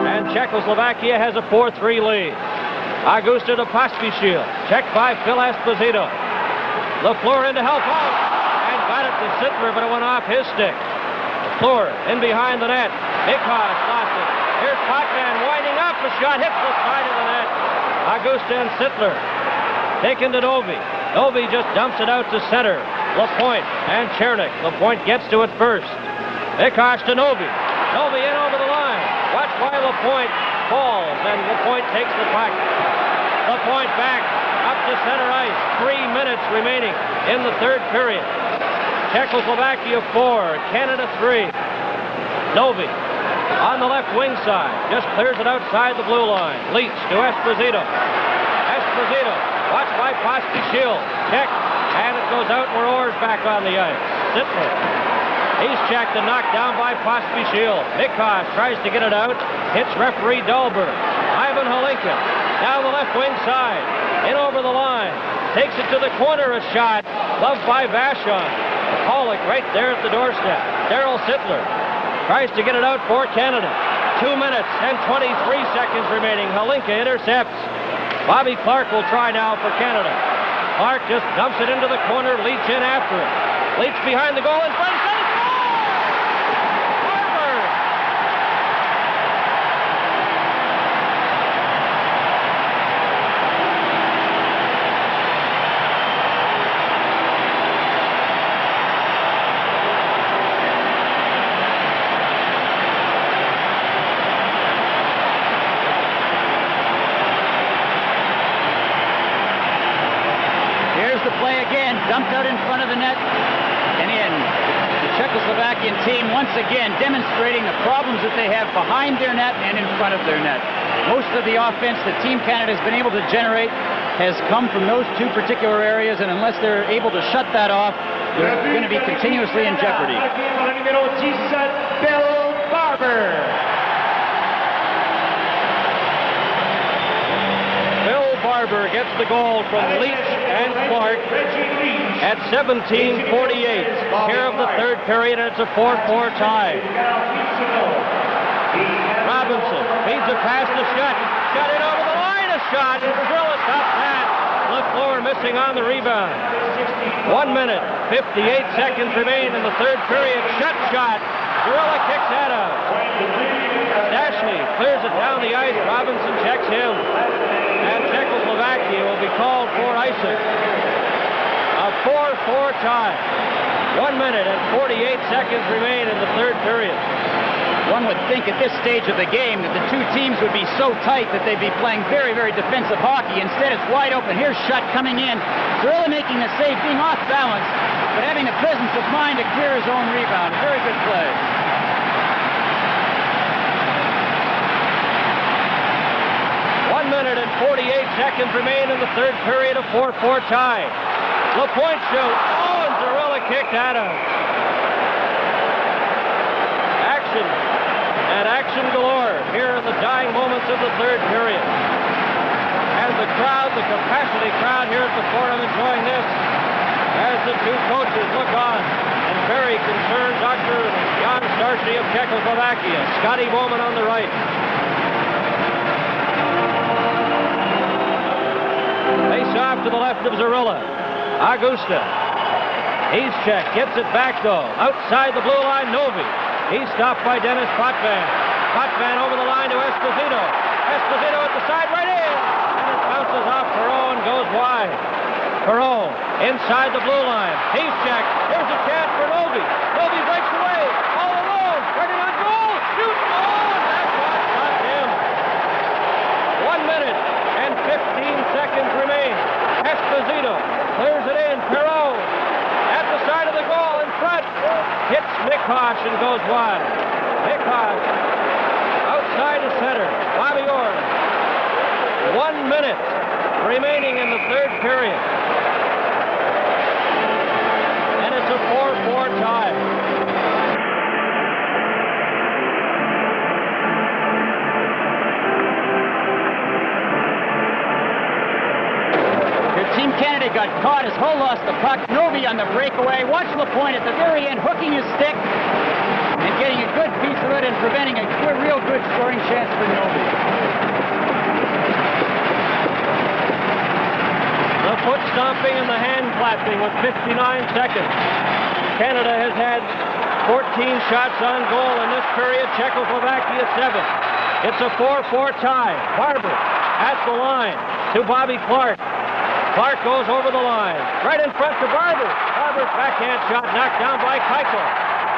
S1: And Czechoslovakia has a 4-3 lead. Augusta to Pospisil. Checked by Phil Esposito. Lafleur in to help out. And got it to Sittler, but it went off his stick. Lafleur in behind the net. Mikos lost it. Here's Potvin winding up. A shot hits the side of the net. Augusta and Sittler. Taken to Novi. Novi just dumps it out to center. Lapointe and Chernik. Lapointe gets to it first. Mikos to Novi. Novi in over the line. Watch by Lapointe. Falls, and Lapointe takes the puck. Lapointe back up to center ice. 3 minutes remaining in the third period. Czechoslovakia 4, Canada 3. Novi on the left wing side. Just clears it outside the blue line. Leach to Esposito. Esposito, watched by Pospisil. Check, and it goes out. Moreau's back on the ice. Sittler. He's checked and knocked down by Pospisil. Mikos tries to get it out. Hits referee Dahlberg. Ivan Holinka down the left wing side. In over the line. Takes it to the corner. A shot. Loved by Vachon. Pollock right there at the doorstep. Darryl Sittler tries to get it out for Canada. 2 minutes and 23 seconds remaining. Holinka intercepts. Bobby Clark will try now for Canada. Clark just dumps it into the corner. Leach in after it. Leach behind the goal in front.
S2: Dumped out in front of the net, and in the Czechoslovakian team once again demonstrating the problems that they have behind their net and in front of their net. Most of the offense that Team Canada has been able to generate has come from those 2 particular areas, and unless they're able to shut that off, they're going to be continuously in jeopardy.
S4: Bill Barber.
S1: Barber gets the goal from Leach and Clark at 17:48 here of the third period, and it's a 4-4 tie. Robinson feeds a pass to Shutt. Shutt in over the line. A shot. Drill it up that. Lafleur missing on the rebound. 1 minute, 58 seconds remain in the third period. Shutt shot. Gorilla kicks that out. Stachny clears it down the ice. Robinson checks him. And Czechoslovakia will be called for icing. A 4-4 tie. 1 minute and 48 seconds remain in the third period.
S2: One would think at this stage of the game that the 2 teams would be so tight that they'd be playing very, very defensive hockey. Instead, it's wide open. Here's Shutt coming in. Really making the save, being off balance, but having the presence of mind to clear his own rebound. Very good play.
S1: 1 minute and 48 seconds remain in the third period of 4-4 tie. Lapointe shoots. Oh, and Zarilla kicked at him. Action. And action galore here in the dying moments of the third period. And the crowd, the capacity crowd here at the Forum enjoying this as the 2 coaches look on. And very concerned Dr. Jan Starcy of Czechoslovakia. Scotty Bowman on the right. Face off to the left of Zarilla. Augusta. He's checked. Gets it back, though. Outside the blue line, Novi. He's stopped by Dennis Potvin. Potvin over the line to Esposito. Esposito at the side, right in. And it bounces off Perreault and goes wide. Perreault inside the blue line. He's checked. Here's a chance for Novi. Novi breaks away. All alone. Running on goal. Shoots. Oh, and that shot stopped him. 1 minute and 15 seconds remain. Esposito clears it in. Perreault at the side of the goal in front. Hits Mikos and goes wide. Mikos outside the center. Bobby Orr minute remaining in the third period. And it's a 4-4 tie.
S5: Team Canada got caught as Hull lost the puck. Novi on the breakaway. Watch LaPointe at the very end hooking his stick and getting a good piece of it and preventing a real good scoring chance for Novi.
S1: The foot stomping and the hand clapping with 59 seconds. Canada has had 14 shots on goal in this period. Czechoslovakia 7. It's a 4-4 tie. Barber at the line to Bobby Clark. Clark goes over the line, right in front to Barber. Barber's backhand shot knocked down by Keiko.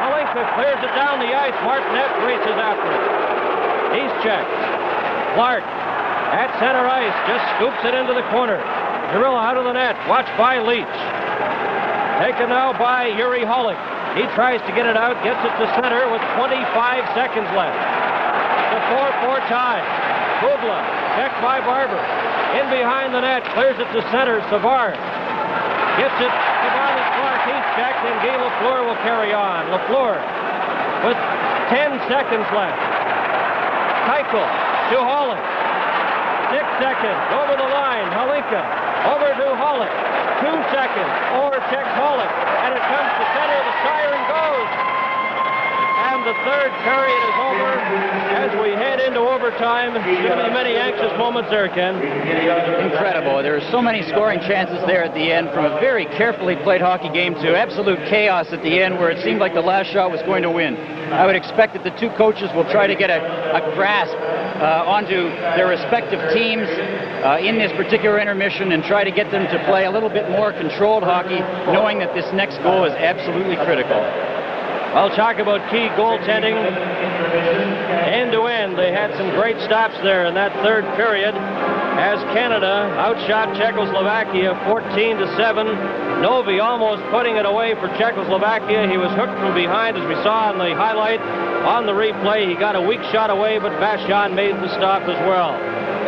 S1: Malinka clears it down the ice. Martinet races after it. He's checked. Clark at center ice just scoops it into the corner. Gorilla out of the net, watched by Leach. Taken now by Yuri Holick. He tries to get it out, gets it to center with 25 seconds left. The 4-4 tie. Bubla checked by Barber. In behind the net, clears it to center. Savard gets it to Bobby Clark. He's checked, and Guy Lafleur will carry on. Lafleur with 10 seconds left. Keuchel to Holick. 6 seconds. Over the line. Halinka over to Holick. 2 seconds. Over checks Holick. And it comes to center. The siren goes. And the third period is over as we head into overtime. There's going to be many anxious moments there, Ken.
S2: Incredible. There were so many scoring chances there at the end, from a very carefully played hockey game to absolute chaos at the end where it seemed like the last shot was going to win. I would expect that the two coaches will try to get a grasp onto their respective teams in this particular intermission and try to get them to play a little bit more controlled hockey, knowing that this next goal is absolutely critical.
S1: I'll talk about key goaltending. End to end, they had some great stops there in that third period as Canada outshot Czechoslovakia 14-7. Novi almost putting it away for Czechoslovakia. He was hooked from behind, as we saw on the highlight. On the replay, he got a weak shot away, but Vachon made the stop as well.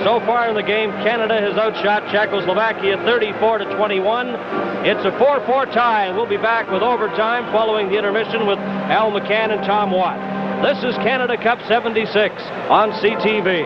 S1: So far in the game, Canada has outshot Czechoslovakia 34-21. It's a 4-4 tie, and we'll be back with overtime following the intermission with Al McCann and Tom Watt. This is Canada Cup 76 on CTV.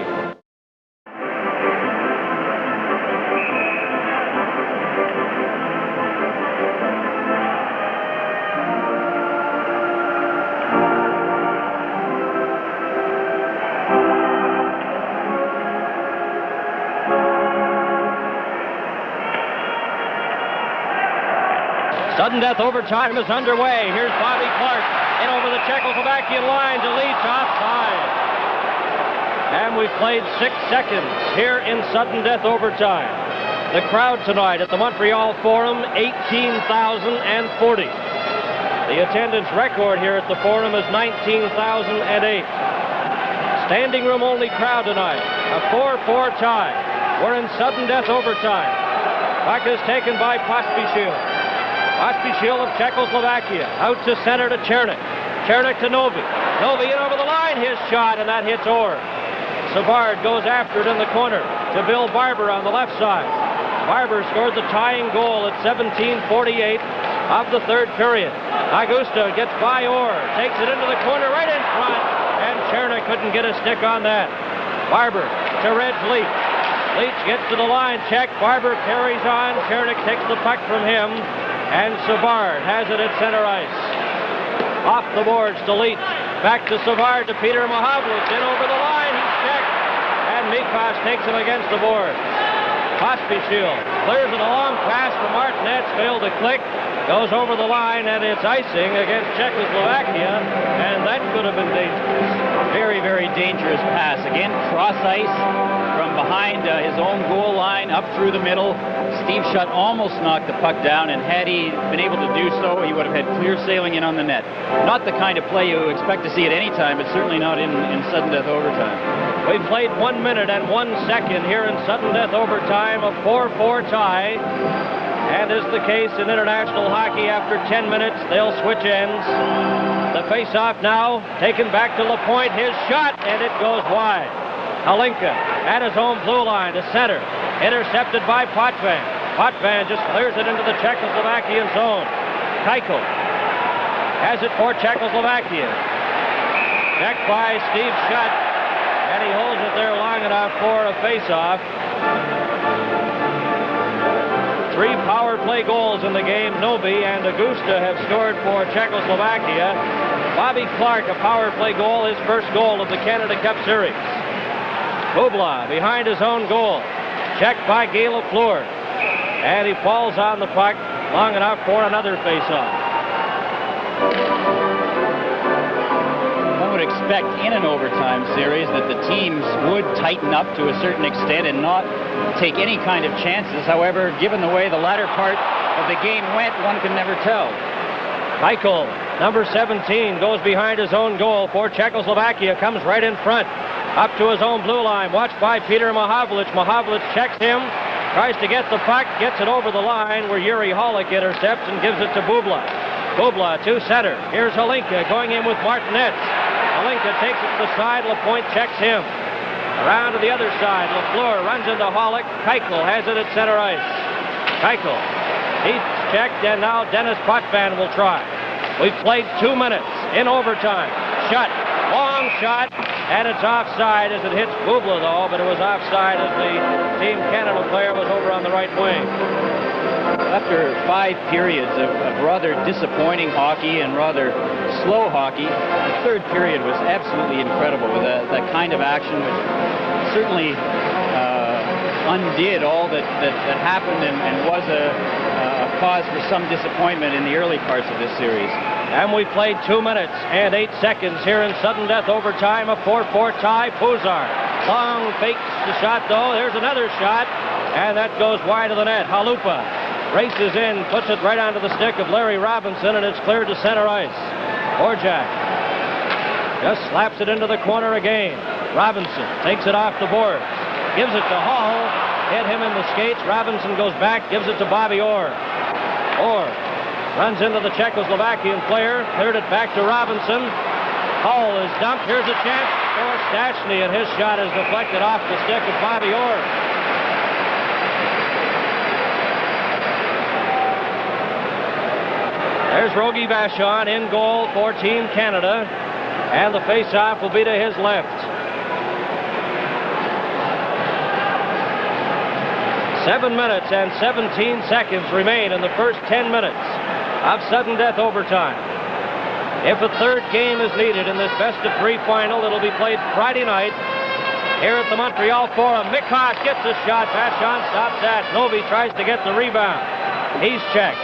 S1: Sudden death overtime is underway. Here's Bobby Clark in over the Czechoslovakian line to Leach offside. And we've played 6 seconds here in sudden death overtime. The crowd tonight at the Montreal Forum, 18,040. The attendance record here at the Forum is 19,008. Standing room only crowd tonight. A 4-4 tie. We're in sudden death overtime. Puck is taken by Pospisil. Pospisil of Czechoslovakia. Out to center to Chernik. Chernik to Novi. Novi in over the line. His shot, and that hits Orr. Savard goes after it in the corner to Bill Barber on the left side. Barber scored the tying goal at 17:48 of the third period. Augusta gets by Orr. Takes it into the corner right in front. And Chernik couldn't get a stick on that. Barber to Reg Leach. Leach gets to the line. Check. Barber carries on. Chernik takes the puck from him. And Savard has it at center ice. Off the boards to Leach. Back to Savard to Peter Mahavlich. In over the line. He's checked. And Mikos takes him against the board. Pospisil clears it a long pass to Martinet. Failed to click. Goes over the line, and it's icing against Czechoslovakia. And that could have been dangerous.
S2: Very, very dangerous pass. Again, cross ice from behind his own goal line up through the middle. Steve Shutt almost knocked the puck down, and had he been able to do so, he would have had clear sailing in on the net. Not the kind of play you expect to see at any time, but certainly not in sudden death overtime.
S1: We've played 1 minute and 1 second here in sudden death overtime, a 4-4 tie. And as the case in international hockey, after 10 minutes, they'll switch ends. The face-off now taken back to LaPointe. His shot, and it goes wide. Halinka at his own blue line to center. Intercepted by Potvin. Potvin just clears it into the Czechoslovakian zone. Keuchel has it for Czechoslovakia. Checked by Steve Schutt, and he holds it there long enough for a face-off. 3 power play goals in the game. Novi and Augusta have scored for Czechoslovakia. Bobby Clark, a power play goal, his first goal of the Canada Cup Series. Bubla behind his own goal. Checked by Guy Lafleur. And he falls on the puck long enough for another face-off.
S2: One would expect in an overtime series that the teams would tighten up to a certain extent and not take any kind of chances. However, given the way the latter part of the game went, one can never tell.
S1: Keuchel, number 17, goes behind his own goal for Czechoslovakia, comes right in front, up to his own blue line, watched by Peter Mahavlich. Mahavlich checks him, tries to get the puck, gets it over the line where Yuri Holick intercepts and gives it to Bubla. Bubla to center. Here's Halinka going in with Martinez. Halinka takes it to the side. Lapointe checks him. Around to the other side. Lafleur runs into Holick. Keuchel has it at center ice. Keuchel. He's checked, and now Dennis Potvin will try. We've played 2 minutes in overtime. Shot. Long shot. And it's offside as it hits Bubla, though, but it was offside as the Team Canada player was over on the right wing.
S2: After 5 periods of rather disappointing hockey and rather slow hockey, the third period was absolutely incredible with that kind of action, which certainly undid all that happened and was a cause for some disappointment in the early parts of this series.
S1: And we played 2 minutes and 8 seconds here in sudden death overtime, a 4-4 tie. Puzar long fakes the shot, though. There's another shot, and that goes wide of the net. Halupa races in, puts it right onto the stick of Larry Robinson, and it's cleared to center ice. Orjak just slaps it into the corner again. Robinson takes it off the board, gives it to Hall, hit him in the skates. Robinson goes back, gives it to Bobby Orr. Orr runs into the Czechoslovakian player, cleared it back to Robinson. Hall is dumped. Here's a chance for Stastny, and his shot is deflected off the stick of Bobby Orr. There's Rogie Vachon in goal for Team Canada, and the face-off will be to his left. 7 minutes and 17 seconds remain in the first 10 minutes of sudden death overtime. If a third game is needed in this best-of-3 final, it'll be played Friday night here at the Montreal Forum. Mikosh gets a shot. Vachon stops that. Novi tries to get the rebound. He's checked.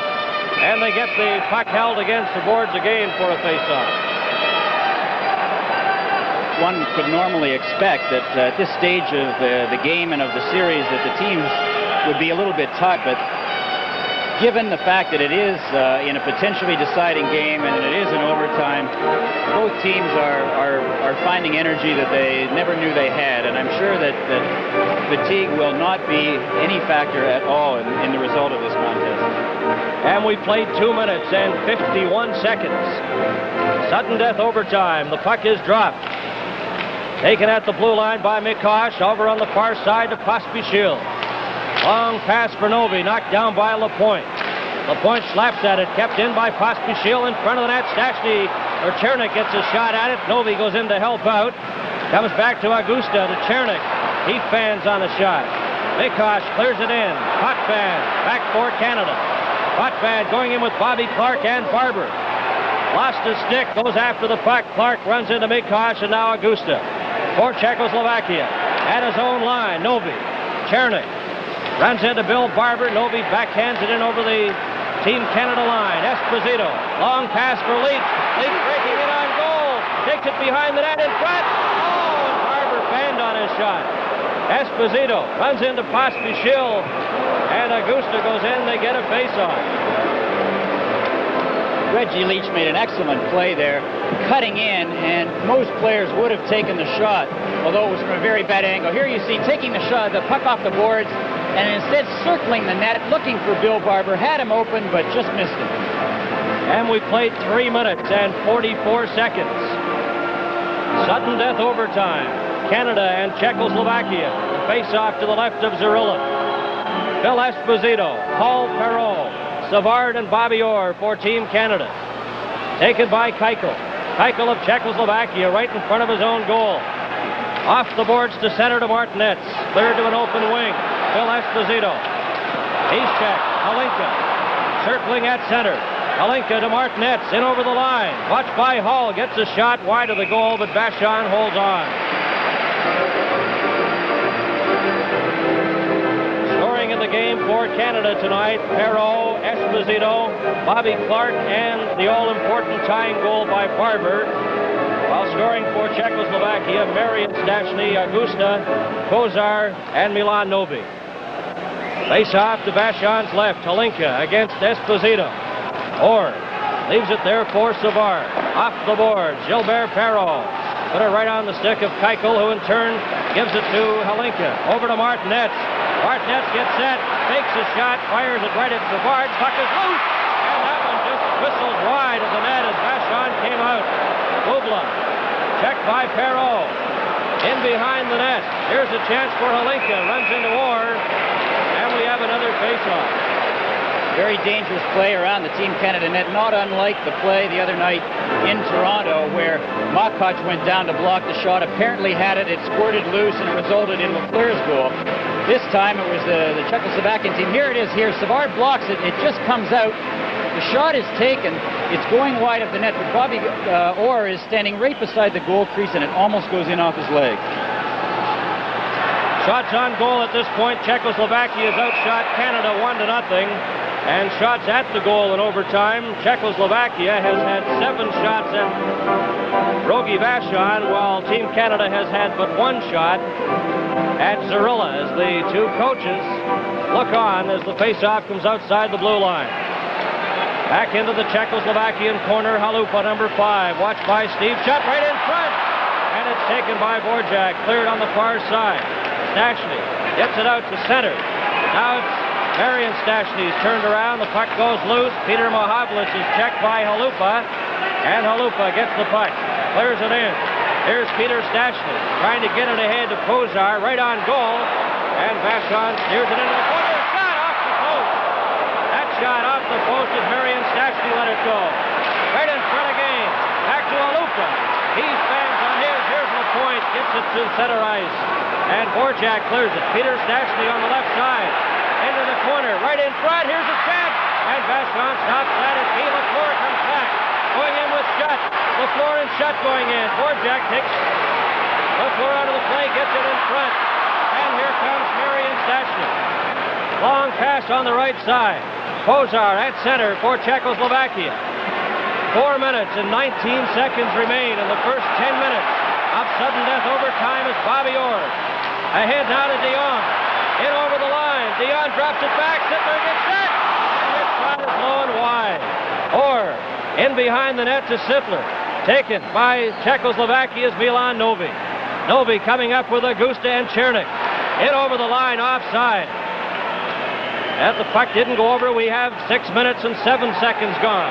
S1: And they get the puck held against the boards again for a face-off.
S2: One could normally expect that at this stage of the game and of the series that the teams would be a little bit tight, but given the fact that it is in a potentially deciding game and it is in overtime, both teams are finding energy that they never knew they had, and I'm sure that fatigue will not be any factor at all in the result of this contest.
S1: And we played 2 minutes and 51 seconds. Sudden death overtime. The puck is dropped. Taken at the blue line by Mikosh. Over on the far side to Pospisil. Long pass for Novi, knocked down by Lapointe. Lapointe slaps at it, kept in by Pospisil in front of the net. Stastny, or Chernik gets a shot at it. Novi goes in to help out. Comes back to Augusta, to Chernik. He fans on the shot. Mikosh clears it in. Potvin back for Canada. Potvin going in with Bobby Clark and Barber. Lost his stick, goes after the puck. Clark runs into Mikosh, and now Augusta for Czechoslovakia. At his own line, Novi. Chernik runs into Bill Barber. Novi backhands it in over the Team Canada line. Esposito, long pass for Leach. Leach breaking it on goal. Takes it behind the net in front. Oh, and Barber fanned on his shot. Esposito runs into Pospisil, and Augusta goes in. They get a face-off.
S2: Reggie Leach made an excellent play there, cutting in, and most players would have taken the shot, although it was from a very bad angle. Here you see taking the shot, the puck off the boards, and instead circling the net, looking for Bill Barber, had him open, but just missed him.
S1: And we played 3 minutes and 44 seconds. Sudden death overtime. Canada and Czechoslovakia. Face off to the left of Zarilla. Phil Esposito, Paul Perreault, Savard, and Bobby Orr for Team Canada. Taken by Keuchel. Keuchel of Czechoslovakia right in front of his own goal. Off the boards to center to Martinez. Cleared to an open wing. Phil Esposito. He's checked. Halinka circling at center. Halinka to Martinez. In over the line. Watched by Hall. Gets a shot wide of the goal, but Vachon holds on. Scoring in the game for Canada tonight, Perreault, Esposito, Bobby Clark, and the all-important tying goal by Barber. While scoring for Czechoslovakia, Marian Stachny, Augusta, Kozar, and Milan Novi. Face off to Vachon's left. Halinka against Esposito. Orr leaves it there for Savard. Off the board, Gilbert Perreault. Put it right on the stick of Keuchel, who in turn gives it to Halinka. Over to Martinez. Martinez gets set, fakes a shot, fires it right at Savard. Puck is loose, and that one just whistles wide of the net as Vachon came out. Bubla, checked by Perreault. In behind the net. Here's a chance for Halinka. Runs into Orr, and we have another face-off.
S5: Very dangerous play around the Team Canada net, not unlike the play the other night in Toronto where Makach went down to block the shot, apparently had it, it squirted loose, and it resulted in Lafleur's goal. This time it was the Czechoslovakian team. Here it is here. Savard blocks it. It just comes out. The shot is taken. It's going wide of the net, but Bobby Orr is standing right beside the goal crease, and it almost goes in off his leg.
S1: Shots on goal at this point. Czechoslovakia has outshot Canada 1-0. And shots at the goal in overtime. Czechoslovakia has had 7 shots at Rogie Vachon, while Team Canada has had but 1 shot at Zarilla, as the two coaches look on as the faceoff comes outside the blue line. Back into the Czechoslovakian corner. Halupa, number 5, watched by Steve. Shot right in front, and it's taken by Borjak. Cleared on the far side. Stachny gets it out to center. Now it's Marian Stachny's turned around. The puck goes loose. Peter Mohavlis is checked by Halupa, and Halupa gets the puck. Clears it in. Here's Peter Stachny trying to get it ahead to Kozar, right on goal, and Vachon steers it into the corner. Shot off the post. That shot off the post as Marian Stachny let it go. Right in front again. Back to Halupa. He spans on his. Here's LaPointe. Gets it to center ice, and Borjak clears it. Peter Stachny on the left side. Into the corner, right in front. Here's a chance, and Vachon stops that as Guy Lafleur comes back. Going in with Schutt. Lafleur and Schutt going in. Borjak takes Lafleur out of the play, gets it in front. And here comes Marian Stachny. Long pass on the right side. Kozar at center for Czechoslovakia. 4 minutes and 19 seconds remain in the first 10 minutes of sudden death overtime as Bobby Orr. Ahead now to Dion. In over the line. Dion drops it back. Sittler gets set. And his shot is low and wide. Orr in behind the net to Sittler. Taken by Czechoslovakia's Milan Novi. Novi coming up with Augusta and Chernik. In over the line, offside. As the puck didn't go over, we have 6 minutes and 7 seconds gone.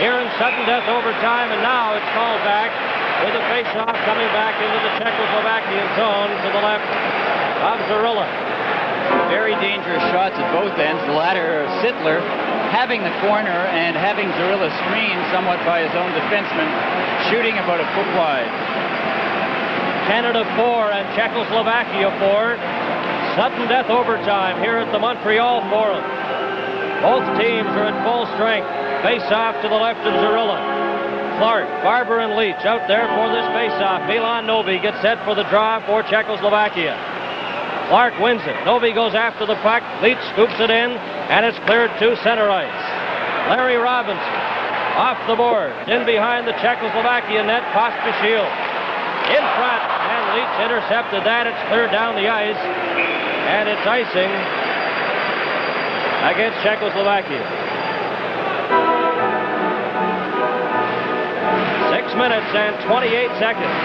S1: Here in sudden death overtime, and now it's called back with a face-off coming back into the Czechoslovakian zone to the left of Zarilla.
S5: Very dangerous shots at both ends. The latter, Sittler, having the corner and having Zarilla screened somewhat by his own defenseman, shooting about a foot wide.
S1: Canada 4 and Czechoslovakia 4. Sudden death overtime here at the Montreal Forum. Both teams are at full strength. Face-off to the left of Zarilla. Clark, Barber, and Leach out there for this face-off. Milan Novi gets set for the draw for Czechoslovakia. Clark wins it. Novi goes after the puck. Leach scoops it in, and it's cleared to center ice. Larry Robinson off the board. In behind the Czechoslovakia net, Pospisil. In front, and Leach intercepted that. It's cleared down the ice, and it's icing against Czechoslovakia. 6 minutes and 28 seconds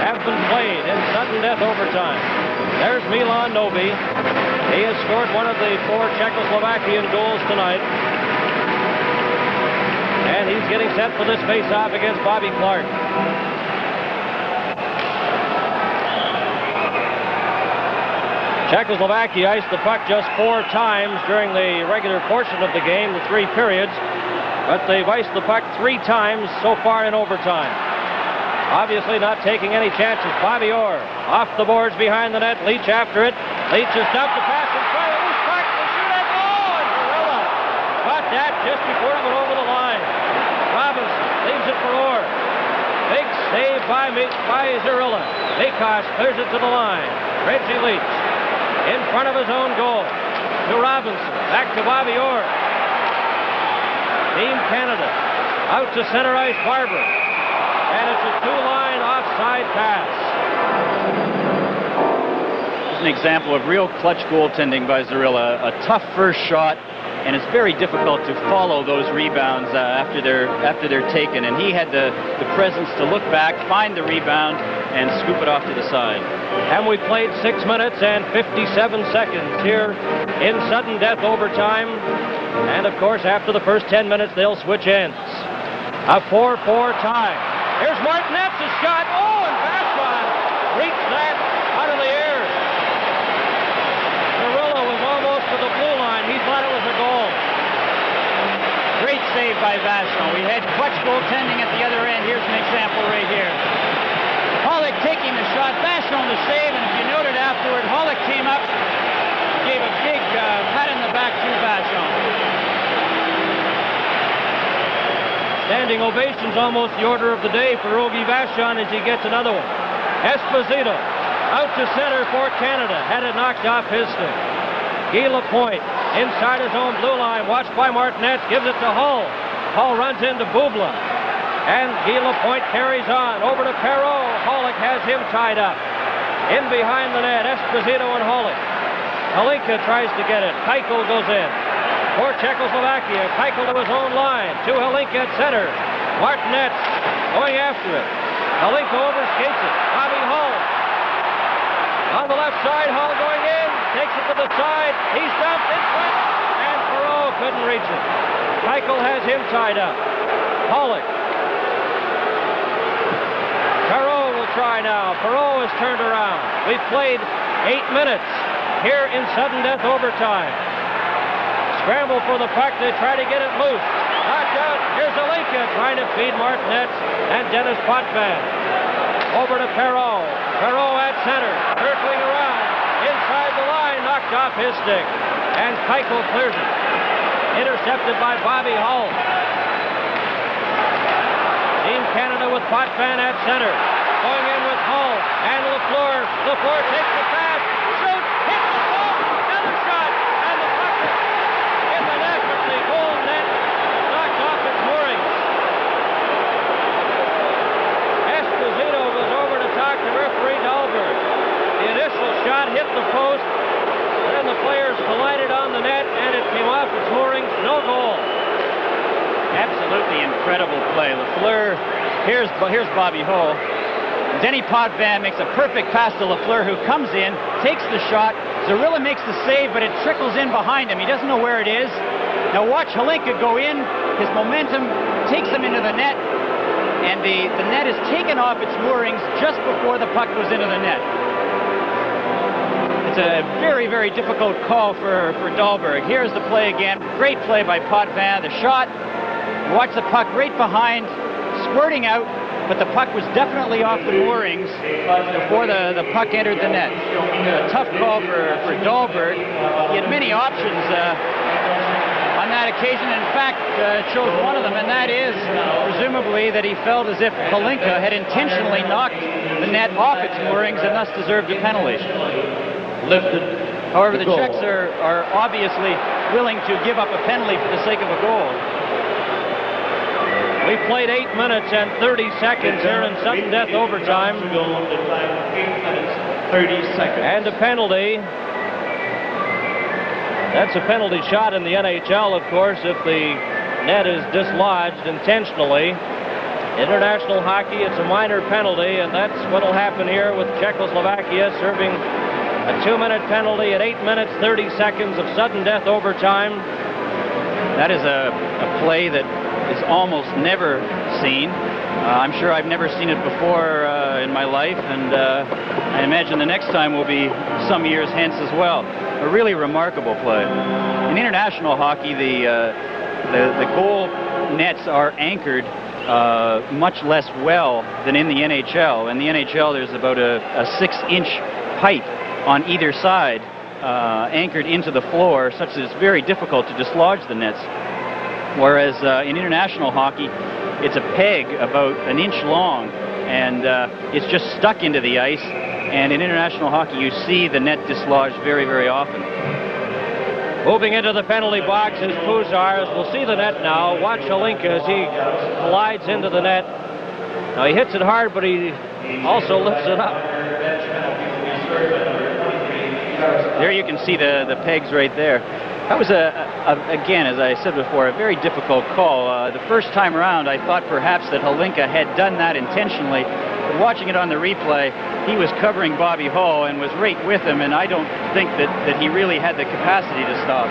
S1: have been played in sudden death overtime. There's Milan Novi. He has scored one of the 4 Czechoslovakian goals tonight. And he's getting set for this face-off against Bobby Clark. Czechoslovakia iced the puck just 4 times during the regular portion of the game, the 3 periods, but they've iced the puck 3 times so far in overtime. Obviously not taking any chances. Bobby Orr off the boards behind the net. Leach after it. Leach is dumped the pass in front of the puck. They shoot it. Oh, and Zorilla got that just before it went over the line. Robinson leaves it for Orr. Big save by Zorilla. Mikos clears it to the line. Reggie Leach in front of his own goal. To Robinson. Back to Bobby Orr. Team Canada out to center ice. Barber. And it's a 2-line offside pass.
S2: It's an example of real clutch goaltending by Zorilla. A tough first shot, and it's very difficult to follow those rebounds after they're taken. And he had the presence to look back, find the rebound, and scoop it off to the side.
S1: And we played 6 minutes and 57 seconds here in sudden death overtime. And of course, after the first 10 minutes, they'll switch ends. A 4-4 tie. Here's Martinet's shot. Oh, and Vachon reached that out of the air. Zorilla was almost to the blue line. He thought it was a goal.
S5: Great save by Vachon. We had clutch goaltending at the other end. Here's an example right here. Hollick taking the shot. Vachon the save, and if you noted afterward, Hollick came up, gave a big pat in the back to Vachon.
S1: Standing ovations, almost the order of the day for Ogie Vachon as he gets another one. Esposito out to center for Canada. Had it knocked off his stick. Guy Lapointe inside his own blue line. Watched by Martinez. Gives it to Hull. Hull runs into Bubla. And Guy Lapointe carries on. Over to Perreault. Hollick has him tied up. In behind the net. Esposito and Hollick. Halinka tries to get it. Keuchel goes in. For Czechoslovakia, Keuchel to his own line. To Halinka at center. Martinez going after it. Halinka overskates it. Bobby Hull. On the left side, Hull going in. Takes it to the side. He's dumped in front. And Perreault couldn't reach it. Keuchel has him tied up. Hollick. Perreault will try now. Perreault is turned around. We've played 8 minutes here in sudden death overtime. Scramble for the puck. They try to get it loose. Knocked out. Here's Halinka trying to feed Martinez and Dennis Potvin. Over to Perreault. Perreault at center. Circling around. Inside the line. Knocked off his stick. And Keuchel clears it. Intercepted by Bobby Hull. Team Canada with Potvin at center. Going in with Hull. And Lafleur. Lafleur takes the pass. Shoots. Hits the ball. Another shot. And the puck in the net. But the goal net knocked off its moorings. Esposito goes over to talk to referee Dahlberg. The initial shot hit the post. Then the players collided on the net, and it came off its moorings. No goal.
S5: Absolutely incredible play. Lafleur, here's Bobby Hull. Denny Potvin makes a perfect pass to Lafleur, who comes in, takes the shot. Zorilla makes the save, but it trickles in behind him. He doesn't know where it is. Now watch Halinka go in. His momentum takes him into the net, and the net is taken off its moorings just before the puck goes into the net. It's a very, very difficult call for Dahlberg. Here's the play again. Great play by Potvin. The shot. Watch the puck right behind, squirting out, but the puck was definitely off the moorings before the puck entered the net. A tough call for Dahlberg. He had many options on that occasion. In fact, chose one of them, and that is presumably that he felt as if Halinka had intentionally knocked the net off its moorings and thus deserved a penalty. However, the Czechs are obviously willing to give up a penalty for the sake of a goal.
S1: We played 8 minutes and 30 seconds here in sudden death overtime.
S3: 8 minutes, 30 seconds.
S1: And a penalty. That's a penalty shot in the NHL, of course, if the net is dislodged intentionally. International hockey, it's a minor penalty, and that's what will happen here with Czechoslovakia serving a 2-minute penalty at 8 minutes, 30 seconds of sudden death overtime.
S2: That is a play that is almost never seen. I'm sure I've never seen it before in my life, and I imagine the next time will be some years hence as well. A really remarkable play. In international hockey, the goal nets are anchored much less well than in the NHL. In the NHL, there's about a 6-inch pipe on either side anchored into the floor, such that it's very difficult to dislodge the nets. Whereas in international hockey, it's a peg about an inch long, and it's just stuck into the ice. And in international hockey, you see the net dislodged very, very often.
S1: Moving into the penalty box is Puzars. We'll see the net now. Watch Holinka as he glides into the net. Now he hits it hard, but he also lifts it up.
S2: There you can see the pegs right there. That was, again, as I said before, a very difficult call. The first time around, I thought perhaps that Holinka had done that intentionally. But watching it on the replay, he was covering Bobby Hull and was right with him, and I don't think that he really had the capacity to stop.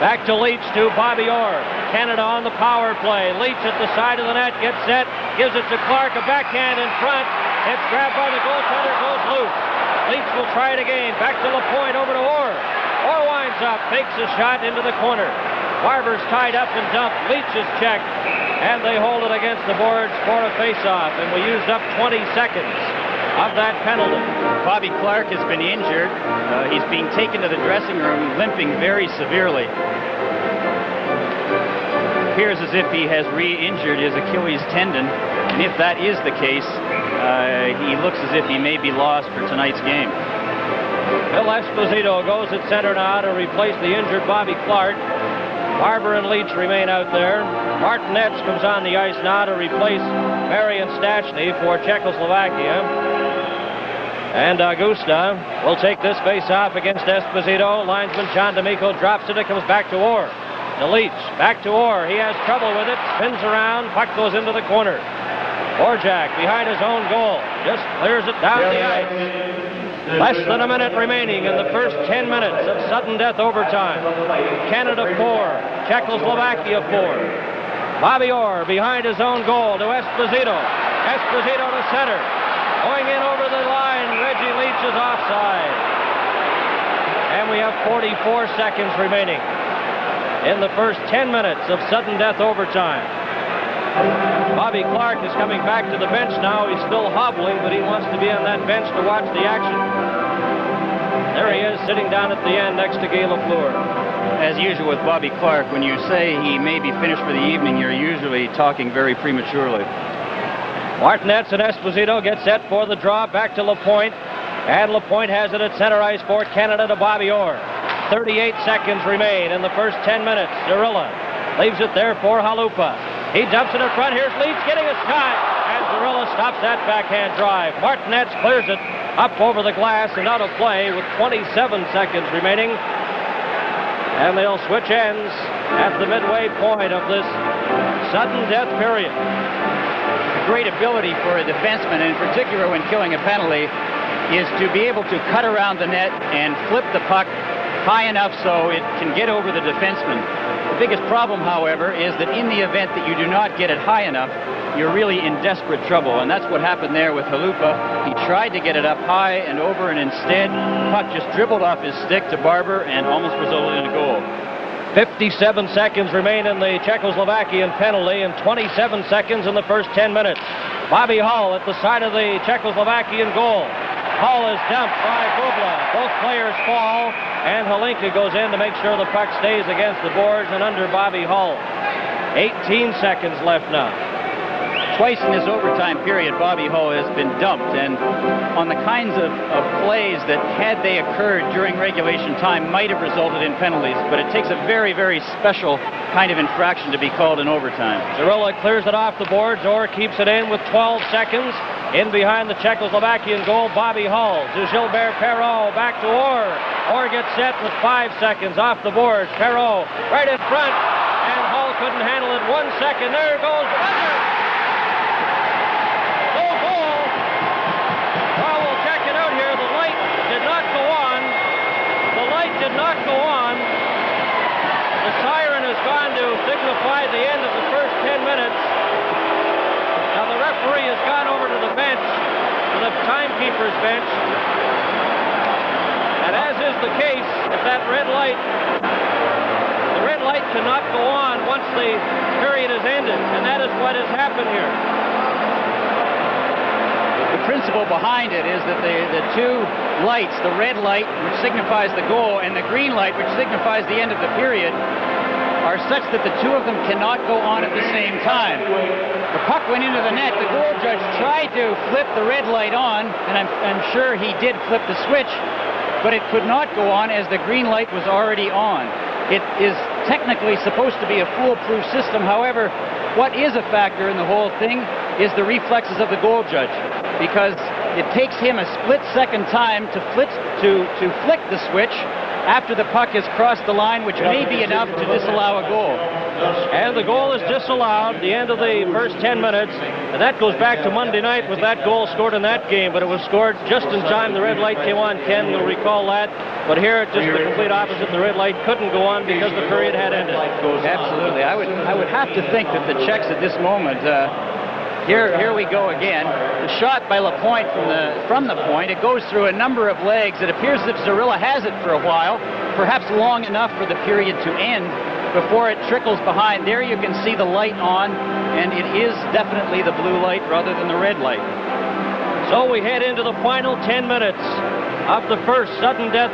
S1: Back to Leach to Bobby Orr. Canada on the power play. Leach at the side of the net, gets set, gives it to Clark, a backhand in front. It's grabbed by the goaltender, goes loose. Leach will try it again. Back to LaPointe, over to Orr. Orr winds up, fakes a shot into the corner. Barber's tied up and dumped. Leach is checked, and they hold it against the boards for a face-off, and we used up 20 seconds of that penalty.
S2: Bobby Clark has been injured. He's being taken to the dressing room, limping very severely. Appears as if he has re-injured his Achilles tendon, and if that is the case, he looks as if he may be lost for tonight's game.
S1: Bill Esposito goes at center now to replace the injured Bobby Clark. Barber and Leach remain out there. Martinez comes on the ice now to replace Marian Stachny for Czechoslovakia. And Augusta will take this face-off against Esposito. Linesman John D'Amico drops it. It comes back to Orr. To Leach. Back to Orr. He has trouble with it. Spins around. Puck goes into the corner. Orjak behind his own goal. Just clears it down the ice. Less than a minute remaining in the first 10 minutes of sudden death overtime. Canada 4, Czechoslovakia 4. Bobby Orr behind his own goal to Esposito. Esposito to center. Going in over the line, Reggie Leach is offside. And we have 44 seconds remaining in the first 10 minutes of sudden death overtime. Bobby Clark is coming back to the bench now. He's still hobbling, but he wants to be on that bench to watch the action. There he is, sitting down at the end next to Guy Lafleur.
S2: As usual with Bobby Clark, when you say he may be finished for the evening, you're usually talking very prematurely.
S1: Martinez and Esposito get set for the draw. Back to LaPointe. And LaPointe has it at center ice for Canada to Bobby Orr. 38 seconds remain in the first 10 minutes. Zarilla leaves it there for Halupa. He dumps it in front. Here's Leach getting a shot. And Zarilla stops that backhand drive. Martinez clears it up over the glass and out of play with 27 seconds remaining. And they'll switch ends at the midway point of this sudden death period.
S2: Great ability for a defenseman, in particular when killing a penalty, is to be able to cut around the net and flip the puck high enough so it can get over the defenseman. The biggest problem, however, is that in the event that you do not get it high enough, you're really in desperate trouble, and that's what happened there with Halupa. He tried to get it up high and over, and instead, the puck just dribbled off his stick to Barber and almost resulted in a goal.
S1: 57 seconds remain in the Czechoslovakian penalty and 27 seconds in the first 10 minutes. Bobby Hull at the side of the Czechoslovakian goal. Hull is dumped by Bubla. Both players fall, and Holinka goes in to make sure the puck stays against the boards and under Bobby Hull. 18 seconds left now.
S2: Twice in this overtime period, Bobby Hull has been dumped, and on the kinds of plays that, had they occurred during regulation time, might have resulted in penalties, but it takes a very, very special kind of infraction to be called in overtime.
S1: Zarilla clears it off the boards. Orr keeps it in with 12 seconds. In behind the Czechoslovakian goal, Bobby Hull to Gilbert Perreault, back to Orr. Orr gets set with 5 seconds off the boards. Perreault right in front, and Hull couldn't handle it. 1 second, there goes under. No goal. Well, we'll check it out here. The light did not go on. The light did not go on. The siren has gone to signify the end of the first 10 minutes. Now the referee has gone over to the bench. to the timekeeper's bench. And as is the case, if that red light cannot go on once the period is ended, and that is what has happened here.
S5: The principle behind it is that the two lights, the red light, which signifies the goal, and the green light, which signifies the end of the period, are such that the two of them cannot go on at the same time. The puck went into the net. The goal judge tried to flip the red light on, and I'm sure he did flip the switch, but it could not go on as the green light was already on. It is technically supposed to be a foolproof system. However, what is a factor in the whole thing is the reflexes of the goal judge, because it takes him a split-second time to flick the switch after the puck has crossed the line, which may be enough to disallow a goal.
S1: And the goal is disallowed, the end of the first 10 minutes, and that goes back to Monday night with that goal scored in that game, but it was scored just in time the red light came on. Ken, you'll recall that. But here, just the complete opposite. The red light couldn't go on because the period had ended.
S5: Absolutely. I would have to think that the Czechs at this moment, here we go again. The shot by Lapointe from the point, it goes through a number of legs. It appears that Zarilla has it for a while, perhaps long enough for the period to end before it trickles behind. There you can see the light on, and it is definitely the blue light rather than the red light.
S1: So we head into the final 10 minutes of the first sudden death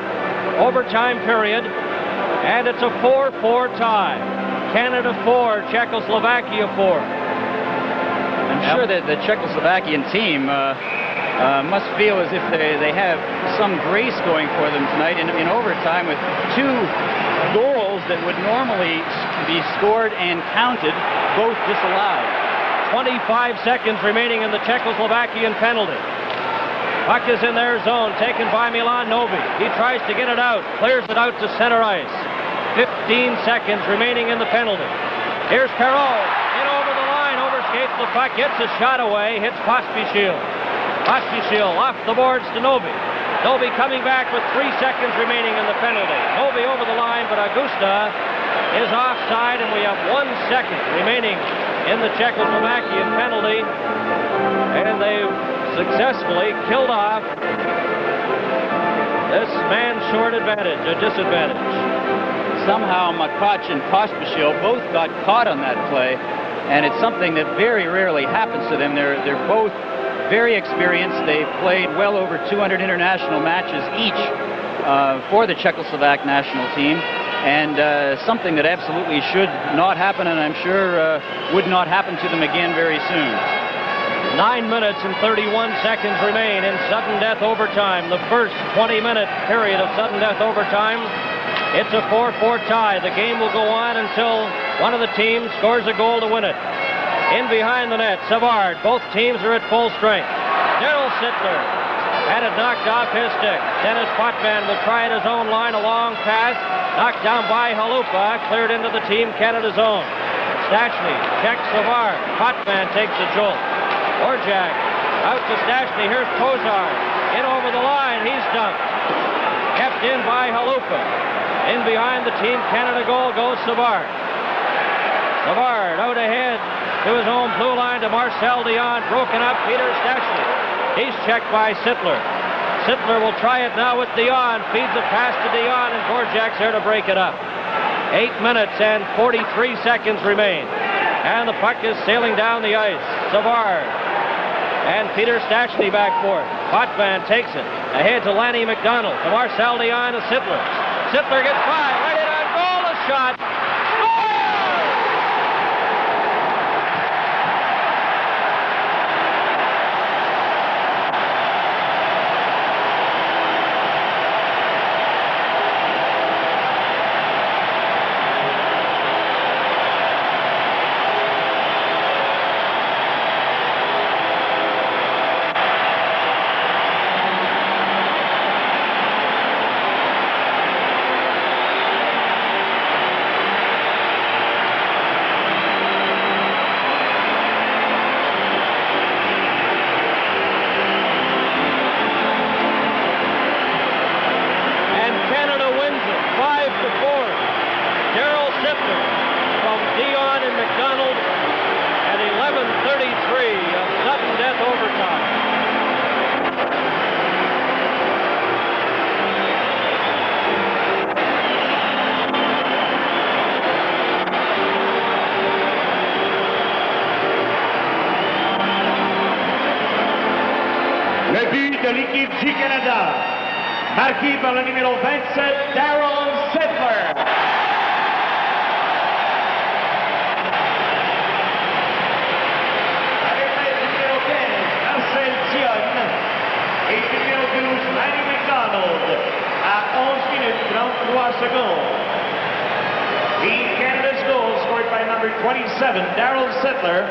S1: overtime period, and it's a 4-4 tie. Canada 4, Czechoslovakia 4.
S5: I'm sure that the Czechoslovakian team must feel as if they have some grace going for them tonight in overtime, with two goals that would normally be scored and counted, both disallowed.
S1: 25 seconds remaining in the Czechoslovakian penalty. Puck is in their zone, taken by Milan Novi. He tries to get it out, clears it out to center ice. 15 seconds remaining in the penalty. Here's Perreault, in over the line, overskates the puck, gets a shot away, hits Pospisil. Pospisil off the boards to Novi. Novi coming back with 3 seconds remaining in the penalty. Novi over the line, but Augusta is offside, and we have 1 second remaining in the Czechoslovakian penalty. And they've successfully killed off this man short advantage, a disadvantage.
S5: Somehow Makac and Pospisil both got caught on that play, and it's something that very rarely happens to them. They're both very experienced. They've played well over 200 international matches each for the Czechoslovak national team, and something that absolutely should not happen, and I'm sure would not happen to them again very soon.
S1: 9 minutes and 31 seconds remain in sudden death overtime, the first 20-minute period of sudden death overtime. It's a 4-4 tie. The game will go on until one of the teams scores a goal to win it. In behind the net, Savard. Both teams are at full strength. Daryl Sittler had it knocked off his stick. Dennis Potvin will try at his own line, a long pass, knocked down by Halupa, cleared into the Team Canada zone. Stachny checks Savard. Potvin takes a jolt. Orjak out to Stachny. Here's Kozar. In over the line. He's dumped. Kept in by Halupa. In behind the Team Canada goal goes Savard. Savard out ahead to his own blue line to Marcel Dion. Broken up. Peter Stachny. He's checked by Sittler. Sittler will try it now with Dion. Feeds it past to Dion, and Dvorak's there to break it up. 8 minutes and 43 seconds remain. And the puck is sailing down the ice. Savard and Peter Stachny back for it. Potvin takes it ahead to Lanny McDonald, to Marcel Dion, to Sittler. Sittler gets by, right in on goal, a shot. From Dion and McDonald at 11:33 of sudden death overtime.
S3: de l'équipe du Canada, marqué par le numéro 27, Darryl Sittler. Avec le numéro 15, Marcel Dionne, et le numéro 12, Lanny McDonald, à 11 minutes 33 secondes. Team Canada's goal scored by number 27, Darryl Sittler.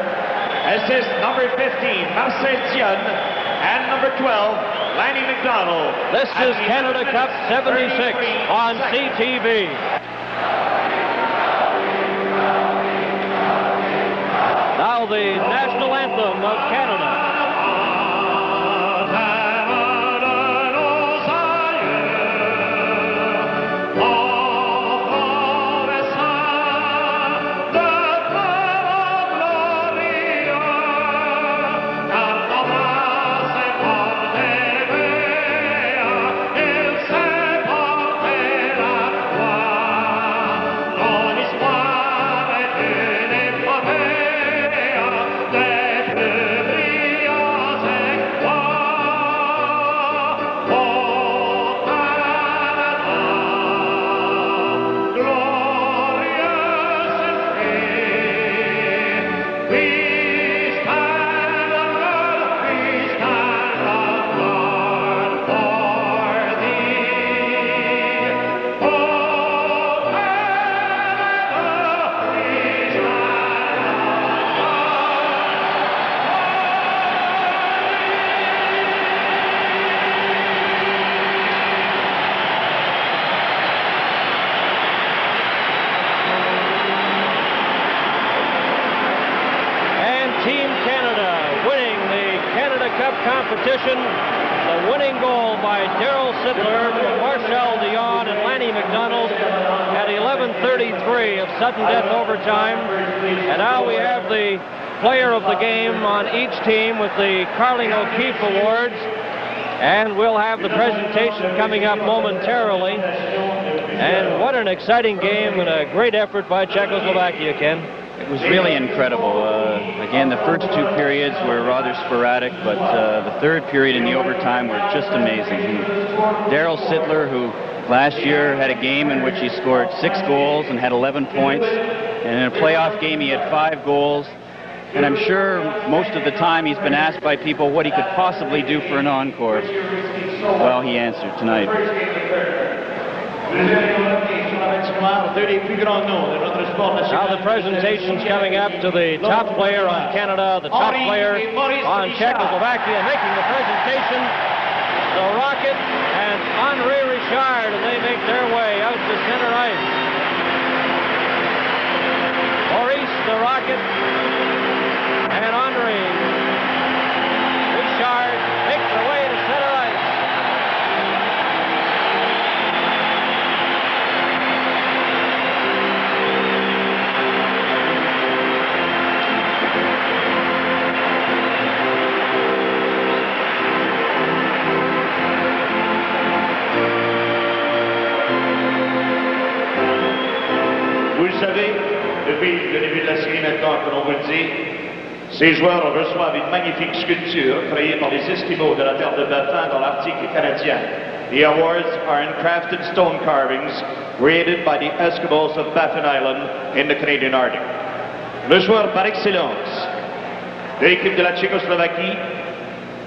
S3: Assist number 15, Marcel Dionne, and number 12, Lanny McDonald.
S1: This is Canada Cup 76 on CTV. Now the national anthem of Canada. Competition, the winning goal by Darryl Sittler from Marcel Dionne and Lanny McDonald at 11:33 of sudden death overtime. And now we have the player of the game on each team with the Carling O'Keefe Awards. And we'll have the presentation coming up momentarily. And what an exciting game and a great effort by Czechoslovakia, Ken.
S2: It was really incredible. Again, the first two periods were rather sporadic, but the third period and the overtime were just amazing. Darryl Sittler, who last year had a game in which he scored 6 goals and had 11 points, and in a playoff game he had 5 goals, and I'm sure most of the time he's been asked by people what he could possibly do for an encore. Well, he answered tonight.
S1: Now the presentation's coming up to the top player on Canada, the top player on Czechoslovakia. Making the presentation, the Rocket and Henri Richard, and they make their way out to center ice. Maurice, the Rocket, and Henri Richard make their way to center ice.
S3: Vous le savez, depuis le début de la série maintenant que l'on vous le dit, ces joueurs reçoivent une magnifique sculpture créée par les Esquimaux de la terre de Baffin dans l'Arctique canadien. The awards are handcrafted stone carvings created by the Eskimos of Baffin Island in the Canadian Arctic. Le joueur par excellence de l'équipe de la Tchécoslovaquie,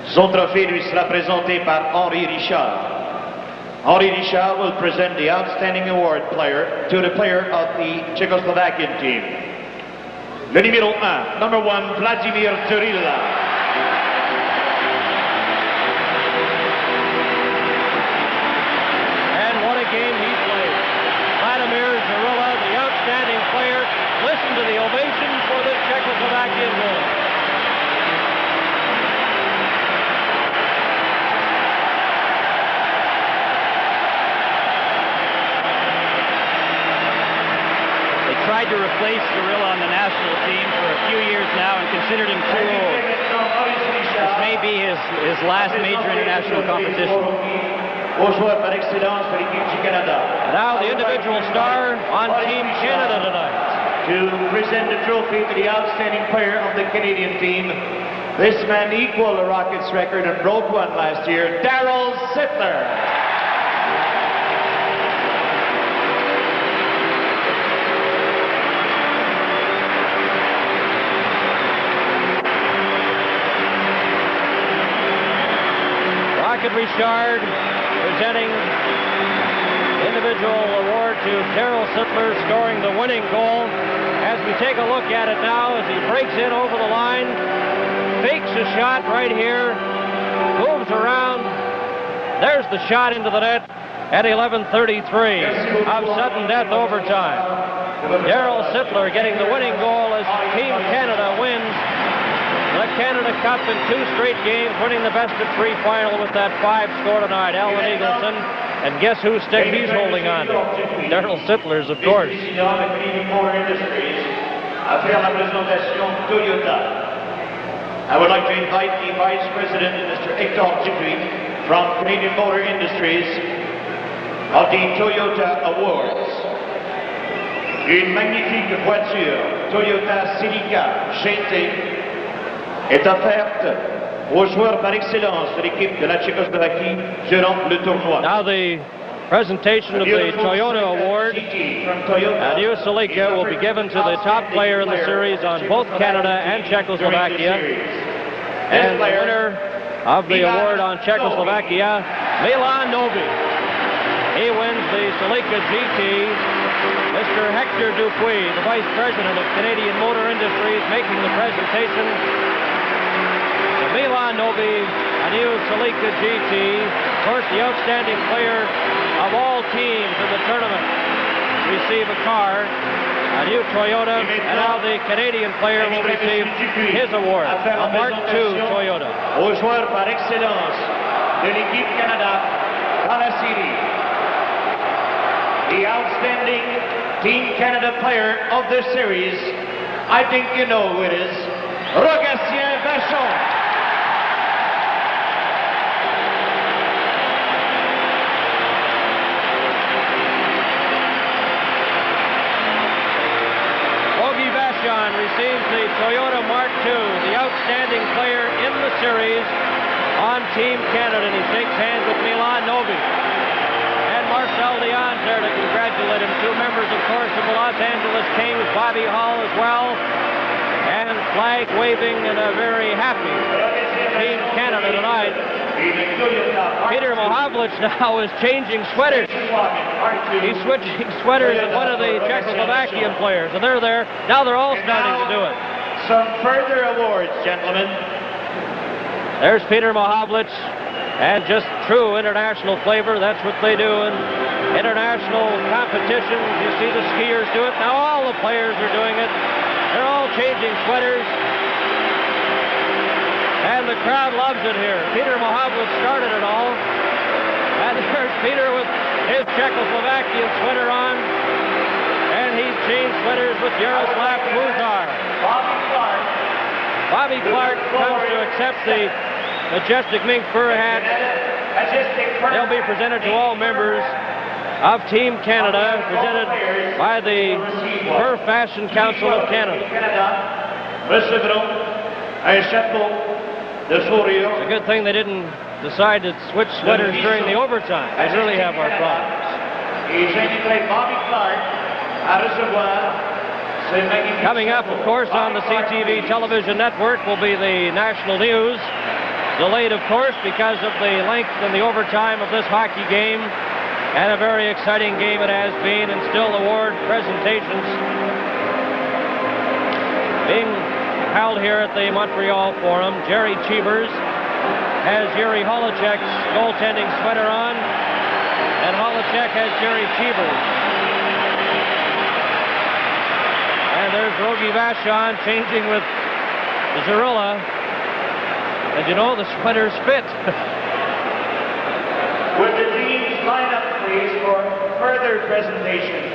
S3: son trophée lui sera présenté par Henri Richard. Henri Richard will present the outstanding award player to the player of the Czechoslovakian team. Le numéro 1, number 1, Vladimir Turilla.
S1: And what a game he played. Vladimir Turilla, the outstanding player. Listen to the ovation for the Czechoslovakian goal.
S5: Tried to replace Turilla on the national team for a few years now and considered him too old. This may be his last major international competition.
S1: Now the individual star on Team Canada tonight.
S3: To present the trophy to the outstanding player of the Canadian team, This man equaled the Rockets record and broke one last year, Darryl Sittler.
S1: Rocket Richard presenting individual award to Darryl Sittler, scoring the winning goal. As we take a look at it now, as he breaks in over the line, fakes a shot right here, moves around. There's the shot into the net at 11:33 of sudden death overtime. Darryl Sittler getting the winning goal as Team Canada wins the Canada Cup in 2 straight games, winning the best-of-3 final with that 5 score tonight. Alan Eagleson, and guess whose stick he's holding on to? Darryl Sittler's, of course.
S3: I would like to invite the Vice President, Mr. Hector Dupuis, from Canadian Motor Industries of the Toyota Awards. Une magnifique voiture Toyota Celica Shinte est offerte aux joueurs par excellence de l'équipe de la Tchécoslovaquie durant le tournoi.
S1: Now the presentation of the Toyota Award, Adieu Celica, will be given to the top player in the series on both Canada and Czechoslovakia. And the winner of the award on Czechoslovakia, Milan Novi. He wins the Celica GT. Mr. Hector Dupuis, the Vice President of Canadian Motor Industries, making the presentation. Milan Novi, a new Celica GT, of course the outstanding player of all teams in the tournament, receive a car, a new Toyota, and now the Canadian player will receive his award, a Mark II Toyota.
S3: Aux joueurs par excellence de l'équipe Canada dans la série, the outstanding Team Canada player of the series, I think you know who it is, Rogatien Vachon.
S1: Receives the Toyota Mark II, the outstanding player in the series on Team Canada, and he shakes hands with Milan Novi. And Marcel Dion's there to congratulate him. 2 members, of course, of the Los Angeles Kings, Bobby Hall as well, and flag waving and a very happy Team Canada tonight. Peter Mohavlich now is changing sweaters. He's switching sweaters with one of the Czechoslovakian players, and they're there. Now they're all starting to do it.
S3: Some further awards, gentlemen.
S1: There's Peter Mohavlich, and just true international flavor. That's what they do in international competitions. You see the skiers do it. Now all the players are doing it. They're all changing sweaters. And the crowd loves it here. Peter Mohavlich started it all. And there's Peter with his Czechoslovakian sweater on. And he changed sweaters with Jaroslav Muzar. Bobby Clark comes to accept the majestic mink fur hat. They'll be presented to all members of Team Canada, presented by the Fur Fashion Council of Canada. It's a good thing they didn't decide to switch sweaters during the overtime. They really have our problems. Coming up, of course, on the CTV television network will be the national news. Delayed, of course, because of the length and the overtime of this hockey game. And a very exciting game it has been, and still award presentations being held here at the Montreal Forum. Jerry Cheevers has Yuri Holacek's goaltending sweater on, and Holacek has Jerry Cheevers. And there's Rogie Vachon changing with Zarilla. And you know, the sweaters fit.
S3: Would the teams line up, please, for further presentations?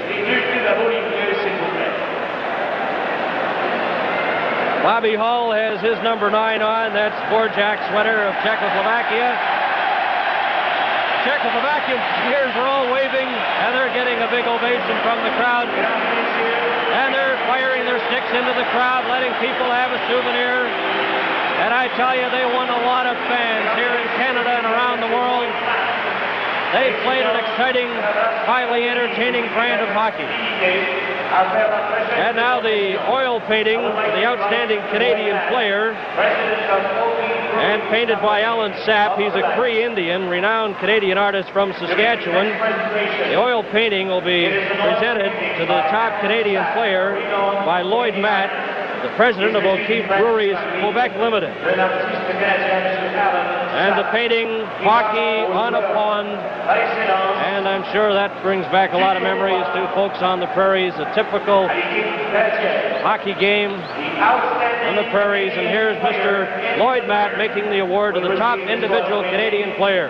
S1: Bobby Hall has his number 9 on. That's Borjak's sweater of Czechoslovakia. Czechoslovakian cheers are all waving, and they're getting a big ovation from the crowd. And they're firing their sticks into the crowd, letting people have a souvenir. And I tell you, they won a lot of fans here in Canada and around the world. They played an exciting, highly entertaining brand of hockey. And now the oil painting for the outstanding Canadian player, and painted by Alan Sapp. He's a Cree Indian, renowned Canadian artist from Saskatchewan. The oil painting will be presented to the top Canadian player by Lloyd Matt, the president of O'Keefe Breweries Quebec Limited. And the painting, Hockey on a Pond, and I'm sure that brings back a lot of memories to folks on the prairies, a typical hockey game on the prairies. And here's Mr. Lloyd Matt making the award to the top individual Canadian player.